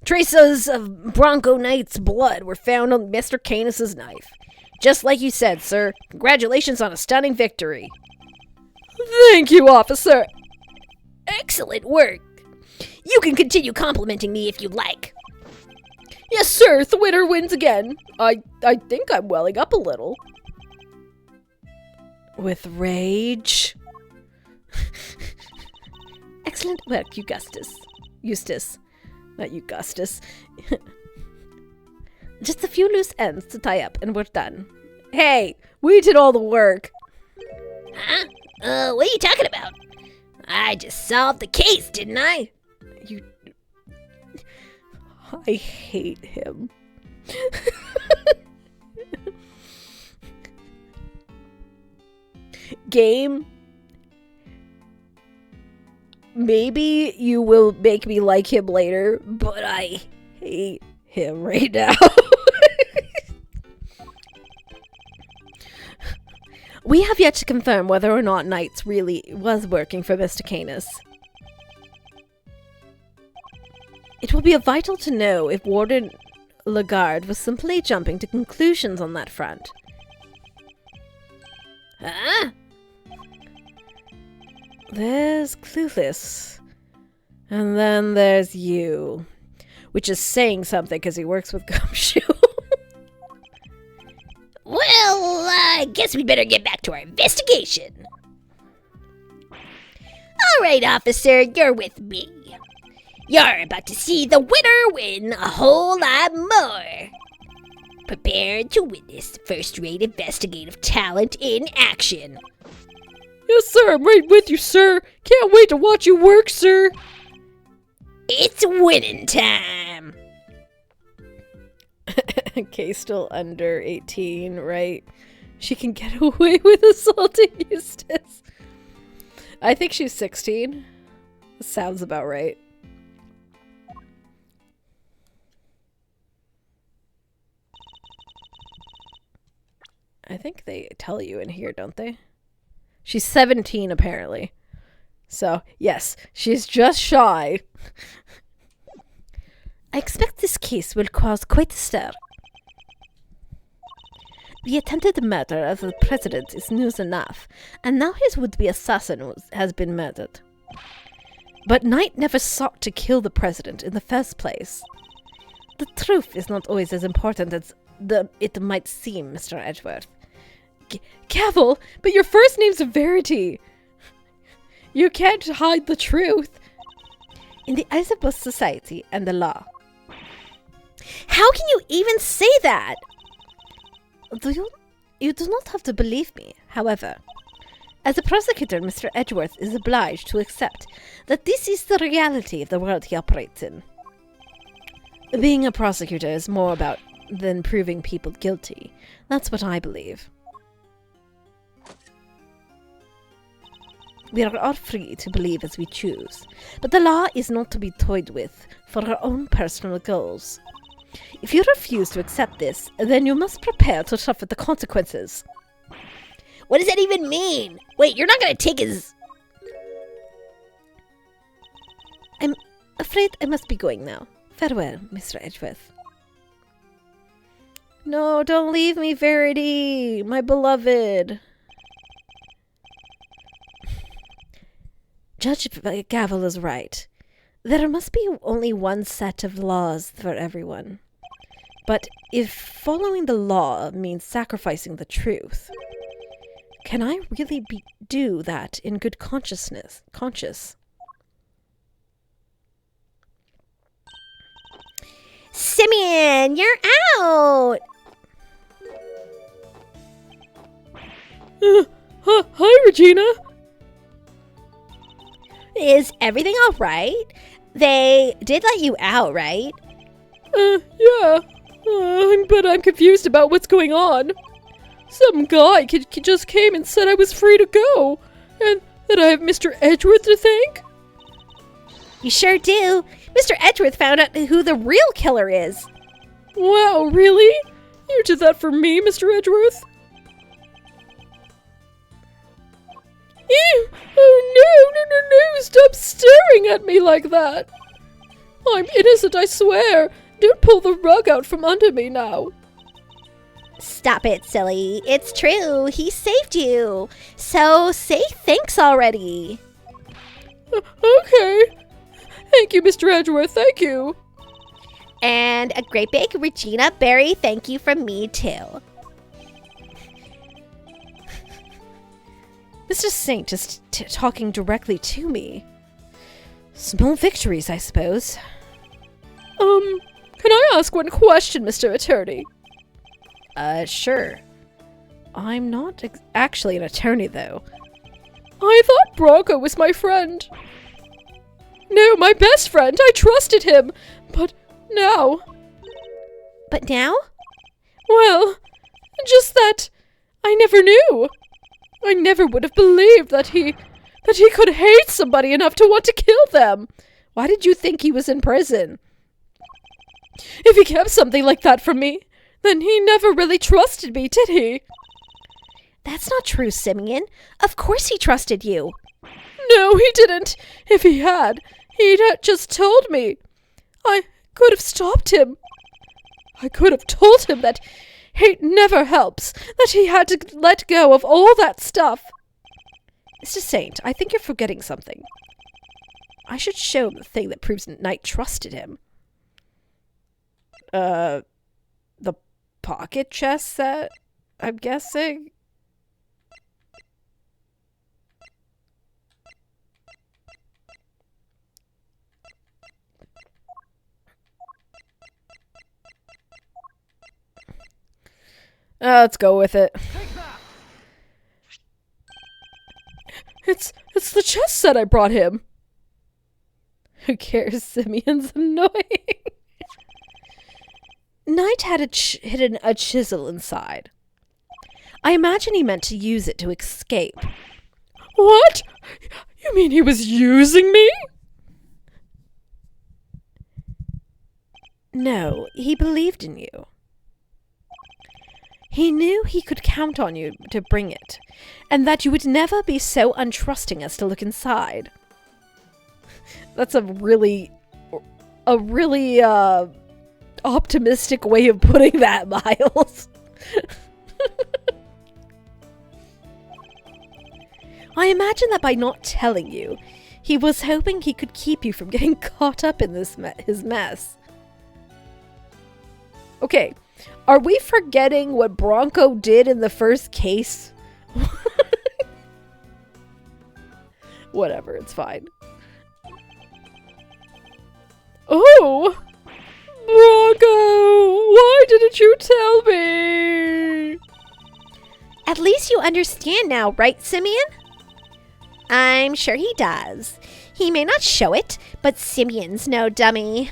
Traces of Bronco Knight's blood were found on Mr. Canis's knife. Just like you said, sir. Congratulations on a stunning victory. Thank you, officer. Excellent work. You can continue complimenting me if you like. Yes, sir. Thwitter wins again. I think I'm welling up a little. With rage. Excellent work, Eustace. Not Augustus. Just a few loose ends to tie up and we're done. Hey, we did all the work. Huh? What are you talking about? I just solved the case, didn't I? I hate him. Game. Maybe you will make me like him later, but I hate him right now. We have yet to confirm whether or not Knights really was working for Mr. Canis. It will be vital to know if Warden Lagarde was simply jumping to conclusions on that front. Huh? There's Clueless. And then there's you. Which is saying something because he works with Gumshoe. Well, Well, I guess we better get back to our investigation. All right, officer, you're with me. You're about to see the winner win a whole lot more. Prepare to witness first-rate investigative talent in action. Yes, sir, I'm right with you, sir. Can't wait to watch you work, sir. It's winning time. Okay, still under 18, right? She can get away with assaulting Eustace. I think she's 16. Sounds about right. I think they tell you in here, don't they? She's 17, apparently. So, yes, she's just shy. I expect this case will cause quite a stir. The attempted murder of the president is news enough, and now his would-be assassin has been murdered. But Knight never sought to kill the president in the first place. The truth is not always as important as it might seem, Mr. Edgeworth. Cavill, but your first name's Verity. You can't hide the truth. In the eyes of both society and the law. How can you even say that? You do not have to believe me, however. As a prosecutor, Mr. Edgeworth is obliged to accept that this is the reality of the world he operates in. Being a prosecutor is more about than proving people guilty. That's what I believe. We are all free to believe as we choose, but the law is not to be toyed with for our own personal goals. If you refuse to accept this, then you must prepare to suffer the consequences. What does that even mean? Wait, you're not gonna take his... I'm afraid I must be going now. Farewell, Mr. Edgeworth. No, don't leave me, Verity, my beloved. Judge Gavel is right. There must be only one set of laws for everyone. But if following the law means sacrificing the truth, can I really do that in good conscience? Simeon, you're out! Hi, Regina. Is everything all right? They did let you out, right? Yeah. But I'm confused about what's going on. Some guy just came and said I was free to go, and that I have Mr. Edgeworth to thank. You sure do. Mr. Edgeworth found out who the real killer is. Wow, really? You did that for me, Mr. Edgeworth? Ew! Oh no! Stop staring at me like that! I'm innocent, I swear! Don't pull the rug out from under me now! Stop it, silly. It's true. He saved you. So say thanks already. Okay. Thank you, Mr. Edgeworth. Thank you. And a great big Regina Berry thank you from me, too. Mr. Saint is talking directly to me. Small victories, I suppose. Can I ask one question, Mr. Attorney? Sure. I'm not actually an attorney, though. I thought Bronco was my friend. No, my best friend. I trusted him. But now... But now? Well, just that I never knew. I never would have believed that he could hate somebody enough to want to kill them. Why did you think he was in prison? If he kept something like that from me, then he never really trusted me, did he? That's not true, Simeon. Of course he trusted you. No, he didn't. If he had, he'd have just told me. I could have stopped him. I could have told him that hate never helps, that he had to let go of all that stuff. Mr. Saint, I think you're forgetting something. I should show him the thing that proves Knight trusted him. The pocket chess set? I'm guessing. Let's go with it. Take that! It's the chess set I brought him. Who cares? Simeon's annoying. Knight had hidden a chisel inside. I imagine he meant to use it to escape. What? You mean he was using me? No, he believed in you. He knew he could count on you to bring it, and that you would never be so untrusting as to look inside. That's a really optimistic way of putting that, Miles. I imagine that by not telling you, he was hoping he could keep you from getting caught up in his mess. Okay, are we forgetting what Bronco did in the first case? Whatever, it's fine. Oh! Bronco! Why didn't you tell me? At least you understand now, right, Simeon? I'm sure he does. He may not show it, but Simeon's no dummy.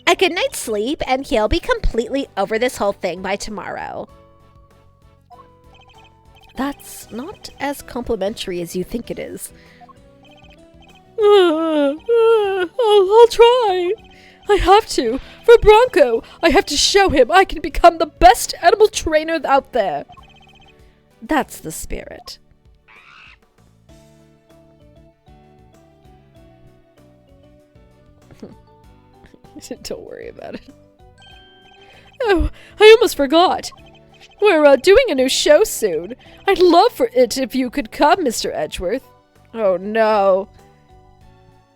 A good night's sleep, and he'll be completely over this whole thing by tomorrow. That's not as complimentary as you think it is. I'll try. I have to. For Bronco, I have to show him I can become the best animal trainer out there. That's the spirit. Don't worry about it. Oh, I almost forgot. We're doing a new show soon. I'd love for it if you could come, Mr. Edgeworth. Oh no.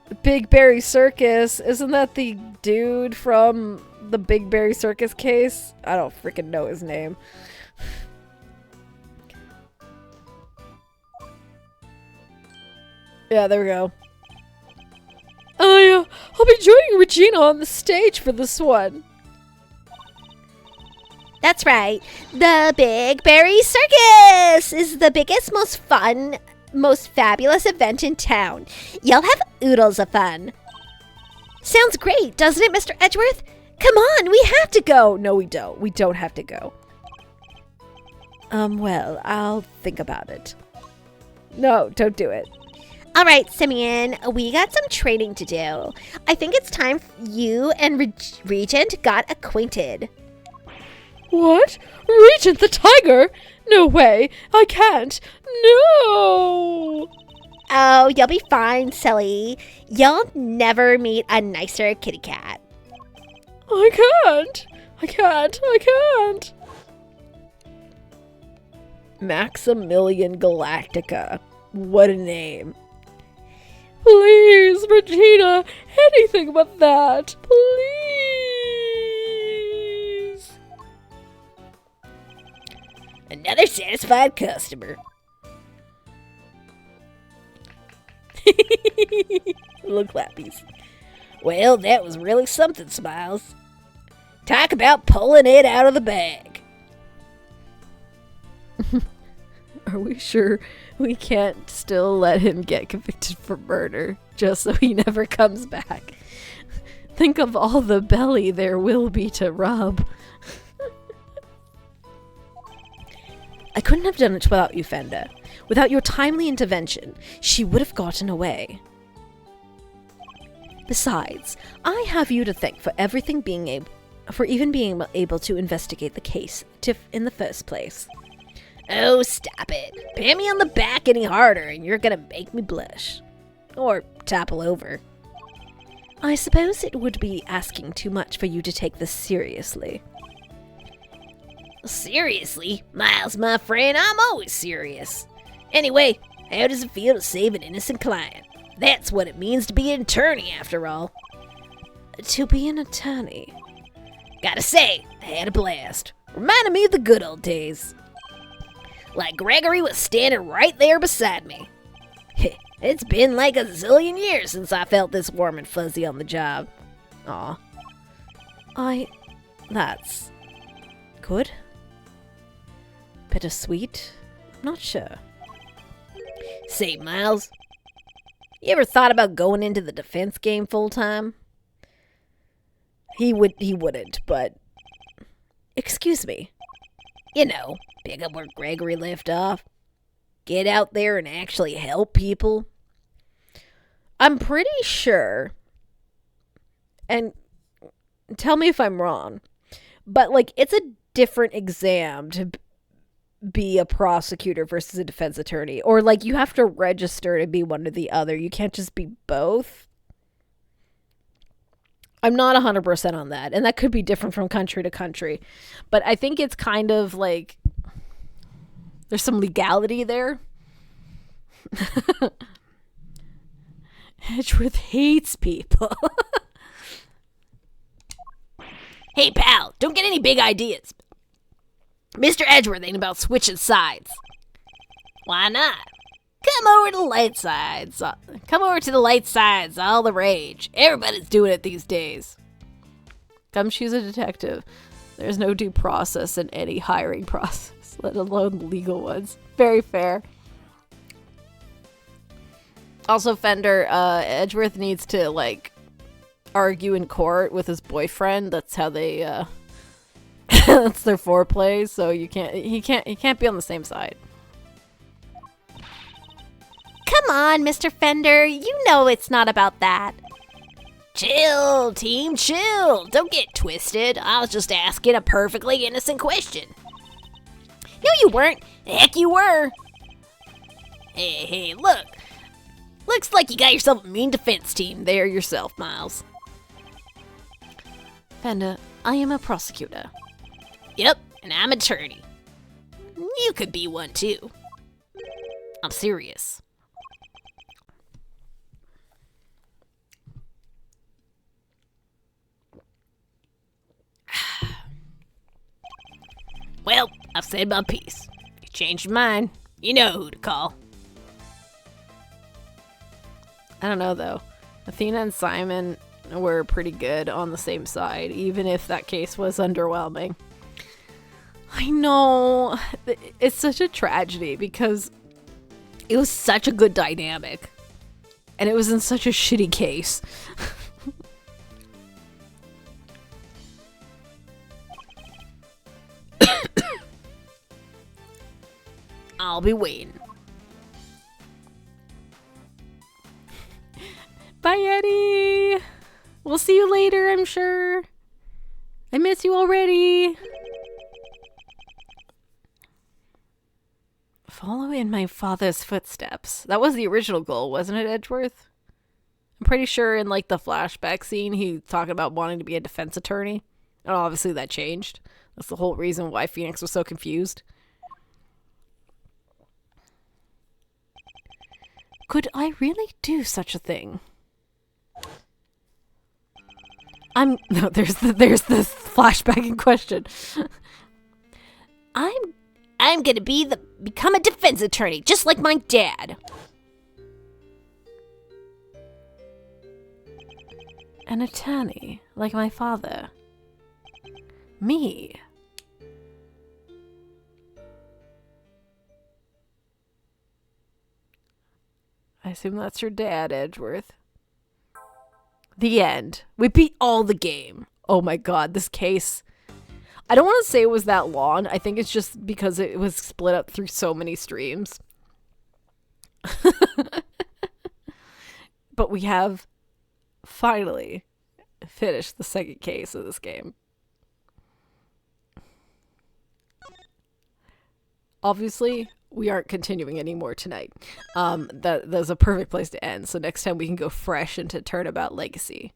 The Big Berry Circus. Isn't that the dude from the Big Berry Circus case? I don't freaking know his name. Yeah, there we go. I'll be joining Regina on the stage for this one. That's right. The Big Berry Circus is the biggest, most fun, most fabulous event in town. You'll have oodles of fun. Sounds great, doesn't it, Mr. Edgeworth? Come on, we have to go. No, we don't. We don't have to go. Well, I'll think about it. No, don't do it. All right, Simeon, we got some training to do. I think it's time you and Regent got acquainted. What? Regent the tiger? No way. I can't. No. Oh, you'll be fine, silly. You'll never meet a nicer kitty cat. I can't. I can't. Maximilian Galactica. What a name. Please, Regina, anything but that. Please. Another satisfied customer. Little clappies. Well, that was really something, Smiles. Talk about pulling it out of the bag. Are we sure we can't still let him get convicted for murder just so he never comes back? Think of all the belly there will be to rub. I couldn't have done it without you, Fenda. Without your timely intervention, she would have gotten away. Besides, I have you to thank for even being able to investigate the case in the first place. Oh, stop it. Pat me on the back any harder and you're gonna make me blush. Or topple over. I suppose it would be asking too much for you to take this seriously. Seriously? Miles, my friend, I'm always serious. Anyway, how does it feel to save an innocent client? That's what it means to be an attorney, after all. To be an attorney? Gotta say, I had a blast. Reminded me of the good old days. Like Gregory was standing right there beside me. It's been like a zillion years since I felt this warm and fuzzy on the job. Aw. That's good? Bittersweet? I'm not sure. Say, Miles, you ever thought about going into the defense game full time? He wouldn't, but... Excuse me. You know, pick up where Gregory left off. Get out there and actually help people. I'm pretty sure, and tell me if I'm wrong, but, like, it's a different exam to be a prosecutor versus a defense attorney. Or, like, you have to register to be one or the other. You can't just be both. I'm not 100% on that, and that could be different from country to country. But I think it's kind of, like, there's some legality there. Edgeworth hates people. Hey, pal, don't get any big ideas. Mr. Edgeworth ain't about switching sides. Why not? Come over to the light sides. Come over to the light sides. All the rage. Everybody's doing it these days. Come choose a detective. There's no due process in any hiring process, let alone legal ones. Very fair. Also, Fender, Edgeworth needs to, like, argue in court with his boyfriend. That's how they, that's their foreplay, so he can't be on the same side. Come on, Mr. Fender. You know it's not about that. Chill, team, chill. Don't get twisted. I was just asking a perfectly innocent question. No, you weren't. Heck, you were. Hey, look. Looks like you got yourself a mean defense team there yourself, Miles. Fender, I am a prosecutor. Yep, and I'm an attorney. You could be one, too. I'm serious. Well, I've said my piece. You changed your mind, you know who to call. I don't know, though. Athena and Simon were pretty good on the same side, even if that case was underwhelming. I know. It's such a tragedy because it was such a good dynamic. And it was in such a shitty case. I'll be waiting. Bye, Eddie. We'll see you later, I'm sure. I miss you already. Follow in my father's footsteps. That was the original goal, wasn't it, Edgeworth? I'm pretty sure in, like, the flashback scene, he's talking about wanting to be a defense attorney. And obviously that changed. That's the whole reason why Phoenix was so confused. Could I really do such a thing? No, there's the flashback in question. I'm gonna become a defense attorney, just like my dad. An attorney, like my father. Me. I assume that's your dad, Edgeworth. The end. We beat all the game. Oh my god, this case. I don't want to say it was that long. I think it's just because it was split up through so many streams. But we have finally finished the second case of this game. Obviously, we aren't continuing anymore tonight. That's a perfect place to end. So next time we can go fresh into Turnabout Legacy.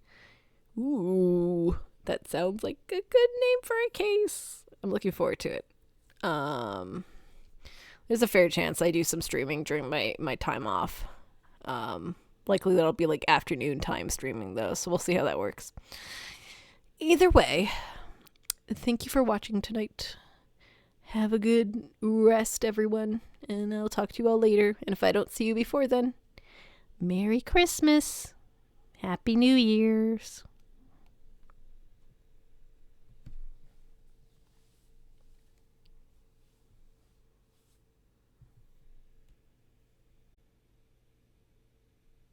Ooh, that sounds like a good name for a case. I'm looking forward to it. There's a fair chance I do some streaming during my time off. Likely that'll be like afternoon time streaming though, so we'll see how that works. Either way, thank you for watching tonight. Have a good rest, everyone, and I'll talk to you all later. And if I don't see you before then, Merry Christmas. Happy New Year's.